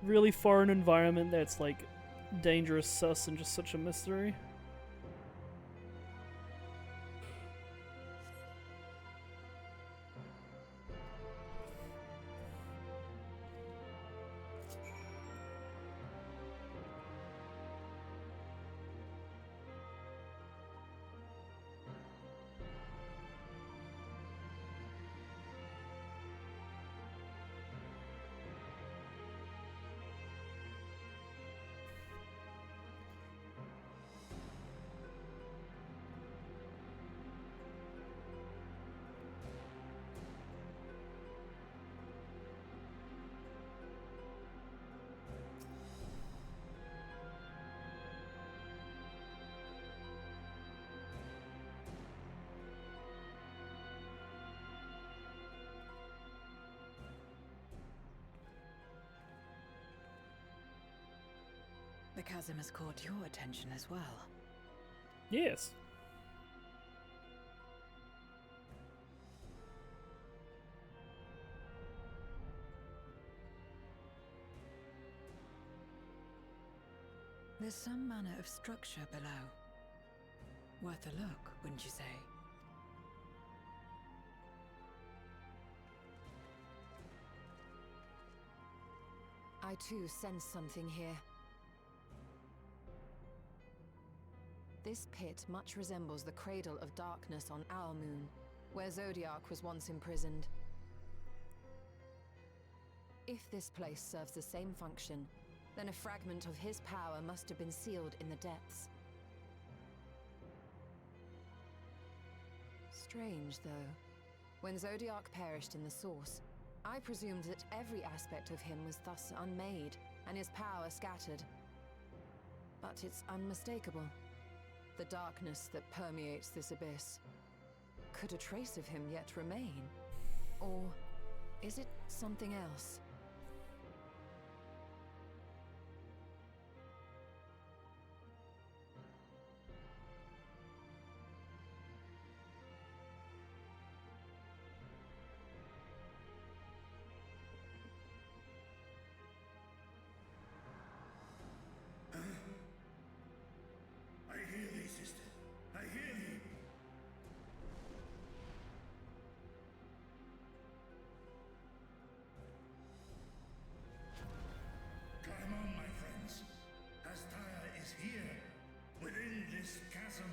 Really foreign environment that's, like, dangerous, sus, and just such a mystery. The chasm has caught your attention as well. Yes. There's some manner of structure below. Worth a look, wouldn't you say? I too sense something here. This pit much resembles the Cradle of Darkness on our moon, where Zodiark was once imprisoned. If this place serves the same function, then a fragment of his power must have been sealed in the depths. Strange, though. When Zodiark perished in the Source, I presumed that every aspect of him was thus unmade, and his power scattered. But it's unmistakable. The darkness that permeates this abyss. Could a trace of him yet remain? Or is it something else? I hear thee, sister. I hear thee. Climb on, my friends. Astaya is here, within this chasm.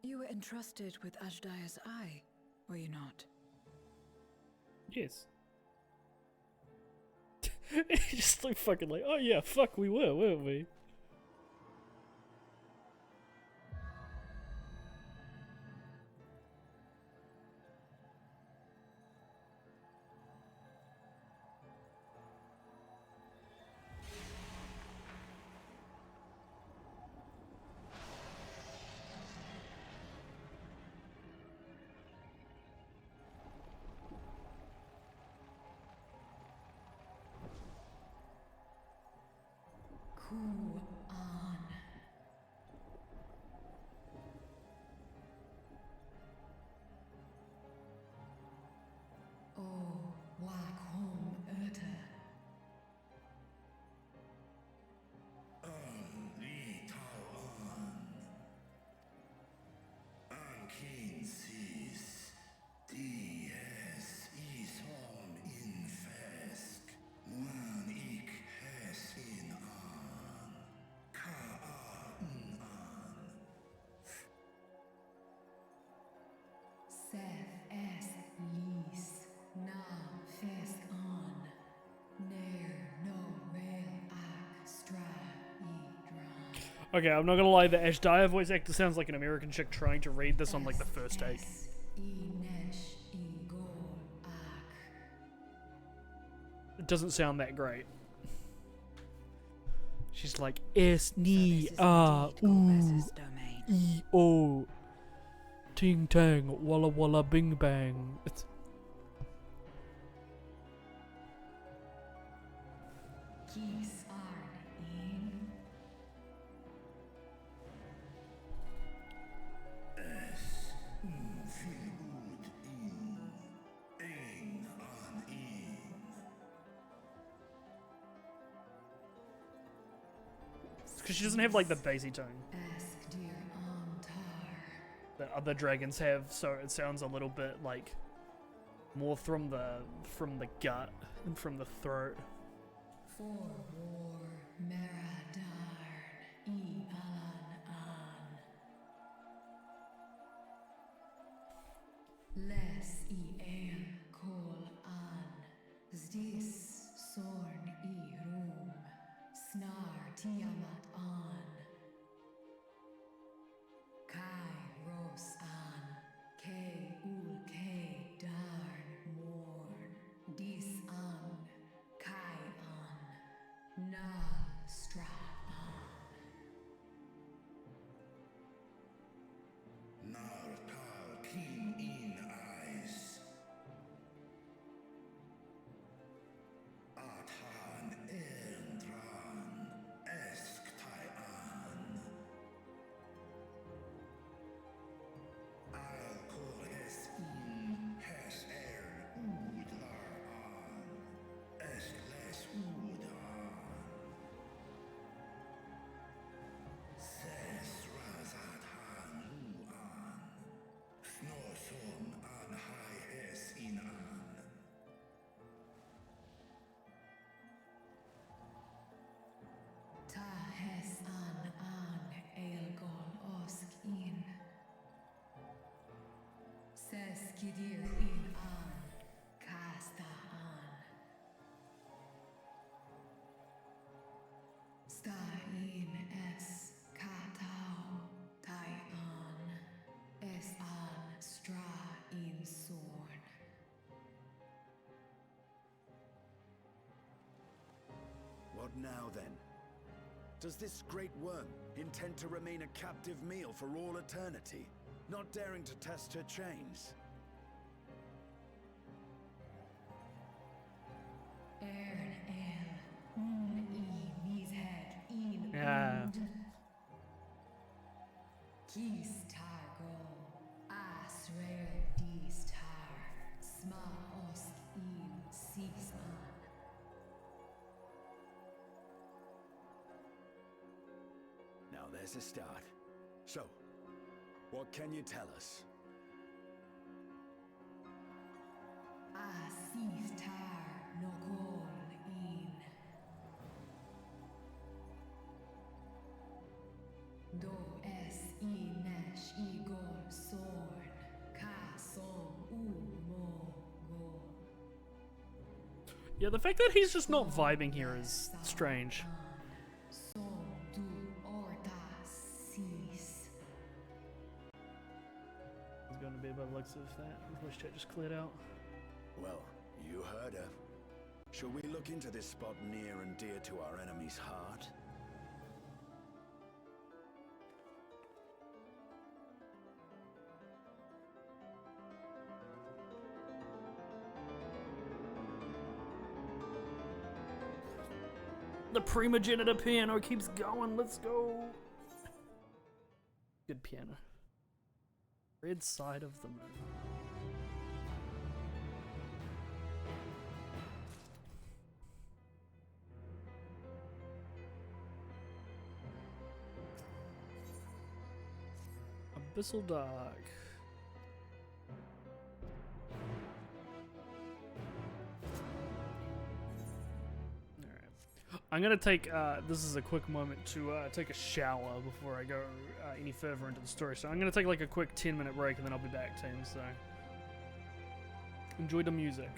You were entrusted with Ajdaya's eye, were you not? Yes. Just like fucking like, oh yeah, fuck, we were, weren't we? Okay, I'm not gonna lie, the Ashdaya voice actor sounds like an American chick trying to read this on like the first take. It doesn't sound that great. She's like S Ni A U E O Ting Tang Walla Walla Bing Bang. It's because she doesn't have like the bassy tone that other dragons have, so it sounds a little bit like more from the gut and from the throat. For war, Meradarn, I Alan An. Les I Kol An, Zdis Sorn I Rum, Snar Tiamat An. Kai Ros An, K Ul K Darn Morn, Dis An, Kai An, Na Stra An. Nar Tal Keen In Eyes. Athan Endran Esk Taian. I'll call Hes In Hes Ern Udlar An. Esk Les Udan. Ses Razat Han Huan. Snorson An Hai Hes In An. Ta Hes An Aelgol Osk In. Ses Kidir In An, Casta An. Sta In Es Katao Tai An. Es An Stra In Sorn. What now, then? Does this great worm intend to remain a captive meal for all eternity, not daring to test her chains? Ern El I Mishead In Yeah. Kis Targo Asrer Dis Tar Sma Osk In Sis An. Now there's a start. So, what can you tell us? Asis Tar Nogol In. Do Es I Nesh Igol Sorn. Ka Som Mo Gol. Yeah, the fact that he's just not vibing here is strange. Som Du Orta Sis. It's going to be by the looks of that. His voice chat just cleared out. Well, you heard her. Shall we look into this spot near and dear to our enemy's heart? The primogenitor piano keeps going. Let's go. Good piano. Red side of the moon. Abyssal Dark. I'm gonna take, this is a quick moment to take a shower before I go any further into the story. So I'm gonna take like a quick 10-minute break and then I'll be back, team. So enjoy the music.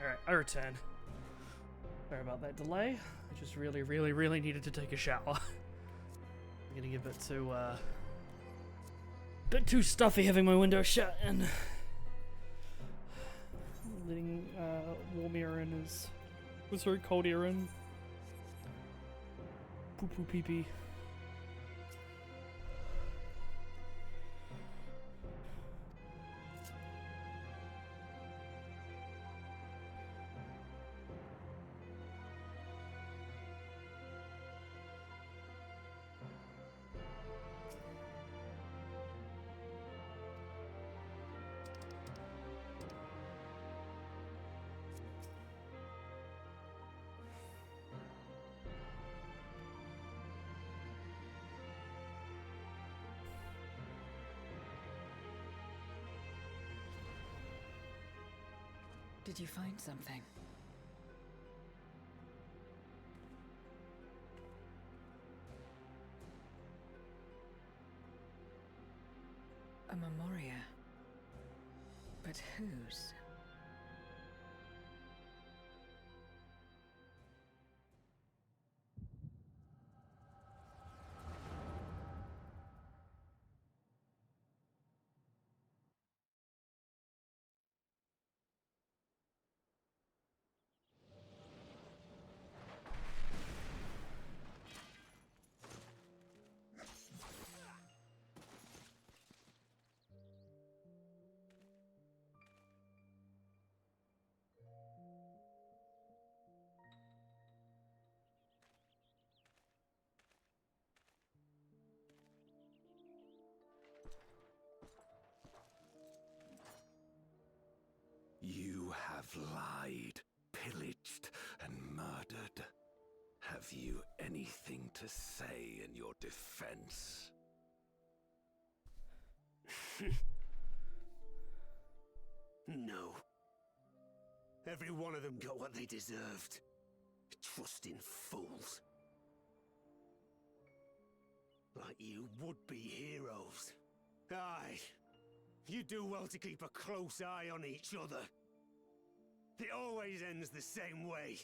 Alright, I return. Sorry about that delay. I just really needed to take a shower. I'm getting a bit too stuffy having my window shut and letting warm air in is... sorry, cold air in. Poo poo pee pee. Did you find something? A memoria. But whose? You have lied, pillaged, and murdered. Have you anything to say in your defense? No. Every one of them got what they deserved. Trusting fools. Like you would-be heroes. Aye. You do well to keep a close eye on each other. It always ends the same way.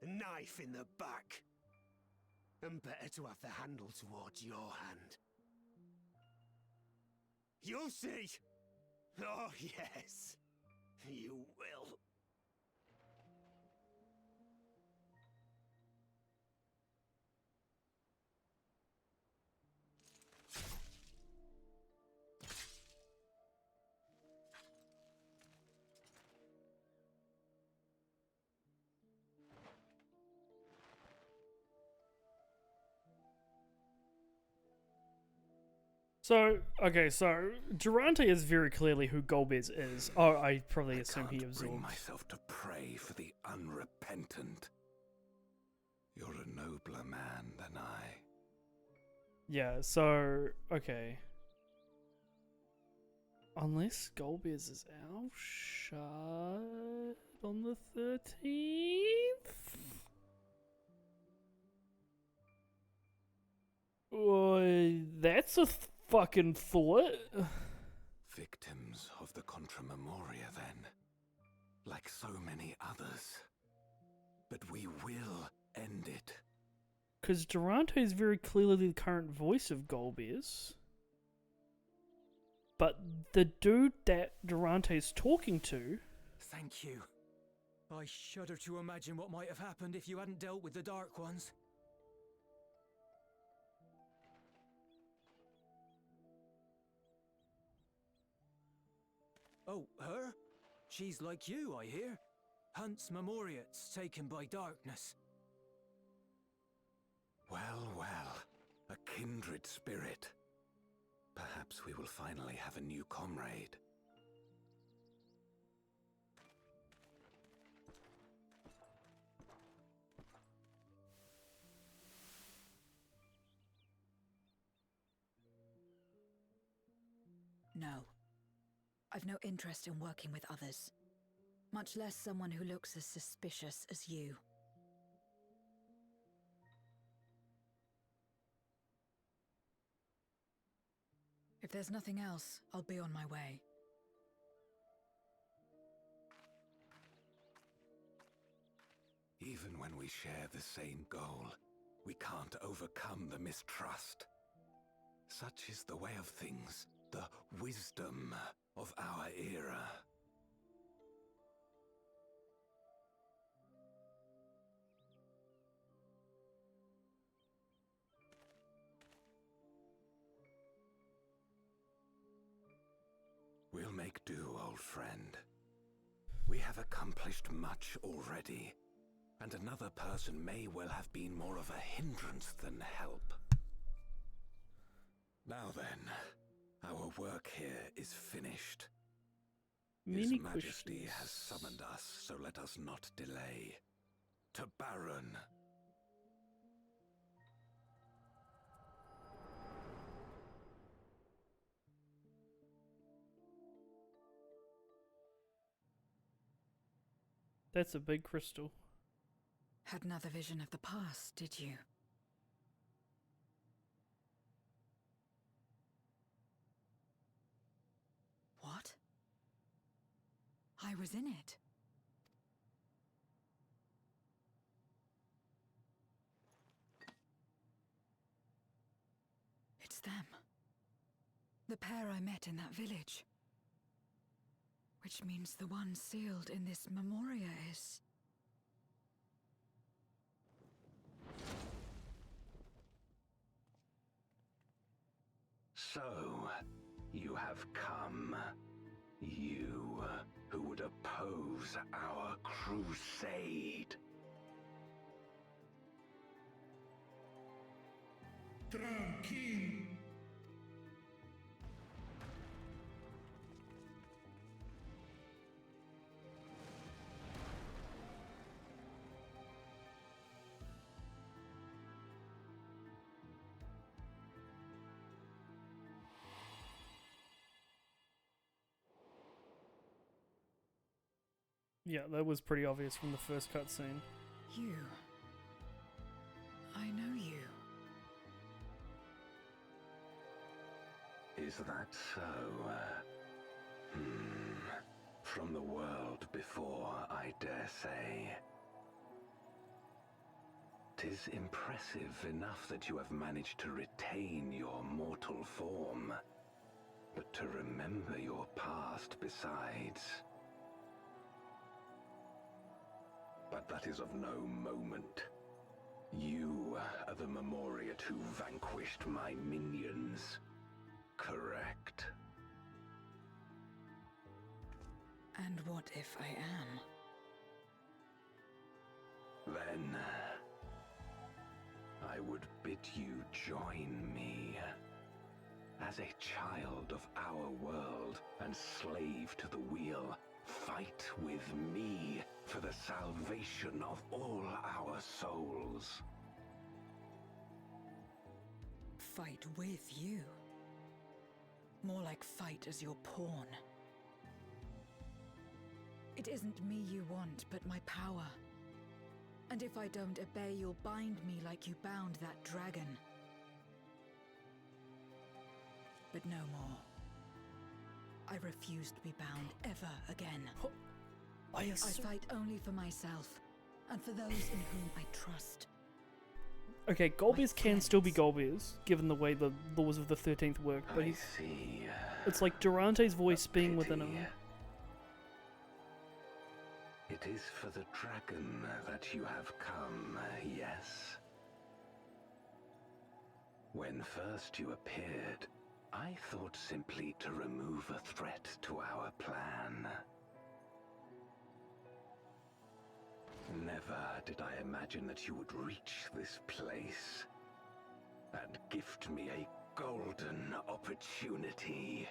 A knife in the back. And better to have the handle towards your hand. You'll see! Oh, yes. You will. So, okay, so Durante is very clearly who Golbez is. Oh, I probably assume he Bring absorbed. myself to pray for the unrepentant. You're a nobler man than I. Yeah, so, okay. Unless Golbez is our shard on the 13th? That's a fucking thought. Victims of the Contra Memoria, then. Like so many others. But we will end it. Because Durante is very clearly the current voice of Golbez. But the dude that Durante is talking to... Thank you. I shudder to imagine what might have happened if you hadn't dealt with the Dark Ones. Oh, her? She's like you, I hear. Hunts Memoriats taken by darkness. Well, well. A kindred spirit. Perhaps we will finally have a new comrade. No. I've no interest in working with others. Much less someone who looks as suspicious as you. If there's nothing else, I'll be on my way. Even when we share the same goal, we can't overcome the mistrust. Such is the way of things, the wisdom of our era. We'll make do, old friend. We have accomplished much already, and another person may well have been more of a hindrance than help. Now then, our work here is finished. His Many Majesty questions. has summoned us, so let us not delay. To Baron. That's a big crystal. Had another vision of the past, did you? What? I was in it. It's them. The pair I met in that village. Which means the one sealed in this memoria is... So, you have come. You who would oppose our crusade. Tranquilo. Yeah, that was pretty obvious from the first cutscene. You. I know you. Is that so? From the world before, I dare say. 'Tis impressive enough that you have managed to retain your mortal form, but to remember your past besides. But that is of no moment. You are the Memoriat who vanquished my minions. Correct. And what if I am? Then I would bid you join me. As a child of our world and slave to the wheel, fight with me for the salvation of all our souls. Fight with you. More like fight as your pawn. It isn't me you want, but my power. And if I don't obey, you'll bind me like you bound that dragon. But no more. I refuse to be bound ever again. I fight only for myself, and for those in whom I trust. Okay, Golbears can still be Golbears, given the way the laws of the 13th work, but I see. It's like Durante's voice being within him. It is for the dragon that you have come, yes? When first you appeared, I thought simply to remove a threat to our plan. Never did I imagine that you would reach this place and gift me a golden opportunity.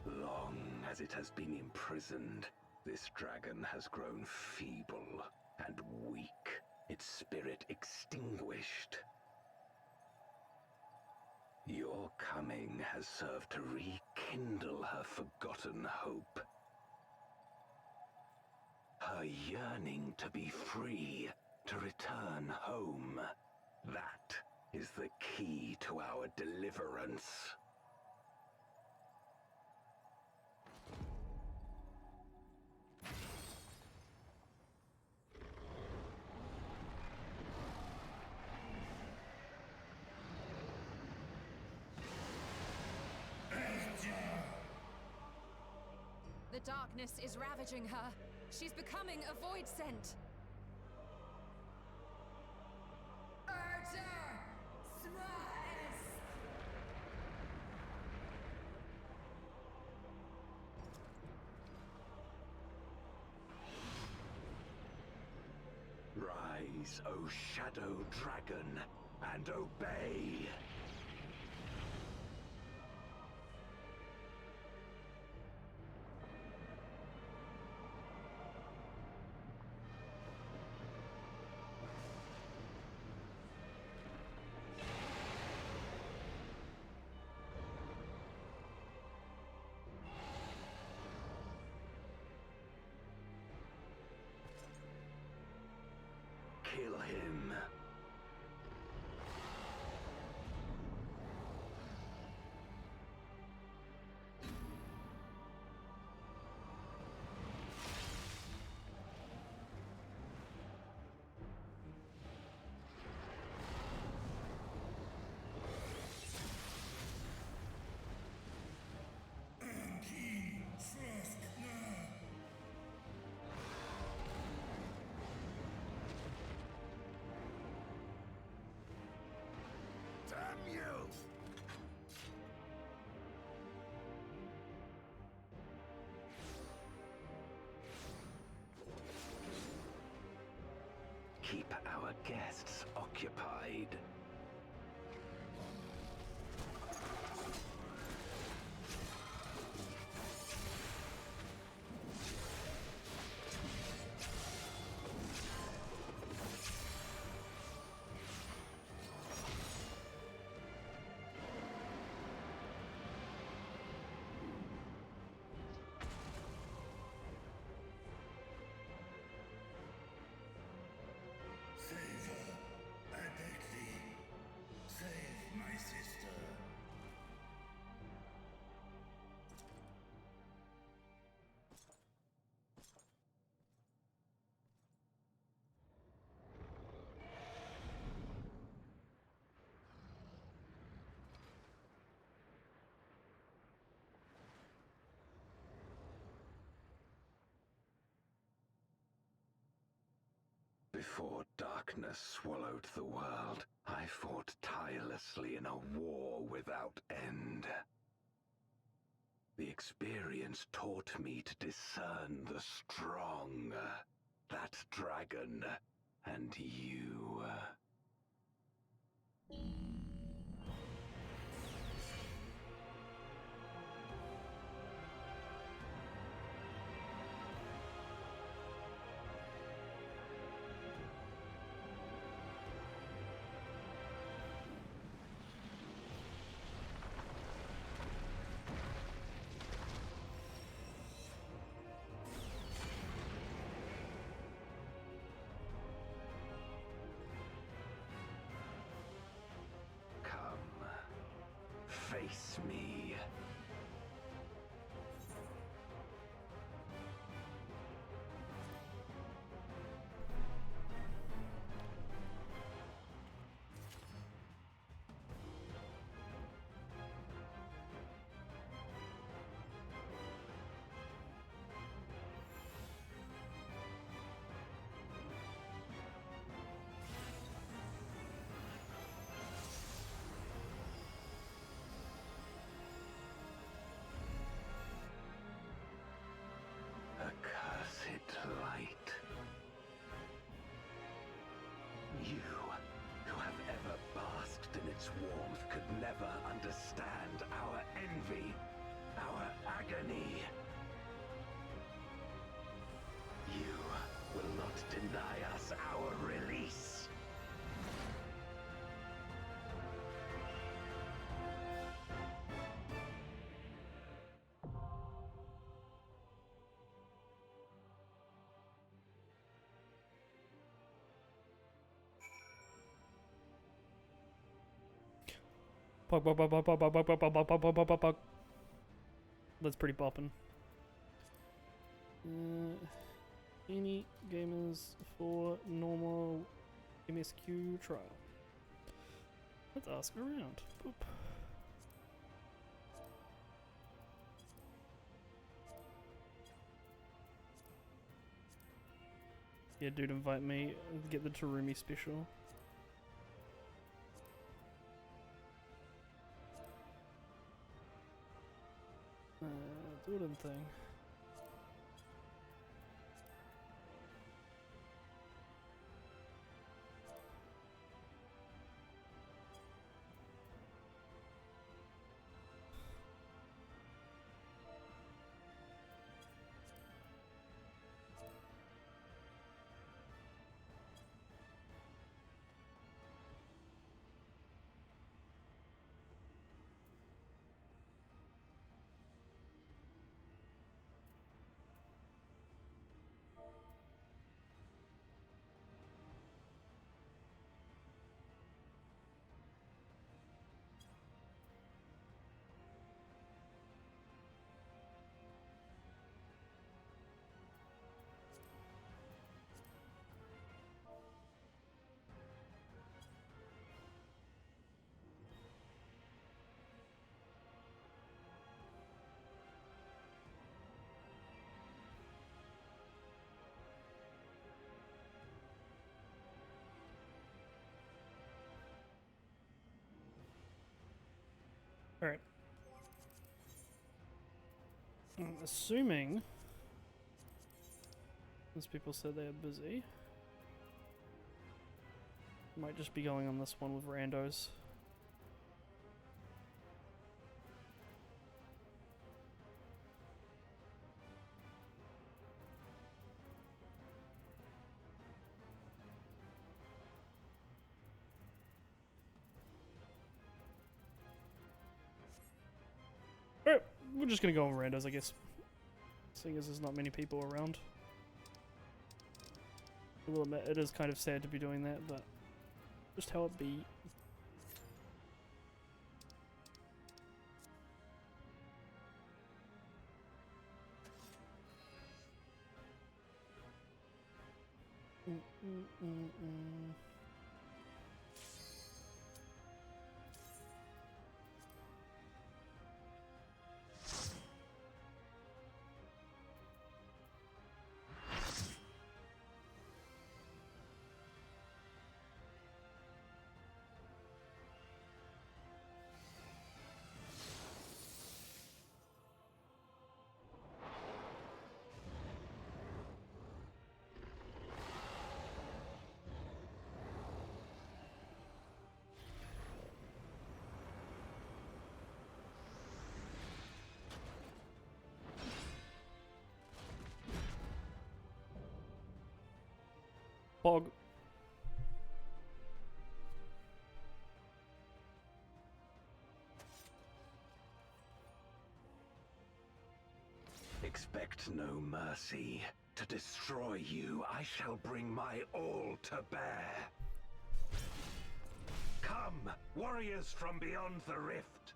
Long as it has been imprisoned, this dragon has grown feeble and weak, its spirit extinguished. Your coming has served to rekindle her forgotten hope. Her yearning to be free, to return home. That is the key to our deliverance. The darkness is ravaging her. She's becoming a void scent. Rise, O Shadow Dragon, and obey! Kill him. Damn you! Keep our guests occupied. Save her. I beg thee. Save my sister. Before darkness swallowed the world, I fought tirelessly in a war without end. The experience taught me to discern the strong, that dragon, and you. Face me. Accursed light. You, who have ever basked in its warmth, could never understand our envy, our agony. You will not deny us our release. Pog, pog, pog, pog, pog, pog, pog, pog, pog, pog, pog, pog, pog. That's pretty boppin'. Any gamers for normal MSQ trial? Let's ask around. Boop. Yeah, dude, invite me. Get the Terumi special. Wooden thing. Alright. I'm assuming those people said they are busy. Might just be going on this one with randos. Alright, we're just gonna go on randos, I guess. Seeing as there's not many people around. I will admit, it is kind of sad to be doing that, but just how it be. Pog. Expect no mercy. To destroy you, I shall bring my all to bear. Come, warriors from beyond the rift.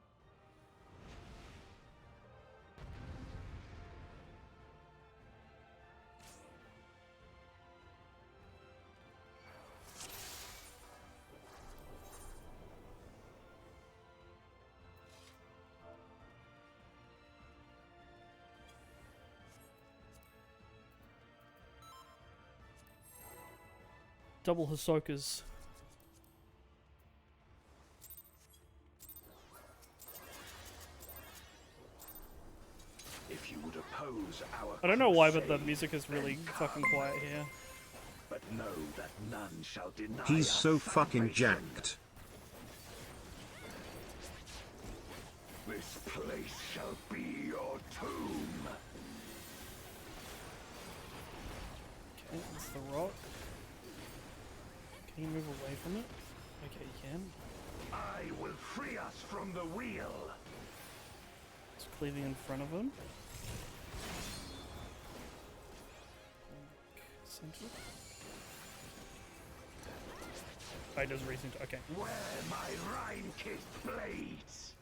Double Hisokas. If you would oppose our I don't know why, but the crusade, music is really then fucking come. quiet here. But know that none shall deny He's us so fucking salvation. jacked. This place shall be your tomb. Okay, that's the rock. Can you move away from it? Okay, you can. I will free us from the wheel. It's cleaving in front of him. Center. Oh, it does recent. Okay. Where my Rhine-kissed blades?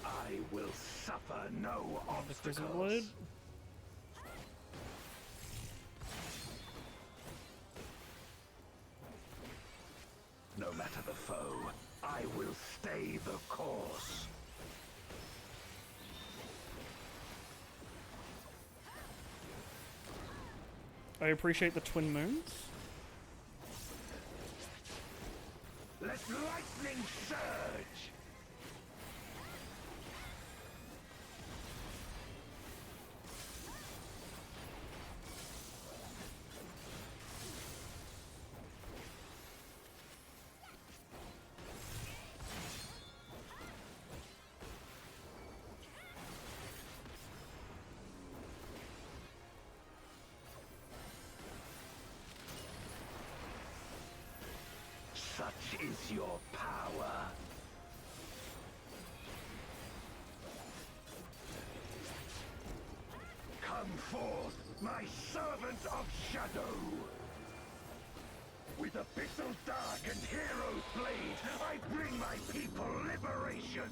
I will suffer no Crescent Blade. obstacles. No matter the foe, I will stay the course. I appreciate the twin moons. Let lightning surge! Such is your power. Come forth, my servant of shadow! With abyssal dark and hero's blade, I bring my people liberation!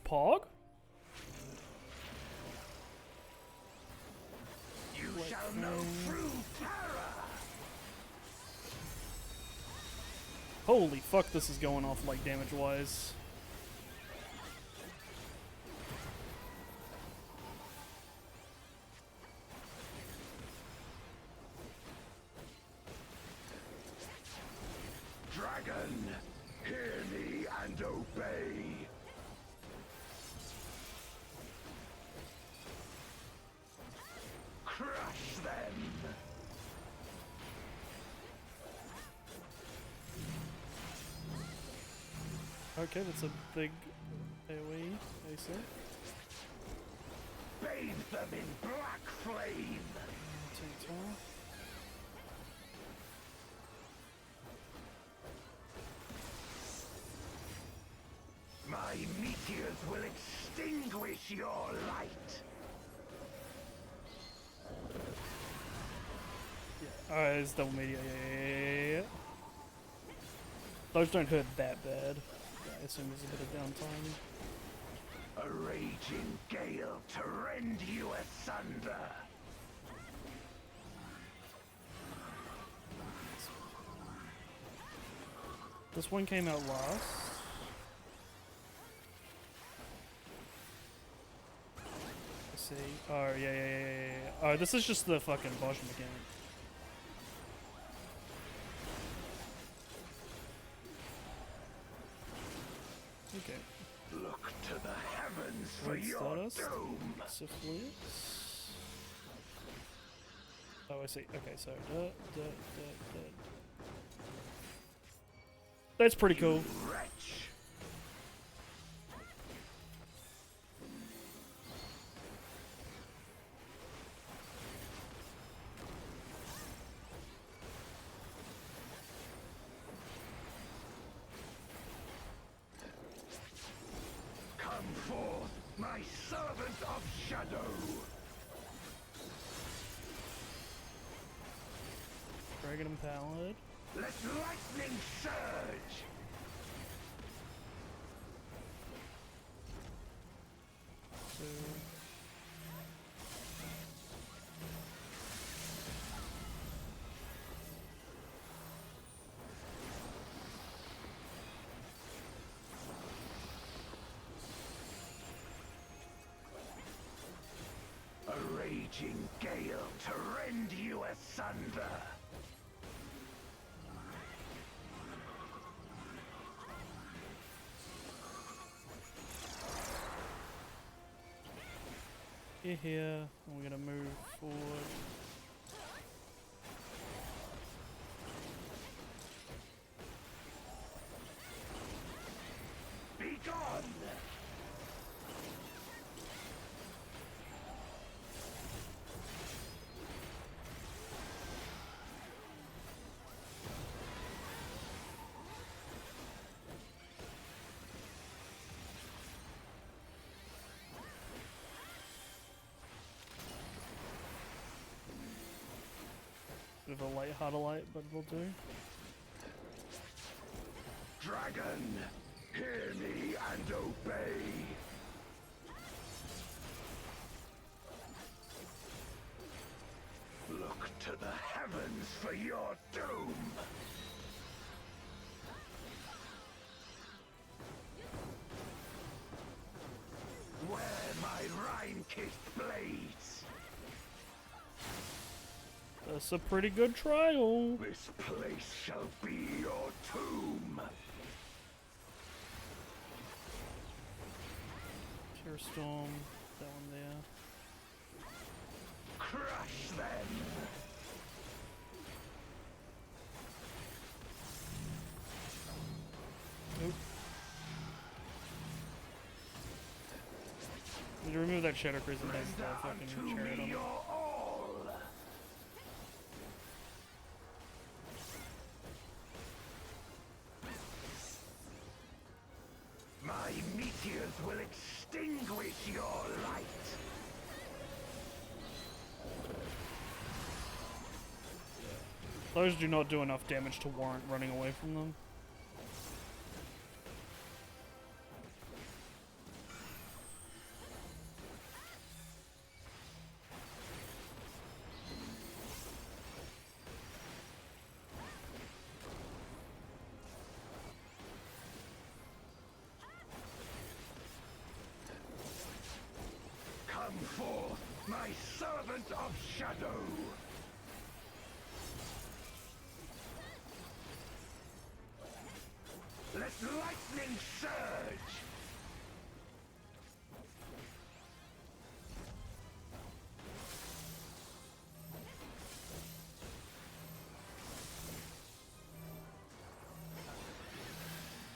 Pog? You shall know true terror! Holy fuck, this is going off like damage-wise. Dragon, hear me and obey! Crush them! Okay, that's a big AoE, I see. Bathe them in black flame! My meteors will extinguish your light! It's double media, yeah. Those don't hurt that bad. I assume there's a bit of downtime. A raging gale to rend you asunder! This one came out last. Let's see. Oh, yeah. Oh, this is just the fucking boss mechanic. Okay. Look to the heavens for Red your Stardust. doom! Syphilis. Oh, I see. Okay, so that's pretty cool. Wretch! Come forth, my servant of shadow! Dragon Empowered. Let lightning surge! So A raging gale to rend you asunder! here, and we're gonna move forward. Be gone! Bit of a light light, but it'll do. Dragon, hear me and obey. Look to the heavens for your doom. Wear my Rhine-kissed blades. That's a pretty good trial. This place shall be your tomb. Tear Storm, that one there. Crush them. Nope. Did you remove that Shadow Cruiser and has the fucking chariot on it? My meteors will extinguish your light. Those do not do enough damage to warrant running away from them. Come forth, my servant of shadow. Let lightning surge!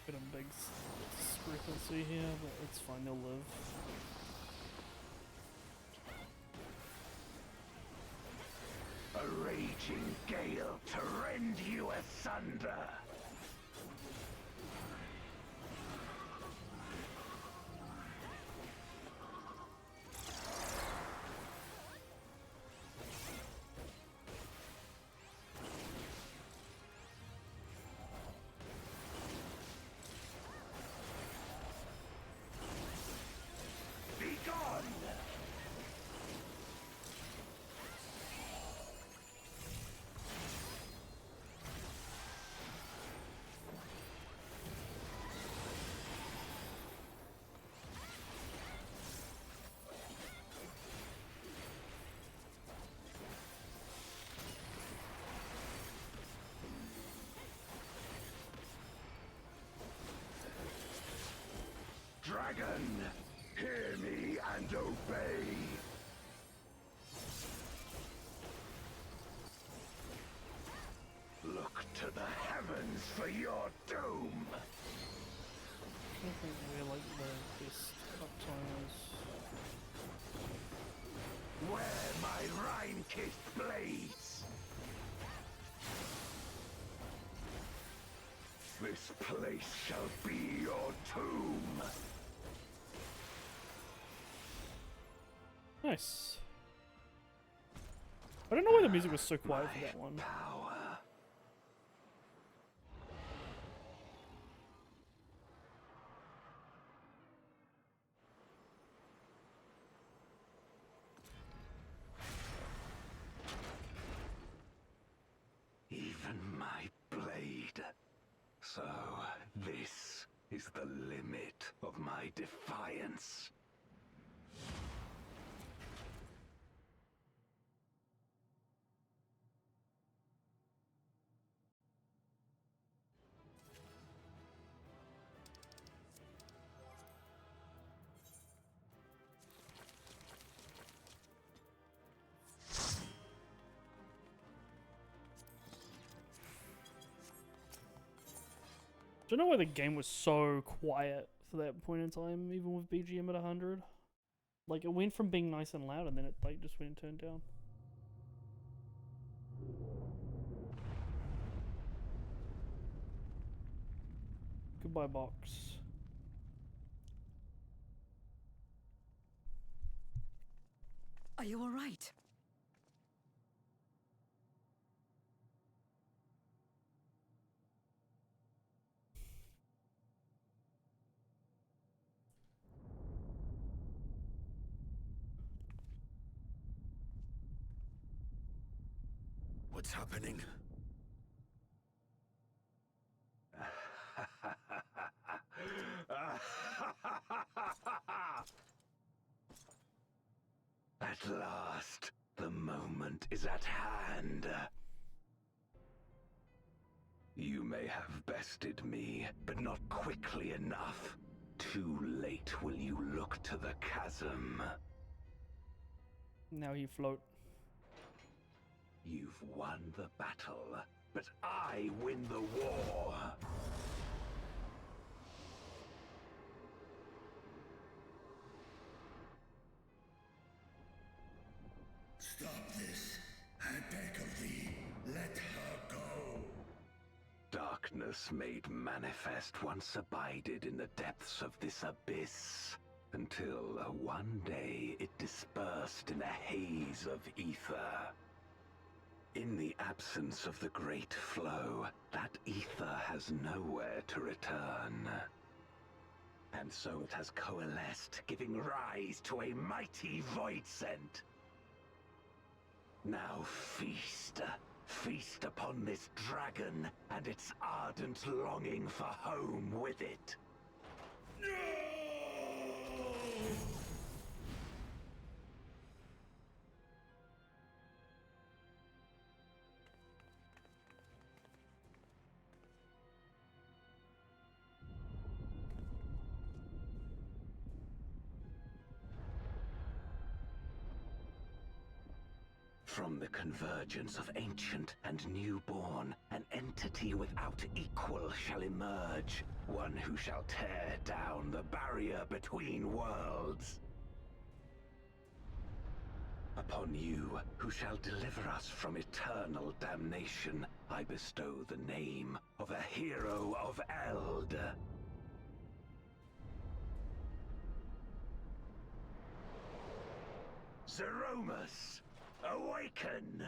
Bit of big discrepancy here, but it's fine, they'll live. A raging gale to rend you asunder. Dragon, hear me and obey. Look to the heavens for your doom. I don't think we like the best uptimers. Wear my Rhine-kissed blades. This place shall be your tomb. Nice. I don't know why the music was so quiet for that one. Even my blade. So, this is the limit of my defiance. I don't know why the game was so quiet for that point in time, even with BGM at 100. Like, it went from being nice and loud, and then it like just went and turned down. Goodbye, box. Are you all right? What's happening? At last, the moment is at hand. You may have bested me, but not quickly enough. Too late will you look to the chasm. Now you float. You've won the battle, but I win the war. Stop this. I beg of thee, let her go. Darkness made manifest once abided in the depths of this abyss, until one day it dispersed in a haze of ether. In the absence of the great flow, that ether has nowhere to return. And so it has coalesced, giving rise to a mighty void scent. Now feast. Feast upon this dragon and its ardent longing for home with it. From the convergence of ancient and newborn, an entity without equal shall emerge, one who shall tear down the barrier between worlds. Upon you, who shall deliver us from eternal damnation, I bestow the name of a hero of Eld. Zeromus! Awaken!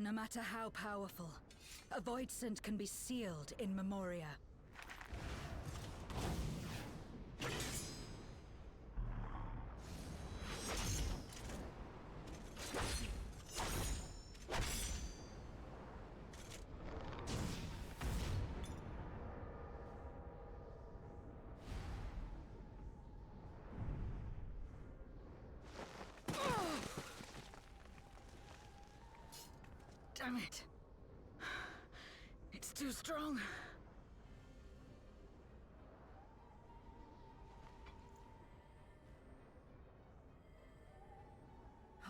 No matter how powerful, a void scent can be sealed in Memoria. Damn it. It's too strong.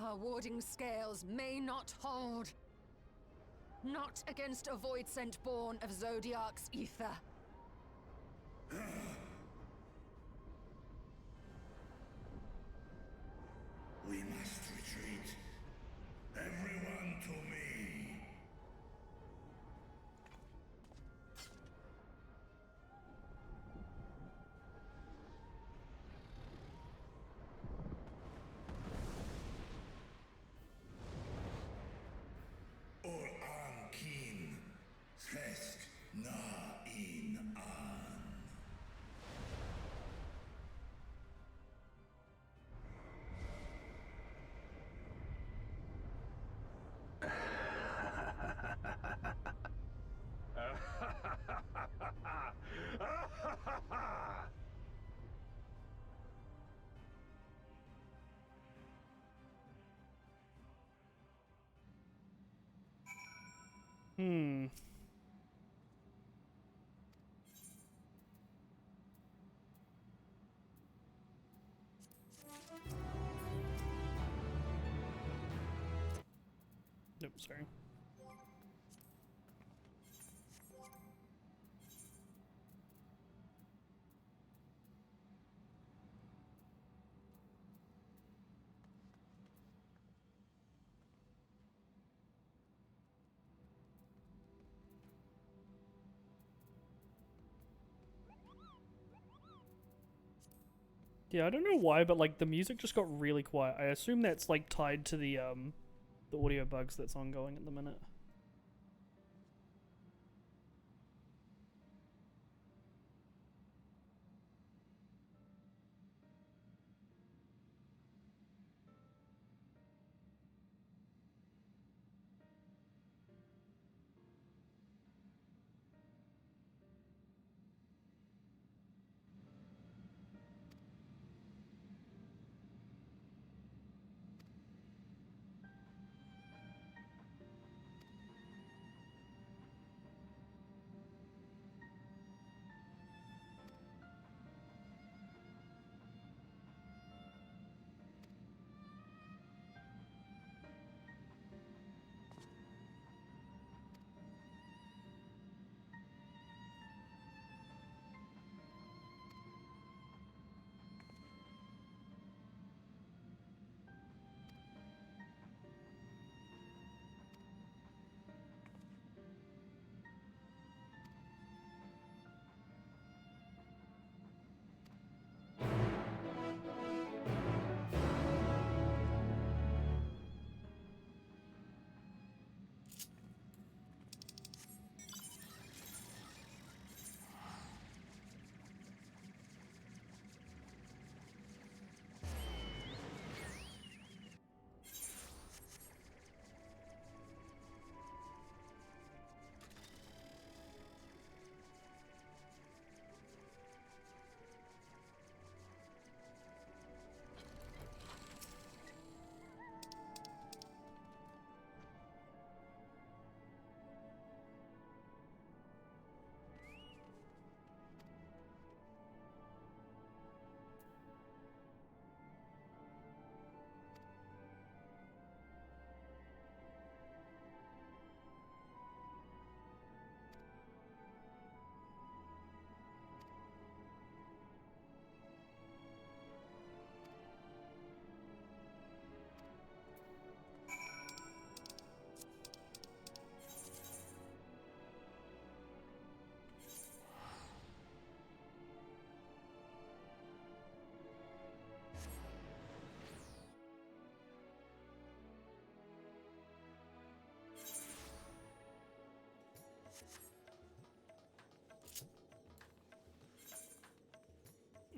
Our warding scales may not hold. Not against a void scent born of Zodiac's ether. We must retreat. Everyone to me. Or Ankin, Fest na in an. Nope, sorry. Yeah, I don't know why, but like the music just got really quiet. I assume that's like tied to the audio bugs that's ongoing at the minute.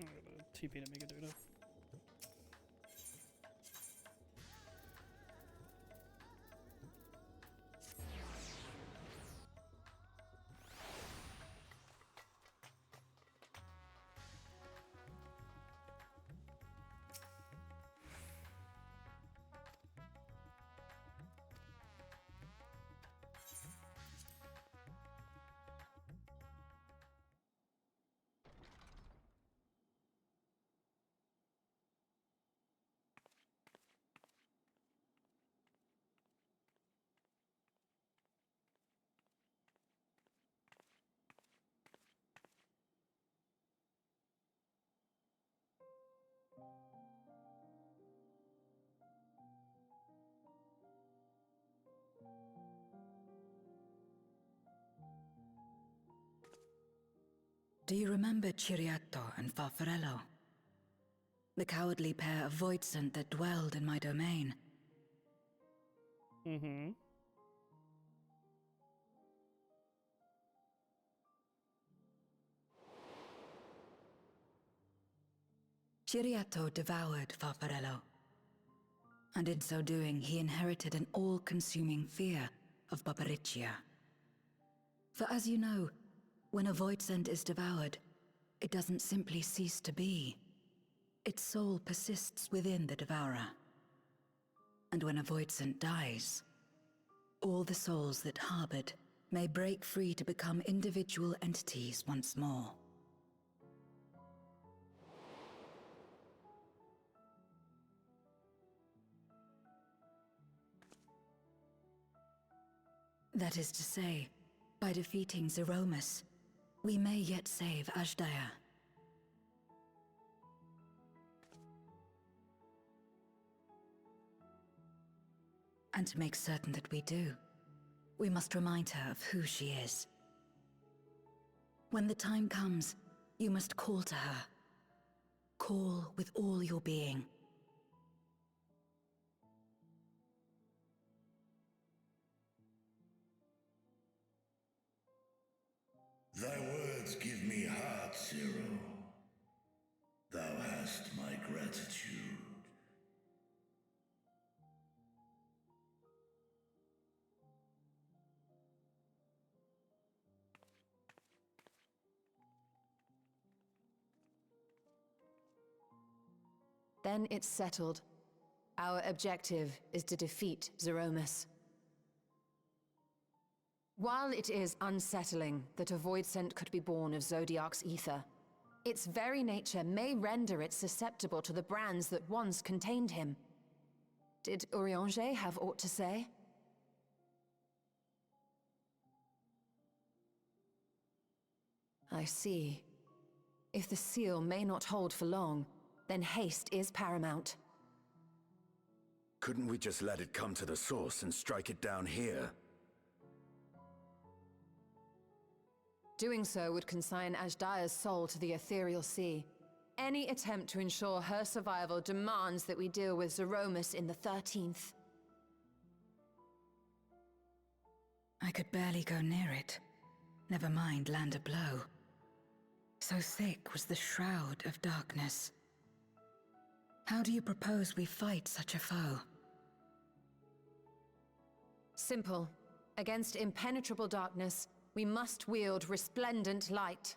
I'm gonna TP to Megaduda. Do you remember Ciriato and Farfarello? The cowardly pair of Voidsent that dwelled in my domain? Mm-hmm. Ciriato devoured Farfarello, and in so doing he inherited an all-consuming fear of Barbariccia. For as you know, when a Voidsent is devoured, it doesn't simply cease to be. Its soul persists within the devourer. And when a Voidsent dies, all the souls that harbored may break free to become individual entities once more. That is to say, by defeating Zeromus, we may yet save Ashdaya. And to make certain that we do, we must remind her of who she is. When the time comes, you must call to her. Call with all your being. Thy words give me heart, Zero. Thou hast my gratitude. Then it's settled. Our objective is to defeat Zeromus. While it is unsettling that a void scent could be born of Zodiac's ether, its very nature may render it susceptible to the brands that once contained him. Did Urianger have aught to say? I see. If the seal may not hold for long, then haste is paramount. Couldn't we just let it come to the source and strike it down here? Doing so would consign Ajdaya's soul to the ethereal sea. Any attempt to ensure her survival demands that we deal with Zeromus in the 13th. I could barely go near it. Never mind land a blow. So thick was the shroud of darkness. How do you propose we fight such a foe? Simple. Against impenetrable darkness, we must wield resplendent light.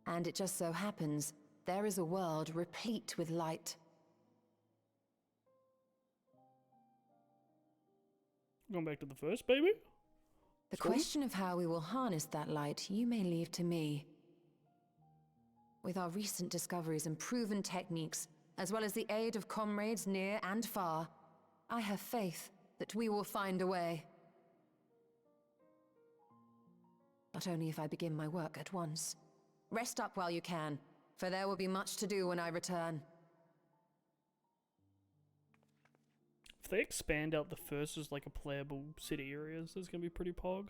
And it just so happens, there is a world replete with light. Going back to the first, baby? The question of how we will harness that light, you may leave to me. With our recent discoveries and proven techniques, as well as the aid of comrades near and far, I have faith that we will find a way. But only if I begin my work at once. Rest up while you can, for there will be much to do when I return. If they expand out the first as like a playable city areas, that's gonna be pretty pog.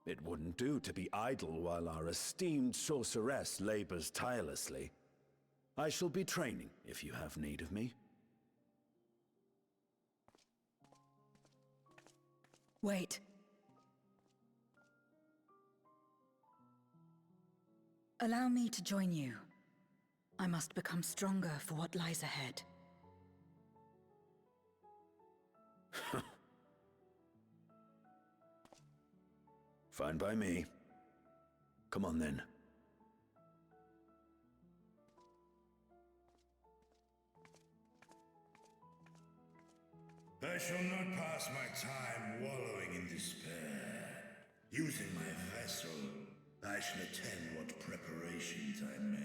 It wouldn't do to be idle while our esteemed sorceress labors tirelessly. I shall be training if you have need of me. Wait. Allow me to join you. I must become stronger for what lies ahead. Fine by me. Come on then. I shall not pass my time wallowing in despair. Using my vessel, I shall attend what preparations I may.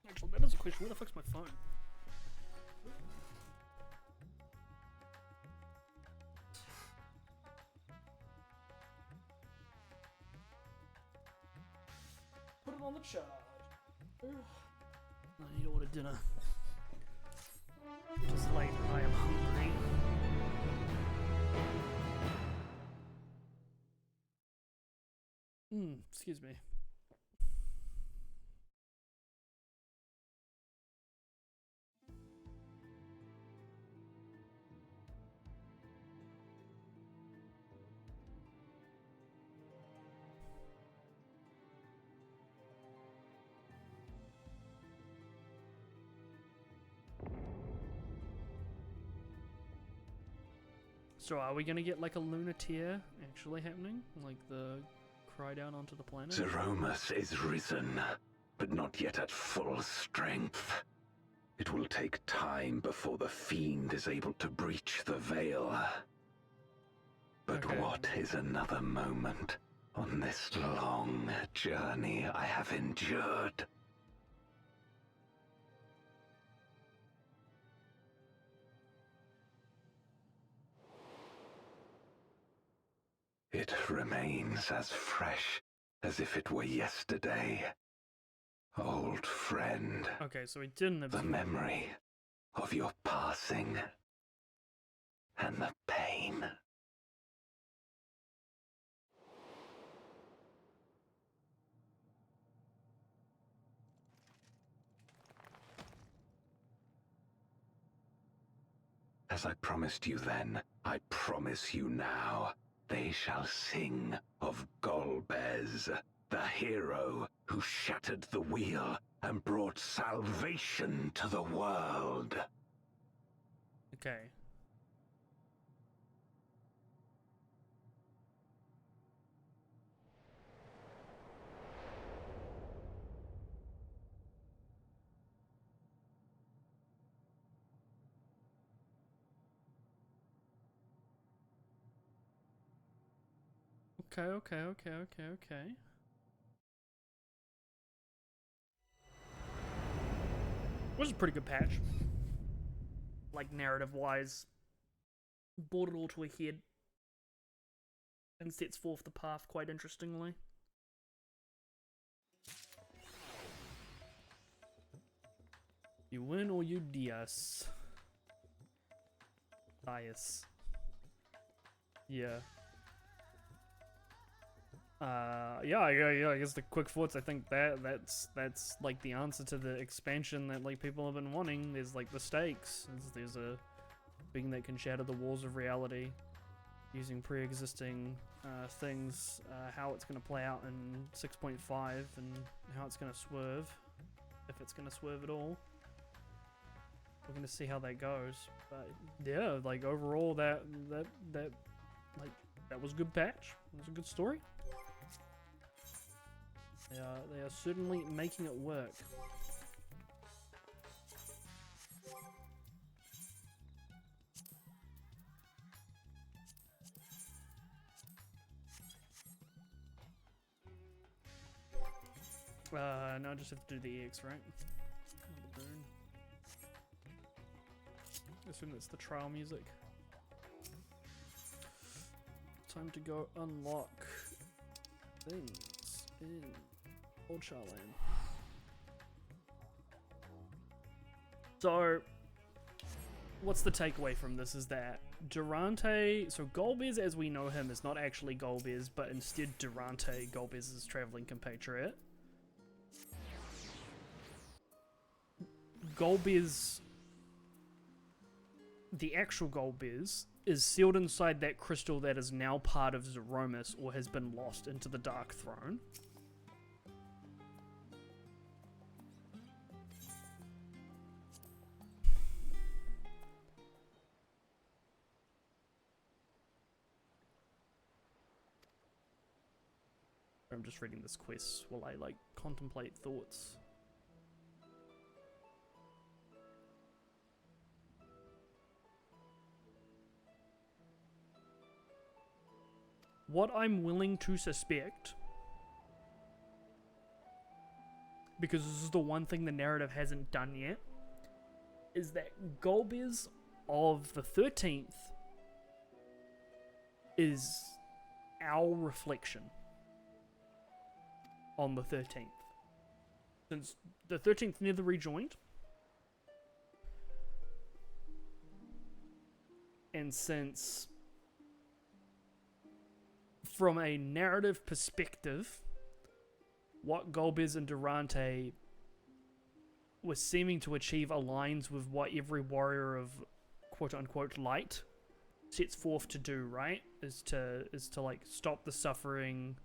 Actually, that is a question. Where the fuck's my phone? Put it on the charge. I need to order dinner. Just late. I am hungry. Excuse me. So are we gonna get like a lunateer actually happening? Like the cry down onto the planet? Zeromus is risen, but not yet at full strength. It will take time before the fiend is able to breach the veil. But what is another moment on this long journey I have endured? It remains as fresh as if it were yesterday. Old friend. Okay, so he didn't The absorb. memory of your passing. And the pain. As I promised you then, I promise you now, they shall sing of Golbez, the hero who shattered the wheel and brought salvation to the world. Okay. Okay. Was a pretty good patch. Like, narrative-wise. Brought it all to a head. And sets forth the path quite interestingly. You win or you dias. Dias. Yeah. Yeah, I guess the quick thoughts, I think that's like the answer to the expansion that like people have been wanting. There's like the stakes. There's a being that can shatter the walls of reality using pre-existing things, how it's going to play out in 6.5 and how it's going to swerve, if it's going to swerve at all. We're going to see how that goes. But yeah, like overall that was a good patch. It was a good story. They are certainly making it work. Now I just have to do the EX, right? The burn. I assume that's the trial music. Time to go unlock things in Old Charlene. So, what's the takeaway from this is that Durante, so Golbez as we know him is not actually Golbez, but instead Durante, Golbez's traveling compatriot. Golbez, the actual Golbez, is sealed inside that crystal that is now part of Zeromus or has been lost into the Dark Throne. I'm just reading this quest while I like contemplate thoughts. What I'm willing to suspect, because this is the one thing the narrative hasn't done yet, is that Golbez of the 13th is our reflection on the 13th. Since the 13th never rejoined, and since from a narrative perspective, what Golbez and Durante were seeming to achieve aligns with what every warrior of quote-unquote light sets forth to do, right? Is to like stop the suffering,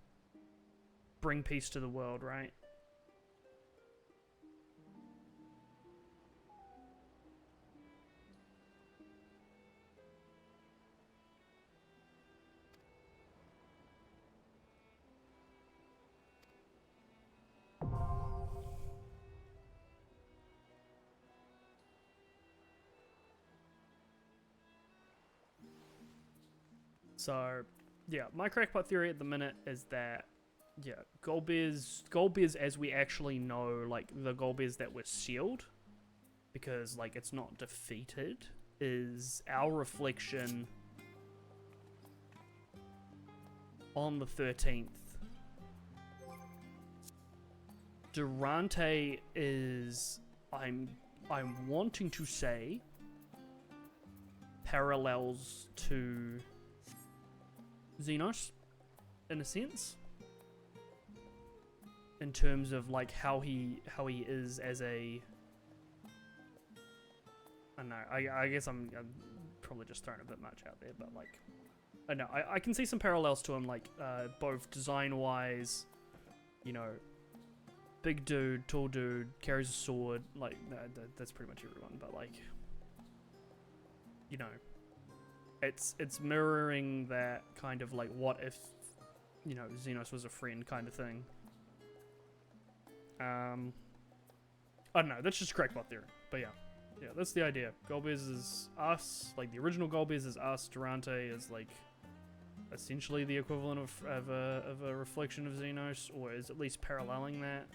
bring peace to the world, right? So, yeah, my crackpot theory at the minute is that, yeah, Golbez as we actually know, like, the Golbez that was sealed, because, like, it's not defeated, is our reflection on the 13th. Durante is, I'm wanting to say, parallels to Xenos, in a sense, in terms of like how he is as a. I don't know. I guess I'm probably just throwing a bit much out there, but like, I know I can see some parallels to him, like both design wise, you know. Big dude, tall dude, carries a sword, like, that's pretty much everyone, but like, you know, it's mirroring that kind of like, what if, you know, Xenos was a friend kind of thing. I don't know, that's just crackpot theory, but yeah, that's the idea. Golbez is us, like the original Golbez is us, Durante is like, essentially the equivalent of a reflection of Xenos, or is at least paralleling that.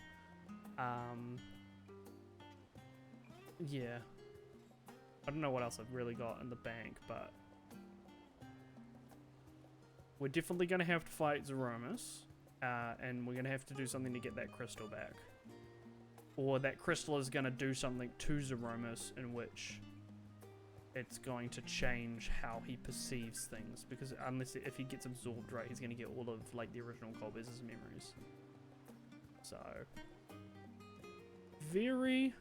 Yeah. I don't know what else I've really got in the bank, but we're definitely going to have to fight Zeromus, and we're going to have to do something to get that crystal back. Or that crystal is going to do something to Zeromus in which it's going to change how he perceives things, because if he gets absorbed, right, he's going to get all of like the original Golbez's memories. So very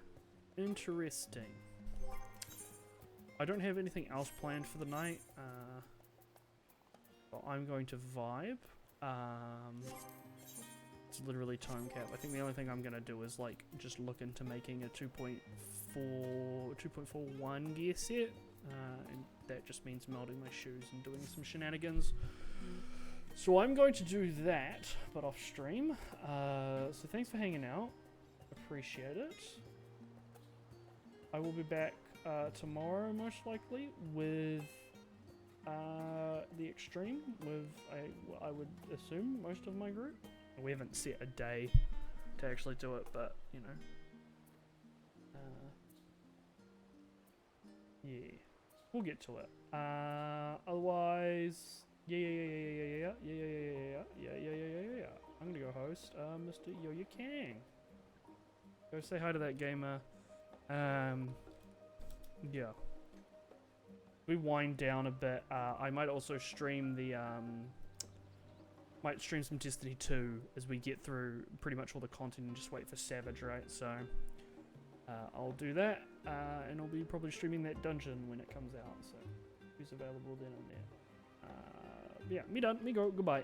interesting. I don't have anything else planned for the night. But I'm going to vibe. It's literally time cap. I think the only thing I'm gonna do is like just look into making a 2.41 gear set, and that just means melding my shoes and doing some shenanigans. So I'm going to do that, but off stream. So thanks for hanging out. Appreciate it. I will be back tomorrow, most likely, with the Extreme, with I would assume most of my group. We haven't set a day to actually do it, but you know, yeah, we'll get to it. Otherwise, yeah. I'm gonna go host Mr. Yo-Yo Kang. Go say hi to that gamer. Yeah. We wind down a bit. I might also stream the might stream some Destiny 2 as we get through pretty much all the content and just wait for Savage, right? So I'll do that, and I'll be probably streaming that dungeon when it comes out. So who's available then and there? Yeah, me done. Me go. Goodbye.